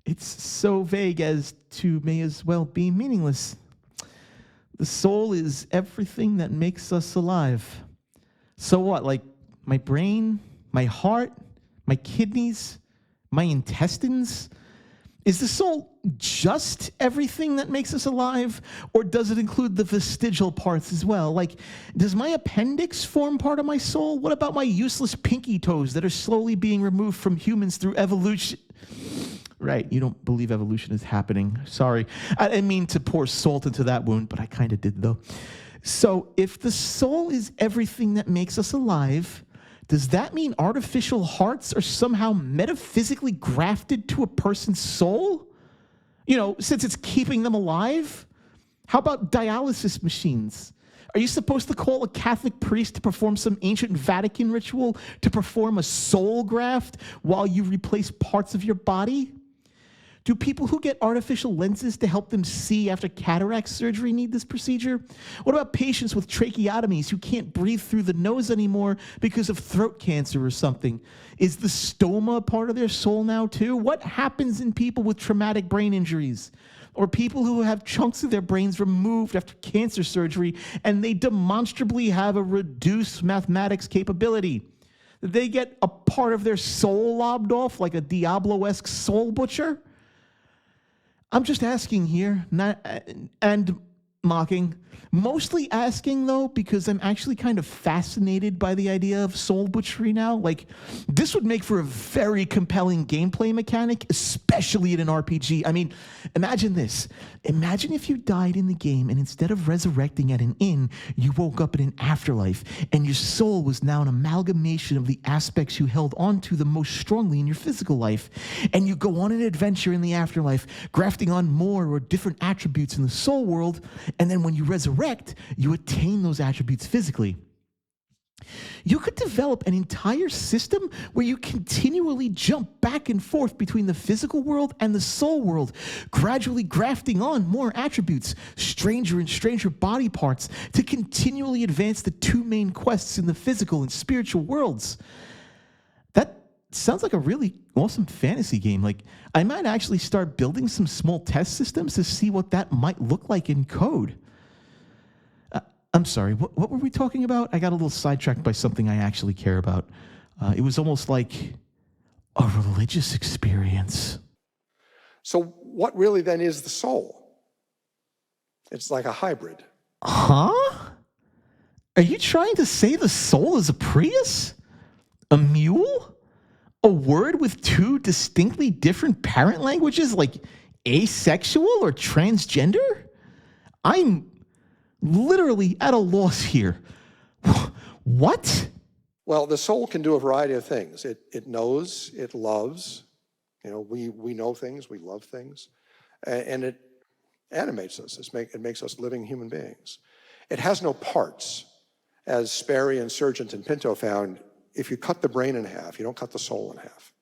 A: It's so vague as to may as well be meaningless. The soul is everything that makes us alive. So what, like my brain, my heart, my kidneys, my intestines? Is the soul just everything that makes us alive, or does it include the vestigial parts as well? Like, does my appendix form part of my soul? What about my useless pinky toes that are slowly being removed from humans through evolution? Right, you don't believe evolution is happening. Sorry. I didn't mean to pour salt into that wound, but I kind of did, though. So if the soul is everything that makes us alive, does that mean artificial hearts are somehow metaphysically grafted to a person's soul? You know, since it's keeping them alive? How about dialysis machines? Are you supposed to call a Catholic priest to perform some ancient Vatican ritual to perform a soul graft while you replace parts of your body? Do people who get artificial lenses to help them see after cataract surgery need this procedure? What about patients with tracheotomies who can't breathe through the nose anymore because of throat cancer or something? Is the stoma part of their soul now too? What happens in people with traumatic brain injuries? Or people who have chunks of their brains removed after cancer surgery and they demonstrably have a reduced mathematics capability? Did they get a part of their soul lobbed off like a Diablo-esque soul butcher? I'm just asking here, and mocking. Mostly asking, though, because I'm actually kind of fascinated by the idea of soul butchery now. Like, this would make for a very compelling gameplay mechanic, especially in an RPG. I mean, imagine this. Imagine if you died in the game, and instead of resurrecting at an inn, you woke up in an afterlife, and your soul was now an amalgamation of the aspects you held onto the most strongly in your physical life. And you go on an adventure in the afterlife, grafting on more or different attributes in the soul world, and then when you resurrect, you attain those attributes physically. You could develop an entire system where you continually jump back and forth between the physical world and the soul world, gradually grafting on more attributes, stranger and stranger body parts, to continually advance the two main quests in the physical and spiritual worlds. That sounds like a really awesome fantasy game. Like, I might actually start building some small test systems to see what that might look like in code. I'm sorry, what were we talking about? I got a little sidetracked by something I actually care about. It was almost like a religious experience.
B: So what really then is the soul? It's like a hybrid.
A: Huh? Are you trying to say the soul is a Prius? A mule? A word with two distinctly different parent languages like asexual or transgender? I'm literally at a loss here. What?
B: Well, the soul can do a variety of things. It knows, it loves. You know, we know things, we love things, and it animates us. It makes us living human beings. It has no parts. As Sperry and Sargent and Pinto found, if you cut the brain in half, you don't cut the soul in half.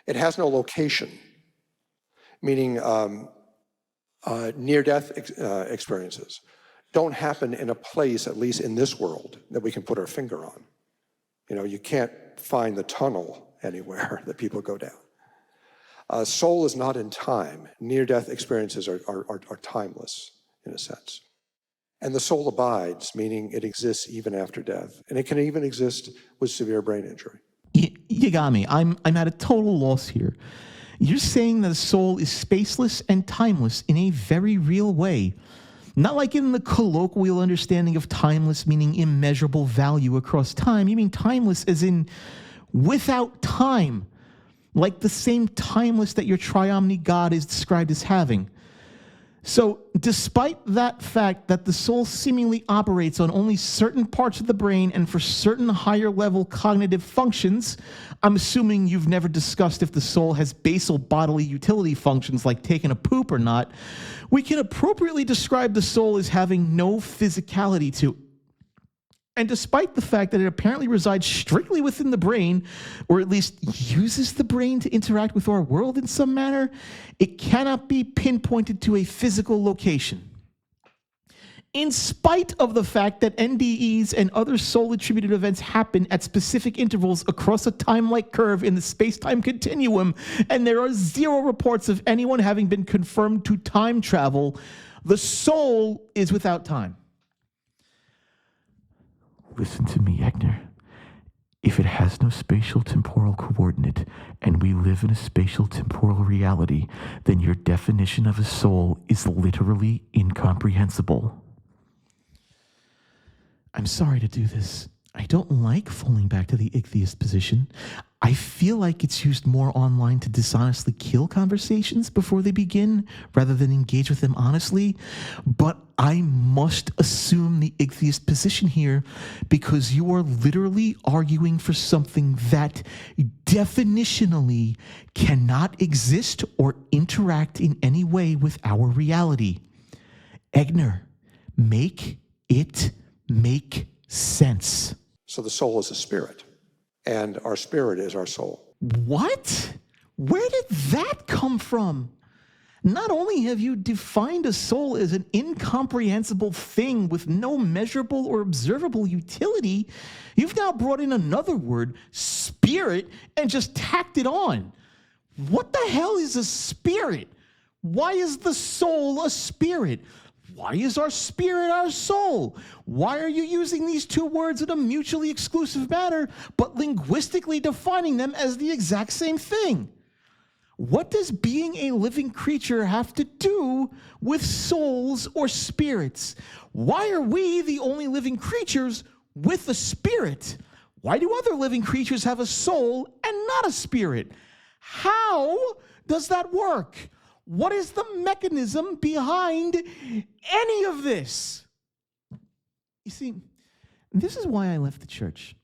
B: It has no location, meaning near-death experiences don't happen in a place, at least in this world, that we can put our finger on. You know, you can't find the tunnel anywhere that people go down. Soul is not in time. Near-death experiences are timeless, in a sense. And the soul abides, meaning it exists even after death. And it can even exist with severe brain injury.
A: You got me. I'm at a total loss here. You're saying that a soul is spaceless and timeless in a very real way. Not like in the colloquial understanding of timeless meaning immeasurable value across time. You mean timeless as in without time. Like the same timeless that your triomni God is described as having. So, despite that fact that the soul seemingly operates on only certain parts of the brain and for certain higher level cognitive functions, I'm assuming you've never discussed if the soul has basal bodily utility functions like taking a poop or not, we can appropriately describe the soul as having no physicality to it. And despite the fact that it apparently resides strictly within the brain, or at least uses the brain to interact with our world in some manner, it cannot be pinpointed to a physical location. In spite of the fact that NDEs and other soul-attributed events happen at specific intervals across a time-like curve in the space-time continuum, and there are zero reports of anyone having been confirmed to time travel, the soul is without time. Listen to me, Egnor. If it has no spatial temporal coordinate, and we live in a spatial temporal reality, then your definition of a soul is literally incomprehensible. I'm sorry to do this. I don't like falling back to the igtheist position. I feel like it's used more online to dishonestly kill conversations before they begin, rather than engage with them honestly. But I must assume the igtheist position here because you are literally arguing for something that definitionally cannot exist or interact in any way with our reality. Egnor, make it make sense.
B: So the soul is a spirit, and our spirit is our soul.
A: What? Where did that come from? Not only have you defined a soul as an incomprehensible thing with no measurable or observable utility, you've now brought in another word, spirit, and just tacked it on. What the hell is a spirit? Why is the soul a spirit? Why is our spirit our soul? Why are you using these two words in a mutually exclusive manner, but linguistically defining them as the exact same thing? What does being a living creature have to do with souls or spirits? Why are we the only living creatures with a spirit? Why do other living creatures have a soul and not a spirit? How does that work? What is the mechanism behind any of this? You see, this is why I left the church.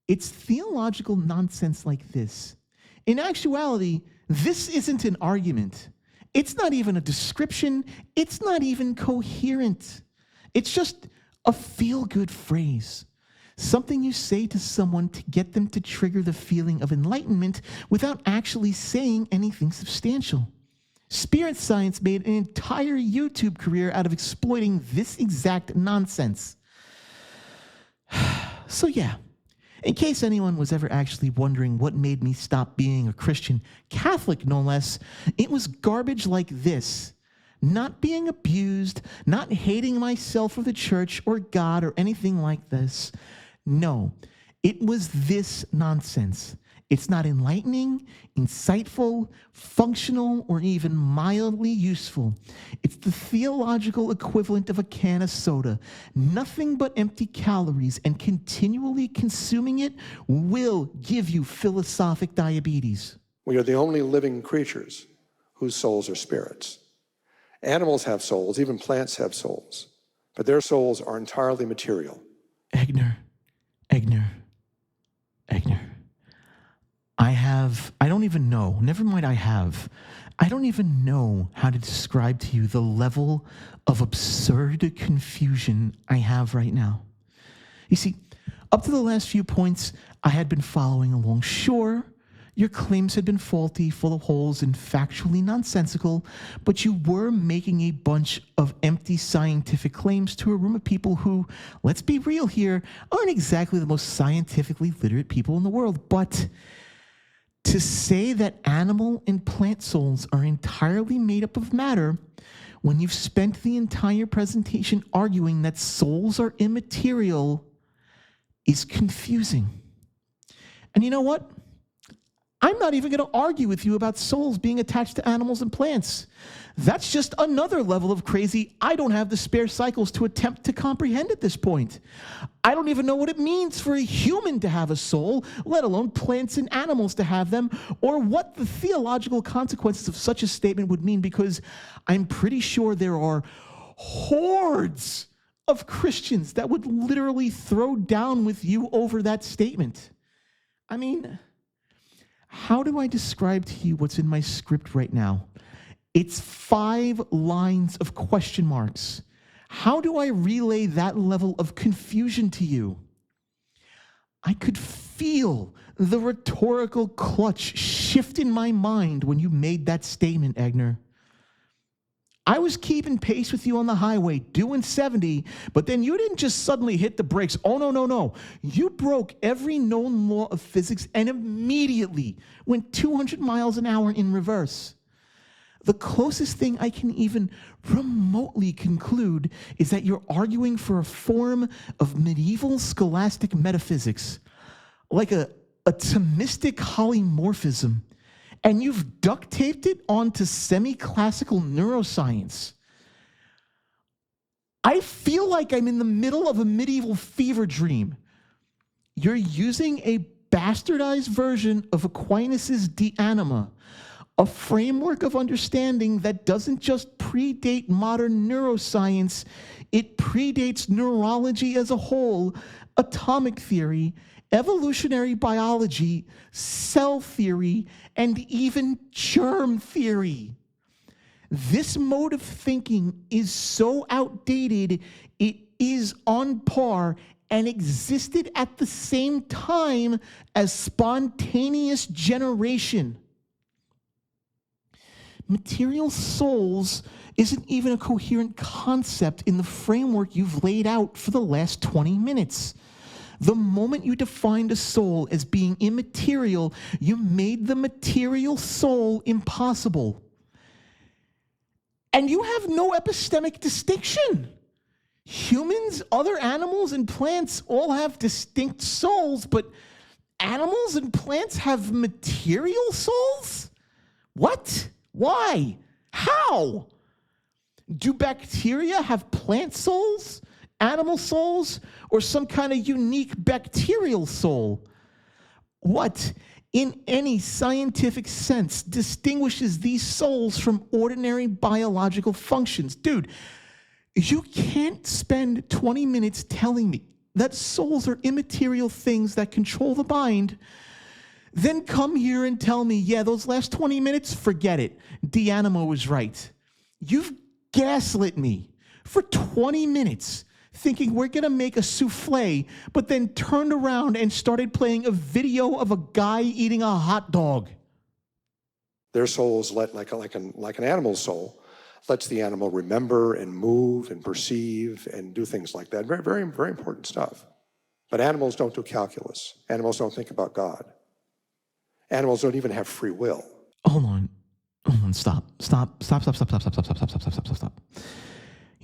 A: It's theological nonsense like this. In actuality, this isn't an argument. It's not even a description. It's not even coherent. It's just a feel-good phrase. Something you say to someone to get them to trigger the feeling of enlightenment without actually saying anything substantial. Spirit science made an entire YouTube career out of exploiting this exact nonsense. So yeah, in case anyone was ever actually wondering what made me stop being a Christian, Catholic no less, it was garbage like this. Not being abused, not hating myself or the church or God or anything like this. No, It was this nonsense. It's not enlightening, insightful, functional, or even mildly useful. It's the theological equivalent of a can of soda. Nothing but empty calories, and continually consuming it will give you philosophic diabetes.
B: We are the only living creatures whose souls are spirits. Animals have souls, even plants have souls, but their souls are entirely material.
A: Egnor. I don't even know, never mind I don't even know how to describe to you the level of absurd confusion I have right now. You see, up to the last few points, I had been following along. Sure, your claims had been faulty, full of holes, and factually nonsensical, but you were making a bunch of empty scientific claims to a room of people who, let's be real here, aren't exactly the most scientifically literate people in the world. But to say that animal and plant souls are entirely made up of matter, when you've spent the entire presentation arguing that souls are immaterial, is confusing. And you know what? I'm not even going to argue with you about souls being attached to animals and plants. That's just another level of crazy I don't have the spare cycles to attempt to comprehend at this point. I don't even know what it means for a human to have a soul, let alone plants and animals to have them, or what the theological consequences of such a statement would mean, because I'm pretty sure there are hordes of Christians that would literally throw down with you over that statement. I mean, how do I describe to you what's in my script right now? It's 5 lines of question marks. How do I relay that level of confusion to you? I could feel the rhetorical clutch shift in my mind when you made that statement, Egnor. I was keeping pace with you on the highway, doing 70, but then you didn't just suddenly hit the brakes. Oh, no. You broke every known law of physics and immediately went 200 miles an hour in reverse. The closest thing I can even remotely conclude is that you're arguing for a form of medieval scholastic metaphysics, like a Thomistic holomorphism, and you've duct taped it onto semi-classical neuroscience. I feel like I'm in the middle of a medieval fever dream. You're using a bastardized version of Aquinas' De Anima, a framework of understanding that doesn't just predate modern neuroscience, it predates neurology as a whole, atomic theory, evolutionary biology, cell theory, and even germ theory. This mode of thinking is so outdated, it is on par and existed at the same time as spontaneous generation. Material souls isn't even a coherent concept in the framework you've laid out for the last 20 minutes. The moment you defined a soul as being immaterial, you made the material soul impossible. And you have no epistemic distinction. Humans, other animals, and plants all have distinct souls, but animals and plants have material souls? What? Why? How? Do bacteria have plant souls, animal souls, or some kind of unique bacterial soul? What, in any scientific sense, distinguishes these souls from ordinary biological functions? Dude, you can't spend 20 minutes telling me that souls are immaterial things that control the mind, then come here and tell me, yeah, those last 20 minutes, forget it. De Anima was right. You've gaslit me for 20 minutes thinking we're going to make a souffle, but then turned around and started playing a video of a guy eating a hot dog.
B: Their souls, like an animal's soul, lets the animal remember and move and perceive and do things like that. Very, very, very important stuff. But animals don't do calculus. Animals don't think about God. Animals don't even have free will.
A: Hold on, stop.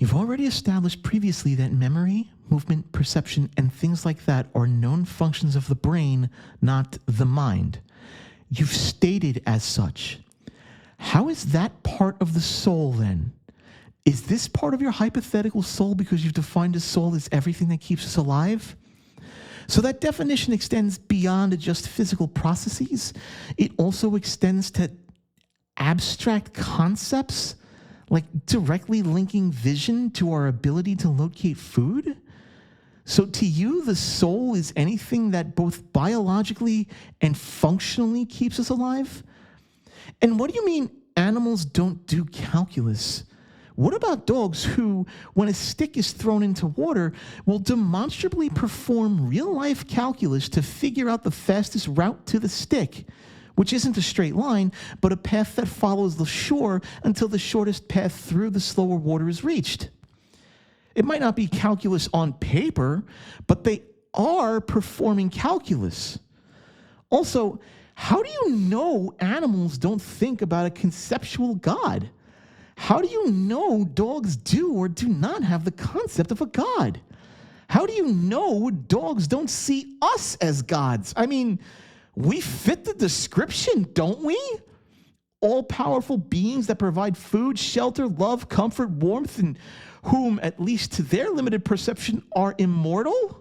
A: You've already established previously that memory, movement, perception, and things like that are known functions of the brain, not the mind. You've stated as such. How is that part of the soul then? Is this part of your hypothetical soul because you've defined a soul as everything that keeps us alive? So that definition extends beyond just physical processes. It also extends to abstract concepts, like directly linking vision to our ability to locate food. So to you, the soul is anything that both biologically and functionally keeps us alive? And what do you mean animals don't do calculus? What about dogs who, when a stick is thrown into water, will demonstrably perform real-life calculus to figure out the fastest route to the stick, which isn't a straight line, but a path that follows the shore until the shortest path through the slower water is reached? It might not be calculus on paper, but they are performing calculus. Also, how do you know animals don't think about a conceptual God? How do you know dogs do or do not have the concept of a God? How do you know dogs don't see us as gods? I mean, we fit the description, don't we? All-powerful beings that provide food, shelter, love, comfort, warmth, and whom, at least to their limited perception, are immortal?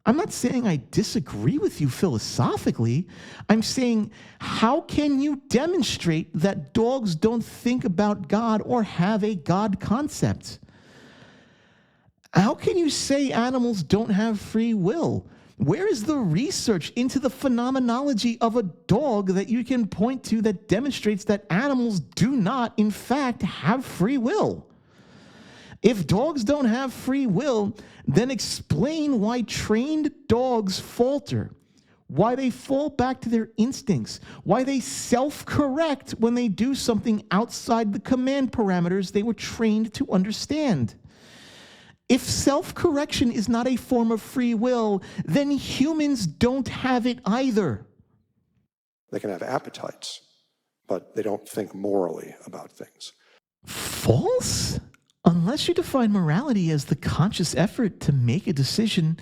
A: I'm not saying I disagree with you philosophically. I'm saying, how can you demonstrate that dogs don't think about God or have a God concept? How can you say animals don't have free will? Where is the research into the phenomenology of a dog that you can point to that demonstrates that animals do not, in fact, have free will? If dogs don't have free will, then explain why trained dogs falter, why they fall back to their instincts, why they self-correct when they do something outside the command parameters they were trained to understand. If self-correction is not a form of free will, then humans don't have it either.
B: They can have appetites, but they don't think morally about things.
A: False? Unless you define morality as the conscious effort to make a decision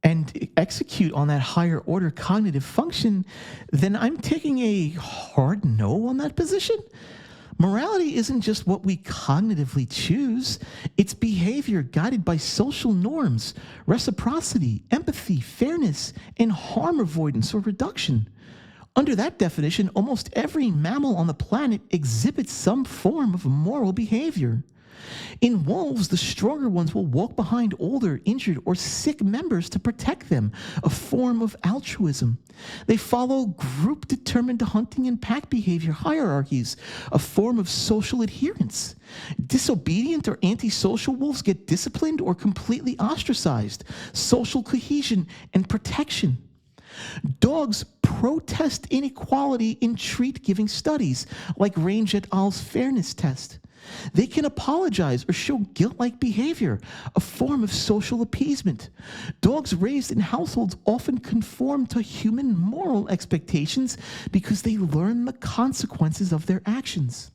A: and execute on that higher order cognitive function, then I'm taking a hard no on that position. Morality isn't just what we cognitively choose. It's behavior guided by social norms, reciprocity, empathy, fairness, and harm avoidance or reduction. Under that definition, almost every mammal on the planet exhibits some form of moral behavior. In wolves, the stronger ones will walk behind older, injured, or sick members to protect them, a form of altruism. They follow group-determined hunting and pack behavior hierarchies, a form of social adherence. Disobedient or antisocial wolves get disciplined or completely ostracized, social cohesion and protection. Dogs protest inequality in treat-giving studies, like Range et al.'s fairness test. They can apologize or show guilt-like behavior, a form of social appeasement. Dogs raised in households often conform to human moral expectations because they learn the consequences of their actions.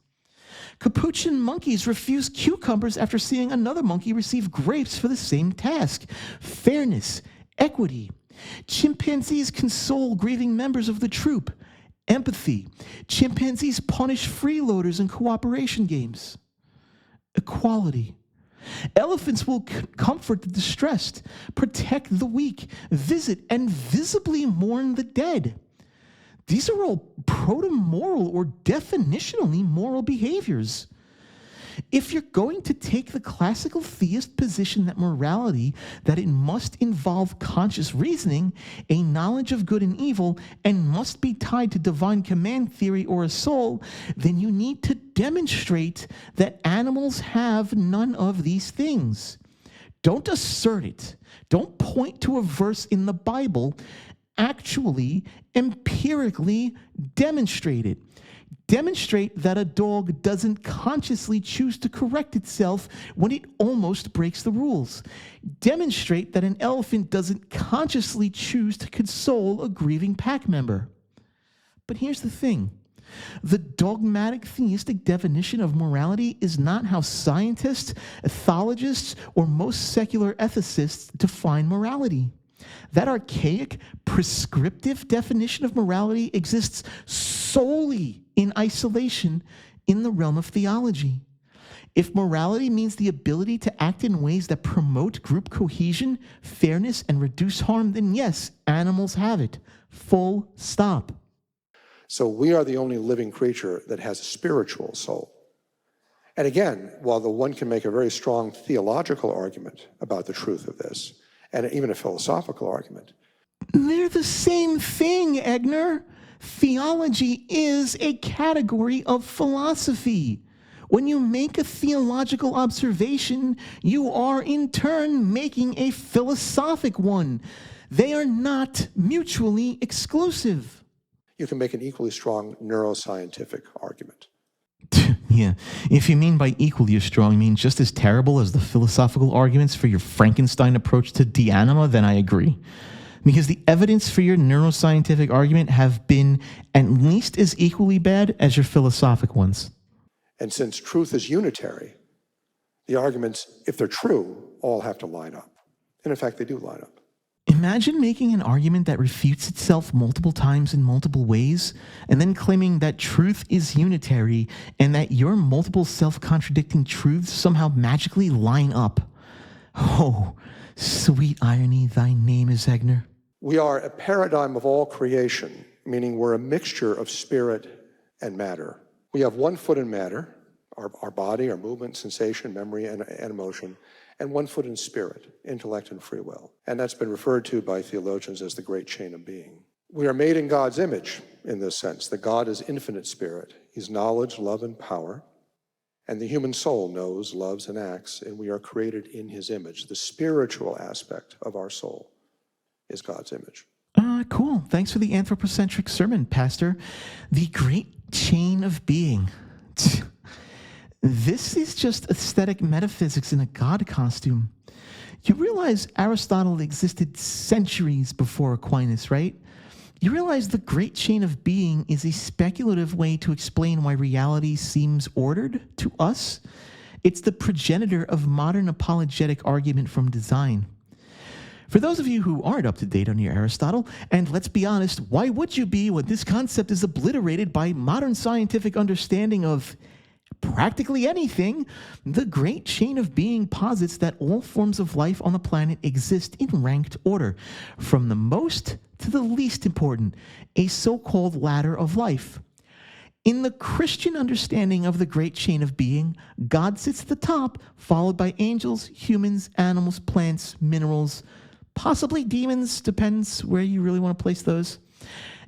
A: Capuchin monkeys refuse cucumbers after seeing another monkey receive grapes for the same task. Fairness, equity. Chimpanzees console grieving members of the troop. Empathy. Chimpanzees punish freeloaders in cooperation games. Equality. Elephants will comfort the distressed, protect the weak, visit and visibly mourn the dead. These are all proto-moral or definitionally moral behaviors. If you're going to take the classical theist position that morality, that it must involve conscious reasoning, a knowledge of good and evil, and must be tied to divine command theory or a soul, then you need to demonstrate that animals have none of these things. Don't assert it. Don't point to a verse in the Bible. Actually, empirically demonstrate it. Demonstrate that a dog doesn't consciously choose to correct itself when it almost breaks the rules. Demonstrate that an elephant doesn't consciously choose to console a grieving pack member. But here's the thing. The dogmatic theistic definition of morality is not how scientists, ethologists, or most secular ethicists define morality. That archaic, prescriptive definition of morality exists solely in isolation in the realm of theology. If morality means the ability to act in ways that promote group cohesion, fairness, and reduce harm, then yes, animals have it. Full stop.
B: So we are the only living creature that has a spiritual soul. And again, while the one can make a very strong theological argument about the truth of this, and even a philosophical argument.
A: They're the same thing, Egnor. Theology is a category of philosophy. When you make a theological observation, you are in turn making a philosophic one. They are not mutually exclusive.
B: You can make an equally strong neuroscientific argument.
A: Yeah, if you mean by equally as strong, you mean just as terrible as the philosophical arguments for your Frankenstein approach to de-anima, then I agree. Because the evidence for your neuroscientific argument have been at least as equally bad as your philosophic ones.
B: And since truth is unitary, the arguments, if they're true, all have to line up. And in fact, they do line up.
A: Imagine making an argument that refutes itself multiple times in multiple ways, and then claiming that truth is unitary and that your multiple self-contradicting truths somehow magically line up. Oh, sweet irony, thy name is Egnor.
B: We are a paradigm of all creation, meaning we're a mixture of spirit and matter. We have one foot in matter, our body, our movement, sensation, memory, and emotion, and one foot in spirit, intellect and free will. And that's been referred to by theologians as the great chain of being. We are made in God's image in this sense, that God is infinite spirit. He's knowledge, love, and power. And the human soul knows, loves, and acts, and we are created in his image. The spiritual aspect of our soul is God's image.
A: Cool. Thanks for the anthropocentric sermon, Pastor. The great chain of being. This is just aesthetic metaphysics in a god costume. You realize Aristotle existed centuries before Aquinas, right? You realize the great chain of being is a speculative way to explain why reality seems ordered to us? It's the progenitor of modern apologetic argument from design. For those of you who aren't up to date on your Aristotle, and let's be honest, why would you be when this concept is obliterated by modern scientific understanding of practically anything? The great chain of being posits that all forms of life on the planet exist in ranked order, from the most to the least important, a so-called ladder of life. In the Christian understanding of the great chain of being, God sits at the top, followed by angels, humans, animals, plants, minerals, possibly demons, depends where you really want to place those.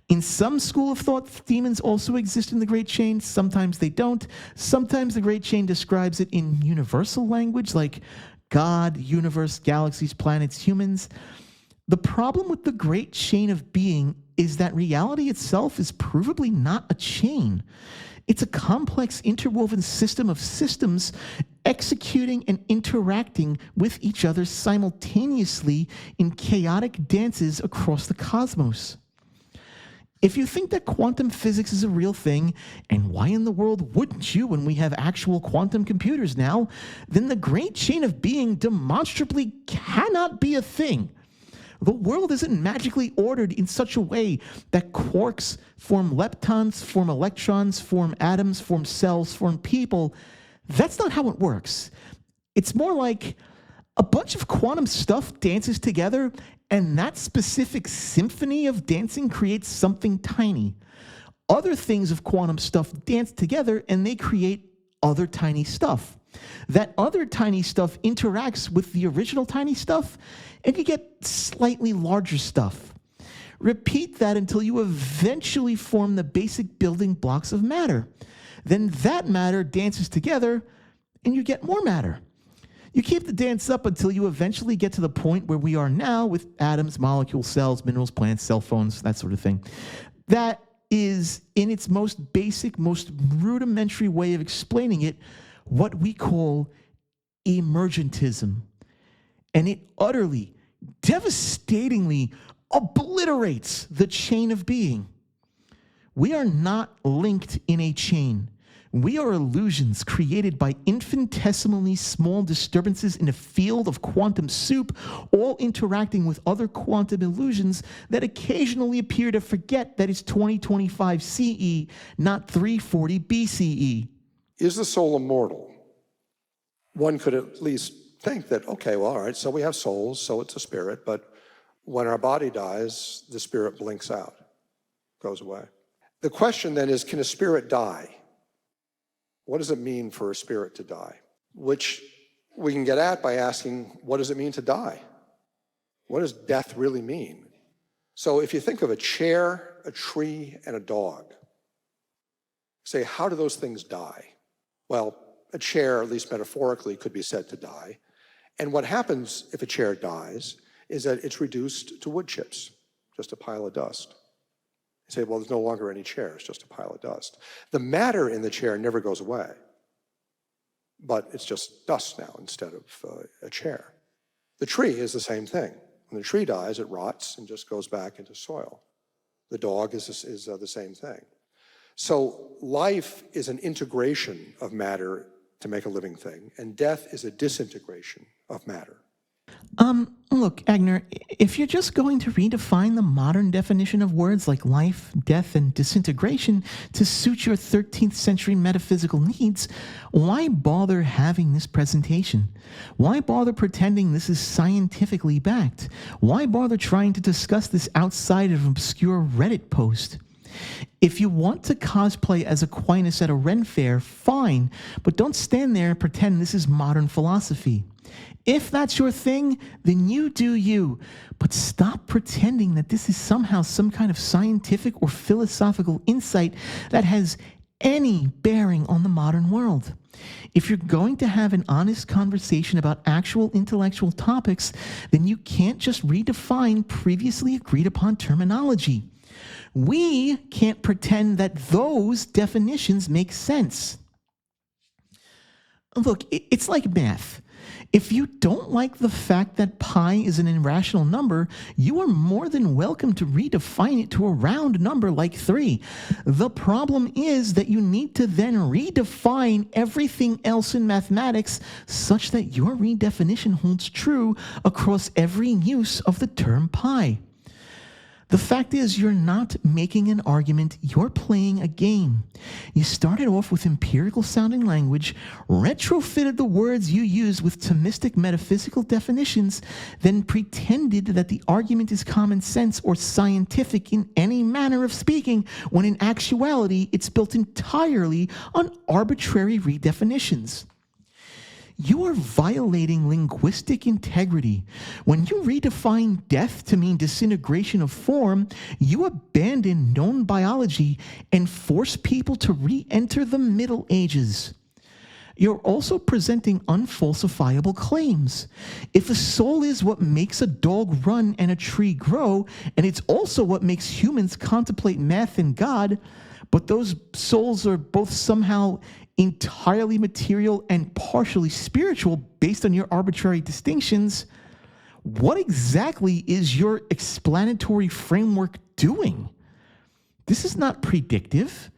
A: In some school of thought, demons also exist in the Great Chain. Sometimes they don't. Sometimes the Great Chain describes it in universal language, like God, universe, galaxies, planets, humans. The problem with the Great Chain of Being is that reality itself is provably not a chain. It's a complex interwoven system of systems executing and interacting with each other simultaneously in chaotic dances across the cosmos. If you think that quantum physics is a real thing, and why in the world wouldn't you when we have actual quantum computers now, then the great chain of being demonstrably cannot be a thing. The world isn't magically ordered in such a way that quarks form leptons, form electrons, form atoms, form cells, form people. That's not how it works. It's more like a bunch of quantum stuff dances together, and that specific symphony of dancing creates something tiny. Other things of quantum stuff dance together, and they create other tiny stuff. That other tiny stuff interacts with the original tiny stuff, and you get slightly larger stuff. Repeat that until you eventually form the basic building blocks of matter. Then that matter dances together, and you get more matter. You keep the dance up until you eventually get to the point where we are now with atoms, molecules, cells, minerals, plants, cell phones, that sort of thing. That is, in its most basic, most rudimentary way of explaining it, what we call emergentism. And it utterly, devastatingly obliterates the chain of being. We are not linked in a chain. We are illusions created by infinitesimally small disturbances in a field of quantum soup, all interacting with other quantum illusions that occasionally appear to forget that it's 2025 CE, not 340 BCE.
B: Is the soul immortal? One could at least think that, okay, well, all right, so we have souls, so it's a spirit, but when our body dies, the spirit blinks out, goes away. The question then is, can a spirit die? What does it mean for a spirit to die? Which we can get at by asking, what does it mean to die? What does death really mean? So if you think of a chair, a tree, and a dog, say, how do those things die? Well, a chair, at least metaphorically, could be said to die. And what happens if a chair dies is that it's reduced to wood chips, just a pile of dust. You say, well, there's no longer any chair, it's just a pile of dust. The matter in the chair never goes away, but it's just dust now instead of a chair. The tree is the same thing. When the tree dies, it rots and just goes back into soil. The dog is the same thing. So life is an integration of matter to make a living thing, and death is a disintegration of matter.
A: Look, Egnor, if you're just going to redefine the modern definition of words like life, death, and disintegration to suit your 13th century metaphysical needs, why bother having this presentation? Why bother pretending this is scientifically backed? Why bother trying to discuss this outside of an obscure Reddit post? If you want to cosplay as Aquinas at a Ren fair, fine, but don't stand there and pretend this is modern philosophy. If that's your thing, then you do you. But stop pretending that this is somehow some kind of scientific or philosophical insight that has any bearing on the modern world. If you're going to have an honest conversation about actual intellectual topics, then you can't just redefine previously agreed upon terminology. We can't pretend that those definitions make sense. Look, it's like math. If you don't like the fact that pi is an irrational number, you are more than welcome to redefine it to a round number like 3. The problem is that you need to then redefine everything else in mathematics such that your redefinition holds true across every use of the term pi. The fact is, you're not making an argument, you're playing a game. You started off with empirical sounding language, retrofitted the words you used with Thomistic metaphysical definitions, then pretended that the argument is common sense or scientific in any manner of speaking, when in actuality, it's built entirely on arbitrary redefinitions. You are violating linguistic integrity. When you redefine death to mean disintegration of form, you abandon known biology and force people to re-enter the Middle Ages. You're also presenting unfalsifiable claims. If a soul is what makes a dog run and a tree grow, and it's also what makes humans contemplate math and God, but those souls are both somehow entirely material and partially spiritual based on your arbitrary distinctions, what exactly is your explanatory framework doing? This is not predictive.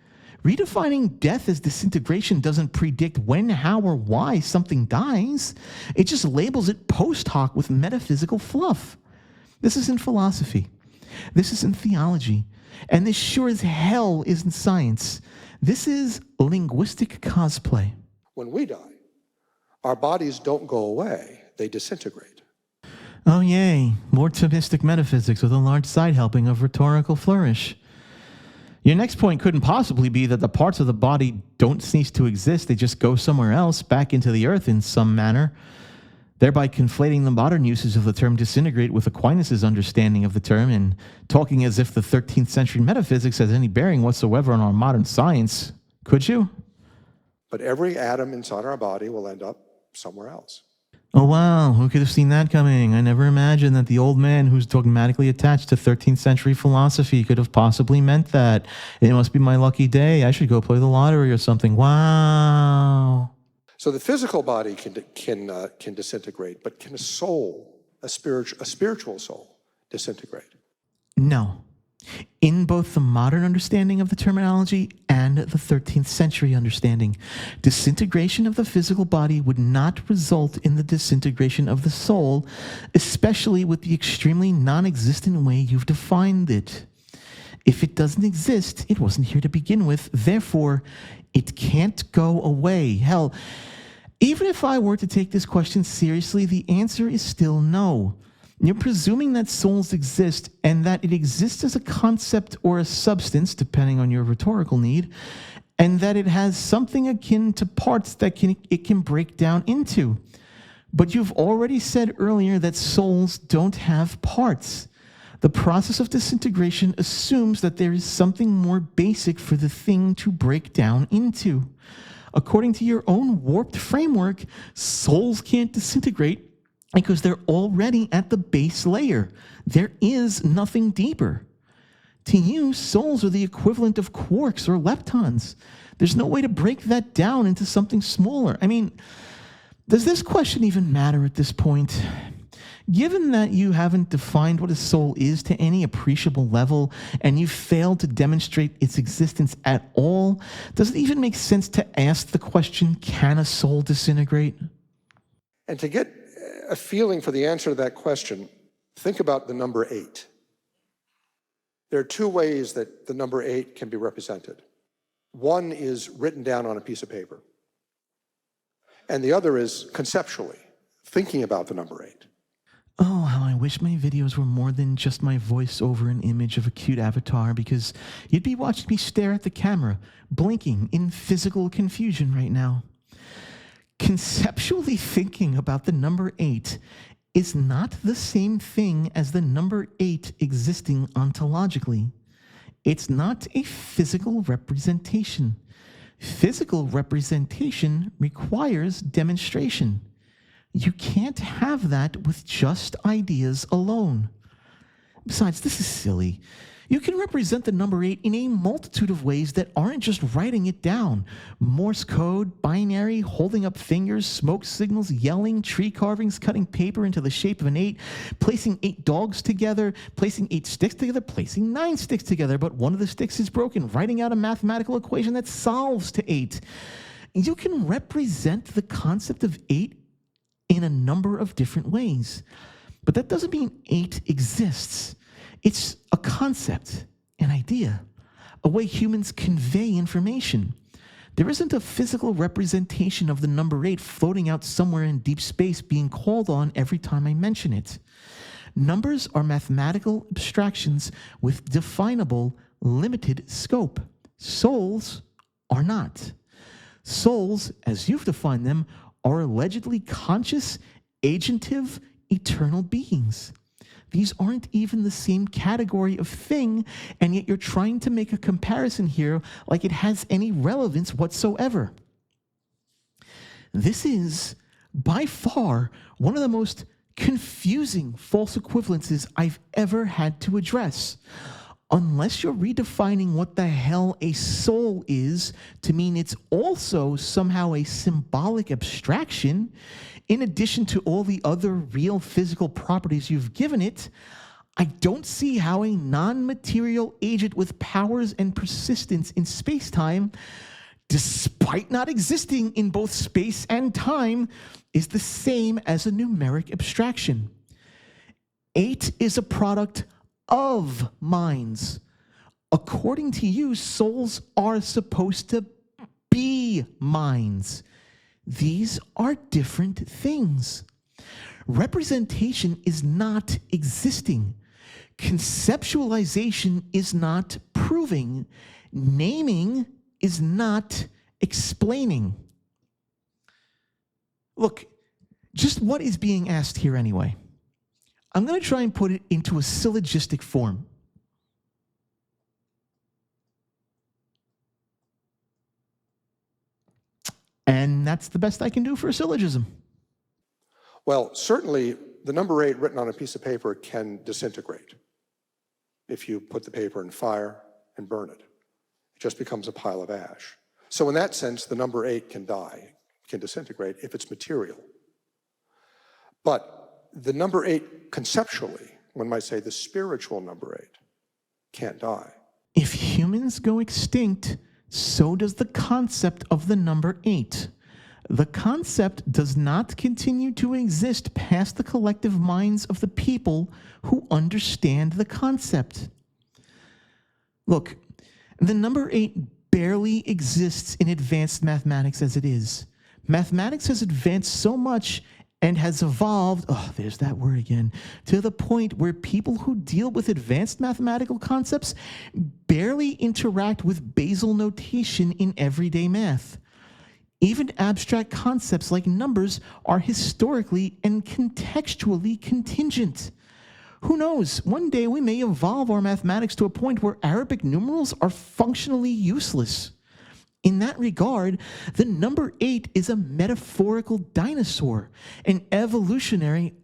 A: Redefining death as disintegration doesn't predict when, how, or why something dies. It just labels it post hoc with metaphysical fluff. This isn't philosophy. This isn't theology. And this sure as hell isn't science. This is linguistic cosplay.
B: When we die, our bodies don't go away, they disintegrate.
A: Oh yay, more Thomistic metaphysics with a large side helping of rhetorical flourish. Your next point couldn't possibly be that the parts of the body don't cease to exist, they just go somewhere else, back into the earth in some manner, thereby conflating the modern uses of the term disintegrate with Aquinas' understanding of the term and talking as if the 13th century metaphysics has any bearing whatsoever on our modern science. Could you?
B: But every atom inside our body will end up somewhere else.
A: Oh wow, who could have seen that coming? I never imagined that the old man who's dogmatically attached to 13th century philosophy could have possibly meant that. It must be my lucky day. I should go play the lottery or something. Wow.
B: So the physical body can disintegrate, but can a soul, a spiritual soul, disintegrate?
A: No. in both the modern understanding of the terminology and the 13th century understanding. Disintegration of the physical body would not result in the disintegration of the soul, especially with the extremely non-existent way you've defined it. If it doesn't exist, it wasn't here to begin with. Therefore, it can't go away. Hell, even if I were to take this question seriously, the answer is still no. You're presuming that souls exist and that it exists as a concept or a substance, depending on your rhetorical need, and that it has something akin to parts that it can break down into. But you've already said earlier that souls don't have parts. The process of disintegration assumes that there is something more basic for the thing to break down into. According to your own warped framework, souls can't disintegrate because they're already at the base layer. There is nothing deeper. To you, souls are the equivalent of quarks or leptons. There's no way to break that down into something smaller. I mean, does this question even matter at this point? Given that you haven't defined what a soul is to any appreciable level, and you've failed to demonstrate its existence at all, does it even make sense to ask the question, can a soul disintegrate?
B: And to get a feeling for the answer to that question, think about the number 8. There are two ways that the number 8 can be represented. One is written down on a piece of paper, and the other is conceptually, thinking about the number 8.
A: Oh, how I wish my videos were more than just my voice over an image of a cute avatar, because you'd be watching me stare at the camera, blinking in physical confusion right now. Conceptually thinking about the number 8 is not the same thing as the number 8 existing ontologically. It's not a physical representation. Physical representation requires demonstration. You can't have that with just ideas alone. Besides, this is silly. You can represent the number 8 in a multitude of ways that aren't just writing it down. Morse code, binary, holding up fingers, smoke signals, yelling, tree carvings, cutting paper into the shape of an 8, placing 8 dogs together, placing 8 sticks together, placing 9 sticks together, but one of the sticks is broken, writing out a mathematical equation that solves to 8. You can represent the concept of 8 in a number of different ways. But that doesn't mean 8 exists. It's a concept, an idea, a way humans convey information. There isn't a physical representation of the number 8 floating out somewhere in deep space being called on every time I mention it. Numbers are mathematical abstractions with definable, limited scope. Souls are not. Souls, as you've defined them, are allegedly conscious, agentive, eternal beings. These aren't even the same category of thing, and yet you're trying to make a comparison here like it has any relevance whatsoever. This is, by far, one of the most confusing false equivalences I've ever had to address. Unless you're redefining what the hell a soul is to mean it's also somehow a symbolic abstraction, in addition to all the other real physical properties you've given it, I don't see how a non-material agent with powers and persistence in space-time, despite not existing in both space and time, is the same as a numeric abstraction. 8 is a product of minds. According to you, souls are supposed to be minds. These are different things. Representation is not existing. Conceptualization is not proving. Naming is not explaining. Look, just what is being asked here anyway? I'm going to try and put it into a syllogistic form. And that's the best I can do for a syllogism.
B: Well, certainly the number 8 written on a piece of paper can disintegrate if you put the paper in fire and burn it. It just becomes a pile of ash. So in that sense, the number 8 can die, can disintegrate if it's material. But the number 8 conceptually, one might say the spiritual number 8, can't die.
A: If humans go extinct, so does the concept of the number 8. The concept does not continue to exist past the collective minds of the people who understand the concept. Look, the number 8 barely exists in advanced mathematics as it is. Mathematics has advanced so much and has evolved, there's that word again, to the point where people who deal with advanced mathematical concepts barely interact with basal notation in everyday math. Even abstract concepts like numbers are historically and contextually contingent. Who knows, one day we may evolve our mathematics to a point where Arabic numerals are functionally useless. In that regard, the number 8 is a metaphorical dinosaur, an evolutionary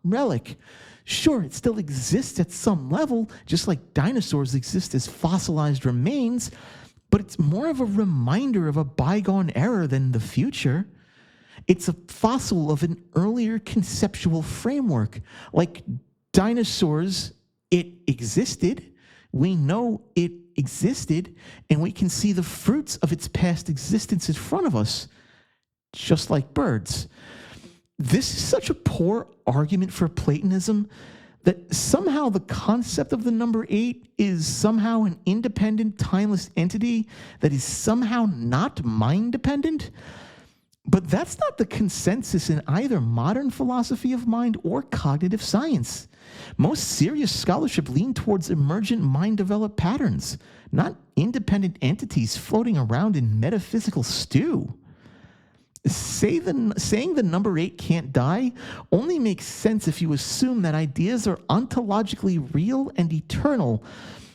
A: relic. Sure, it still exists at some level, just like dinosaurs exist as fossilized remains, but it's more of a reminder of a bygone era than the future. It's a fossil of an earlier conceptual framework. Like dinosaurs, it existed. We know it existed, and we can see the fruits of its past existence in front of us, just like birds. This is such a poor argument for Platonism that somehow the concept of the number 8 is somehow an independent, timeless entity that is somehow not mind-dependent. But that's not the consensus in either modern philosophy of mind or cognitive science. Most serious scholarship lean towards emergent mind-developed patterns, not independent entities floating around in metaphysical stew. Saying the number 8 can't die only makes sense if you assume that ideas are ontologically real and eternal,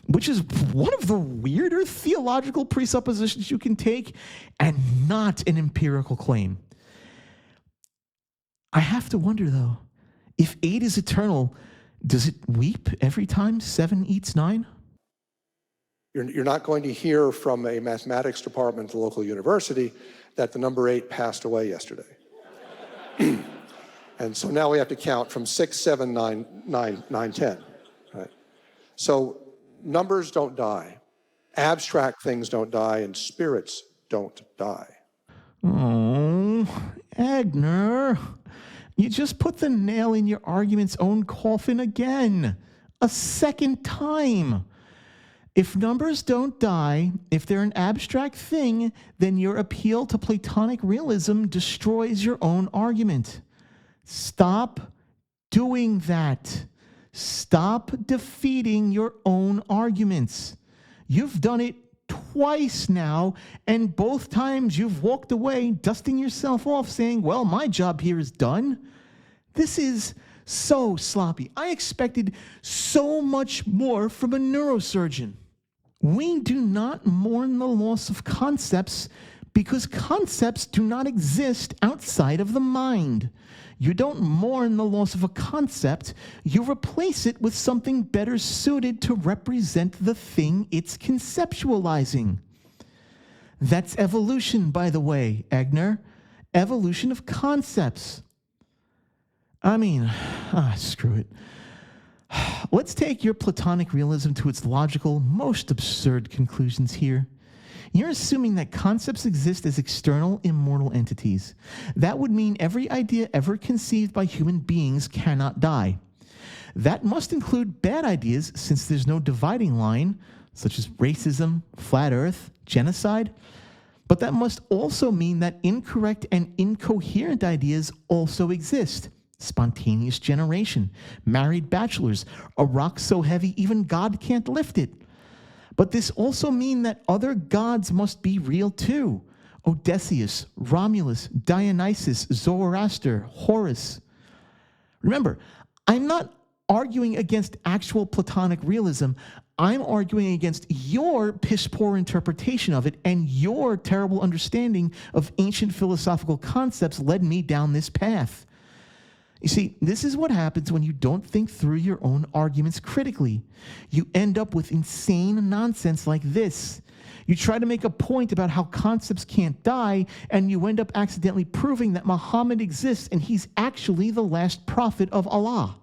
A: which is one of the weirder theological presuppositions you can take, and not an empirical claim. I have to wonder, though, if 8 is eternal, does it weep every time 7 eats 9?
B: You're not going to hear from a mathematics department at the local university that the number 8 passed away yesterday. And so now we have to count from 6, 7, 9, 10. Right? So numbers don't die. Abstract things don't die, and spirits don't die.
A: Oh, Egnor, you just put the nail in your argument's own coffin again. A second time. If numbers don't die, if they're an abstract thing, then your appeal to Platonic realism destroys your own argument. Stop doing that. Stop defeating your own arguments. You've done it twice now, and both times you've walked away, dusting yourself off, saying, well, my job here is done. This is so sloppy. I expected so much more from a neurosurgeon. We do not mourn the loss of concepts because concepts do not exist outside of the mind. You don't mourn the loss of a concept, you replace it with something better suited to represent the thing it's conceptualizing. That's evolution, by the way, Egnor. Evolution of concepts. Screw it. Let's take your Platonic realism to its logical, most absurd conclusions here. You're assuming that concepts exist as external, immortal entities. That would mean every idea ever conceived by human beings cannot die. That must include bad ideas, since there's no dividing line, such as racism, flat earth, genocide. But that must also mean that incorrect and incoherent ideas also exist. Spontaneous generation, married bachelors, a rock so heavy even God can't lift it. But this also means that other gods must be real too. Odysseus, Romulus, Dionysus, Zoroaster, Horus. Remember, I'm not arguing against actual Platonic realism. I'm arguing against your piss-poor interpretation of it, and your terrible understanding of ancient philosophical concepts led me down this path. You see, this is what happens when you don't think through your own arguments critically. You end up with insane nonsense like this. You try to make a point about how concepts can't die, and you end up accidentally proving that Muhammad exists and he's actually the last prophet of Allah.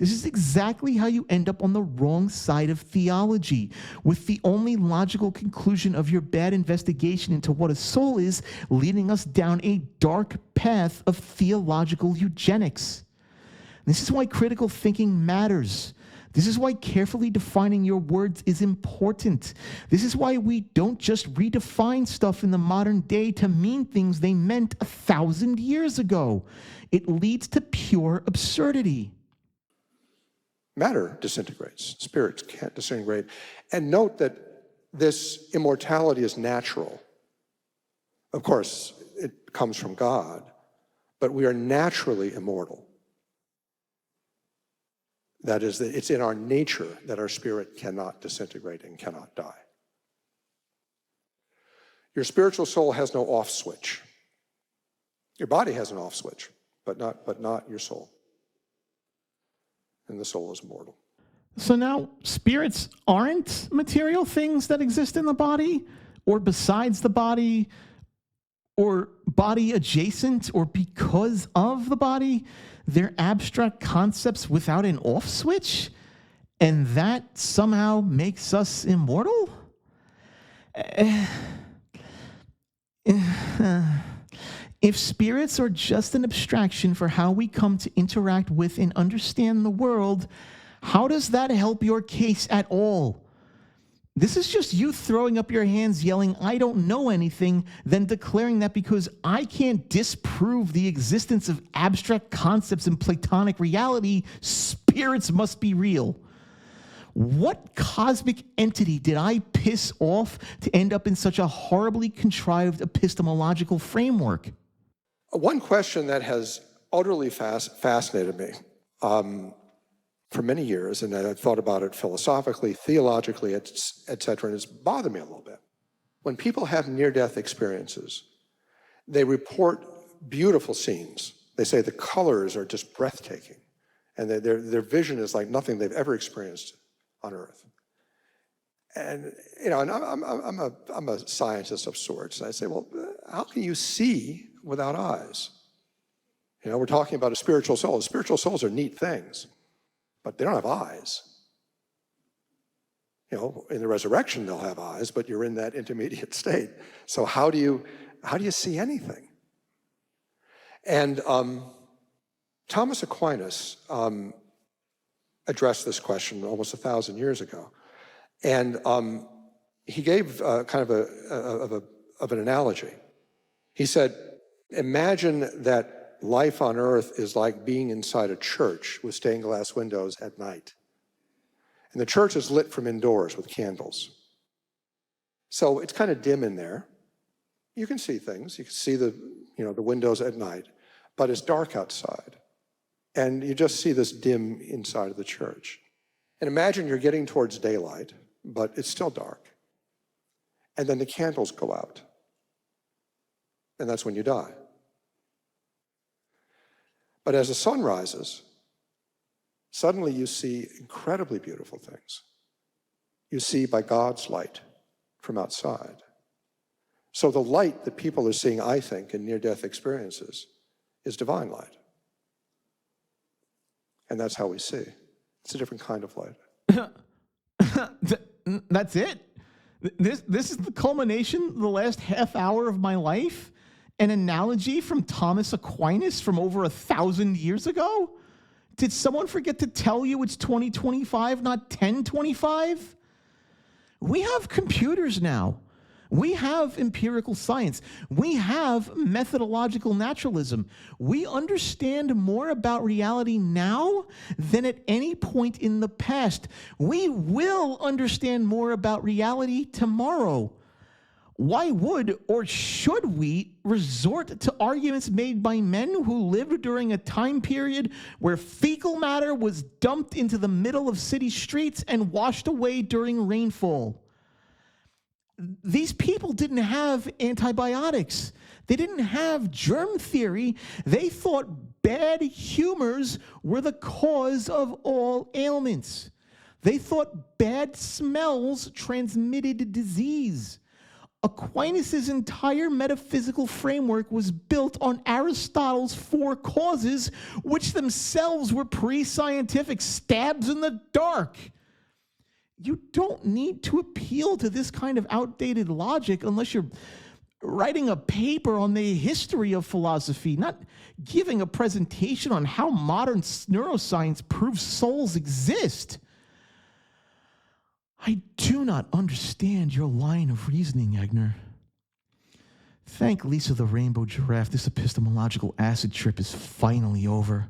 A: This is exactly how you end up on the wrong side of theology, with the only logical conclusion of your bad investigation into what a soul is leading us down a dark path of theological eugenics. This is why critical thinking matters. This is why carefully defining your words is important. This is why we don't just redefine stuff in the modern day to mean things they meant 1,000 years ago. It leads to pure absurdity.
B: Matter disintegrates. Spirits can't disintegrate. And note that this immortality is natural. Of course, it comes from God, but we are naturally immortal. That is, it's in our nature that our spirit cannot disintegrate and cannot die. Your spiritual soul has no off switch. Your body has an off switch, but not your soul. And the soul is immortal.
A: So now spirits aren't material things that exist in the body, or besides the body, or body adjacent, or because of the body. They're abstract concepts without an off switch, and that somehow makes us immortal? If spirits are just an abstraction for how we come to interact with and understand the world, how does that help your case at all? This is just you throwing up your hands yelling, "I don't know anything," then declaring that because I can't disprove the existence of abstract concepts in Platonic reality, spirits must be real. What cosmic entity did I piss off to end up in such a horribly contrived epistemological framework?
B: One question that has utterly fascinated me for many years, and I've thought about it philosophically, theologically, et cetera, and it's bothered me a little bit. When people have near-death experiences, they report beautiful scenes. They say the colors are just breathtaking, and their vision is like nothing they've ever experienced on Earth. And and I'm a scientist of sorts, and I say, well, how can you see without eyes? We're talking about a spiritual soul. Spiritual souls are neat things, but they don't have eyes. In the resurrection they'll have eyes, but you're in that intermediate state. So how do you see anything? And Thomas Aquinas addressed this question almost 1,000 years ago, and he gave kind of an analogy. He said, imagine that life on earth is like being inside a church with stained glass windows at night. And the church is lit from indoors with candles. So it's kind of dim in there. You can see things. You can see the windows at night, but it's dark outside. And you just see this dim inside of the church. And imagine you're getting towards daylight, but it's still dark. And then the candles go out. And that's when you die. But as the sun rises, suddenly you see incredibly beautiful things. You see by God's light from outside. So the light that people are seeing, I think, in near-death experiences is divine light. And that's how we see. It's a different kind of light.
A: That's it? This is the culmination, the last half hour of my life? An analogy from Thomas Aquinas from over 1,000 years ago? Did someone forget to tell you it's 2025, not 1025? We have computers now. We have empirical science. We have methodological naturalism. We understand more about reality now than at any point in the past. We will understand more about reality tomorrow. Why would or should we resort to arguments made by men who lived during a time period where fecal matter was dumped into the middle of city streets and washed away during rainfall? These people didn't have antibiotics. They didn't have germ theory. They thought bad humors were the cause of all ailments. They thought bad smells transmitted disease. Aquinas' entire metaphysical framework was built on Aristotle's four causes, which themselves were pre-scientific stabs in the dark. You don't need to appeal to this kind of outdated logic unless you're writing a paper on the history of philosophy, not giving a presentation on how modern neuroscience proves souls exist. I do not understand your line of reasoning, Egnor. Thank Lisa the Rainbow Giraffe, this epistemological acid trip is finally over.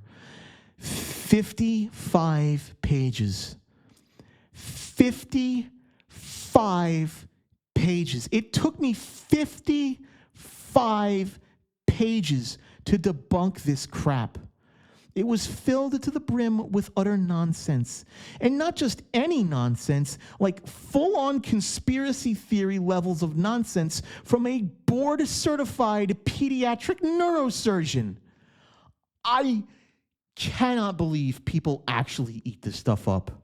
A: 55 pages. 55 pages. It took me 55 pages to debunk this crap. It was filled to the brim with utter nonsense. And not just any nonsense, like full-on conspiracy theory levels of nonsense from a board-certified pediatric neurosurgeon. I cannot believe people actually eat this stuff up.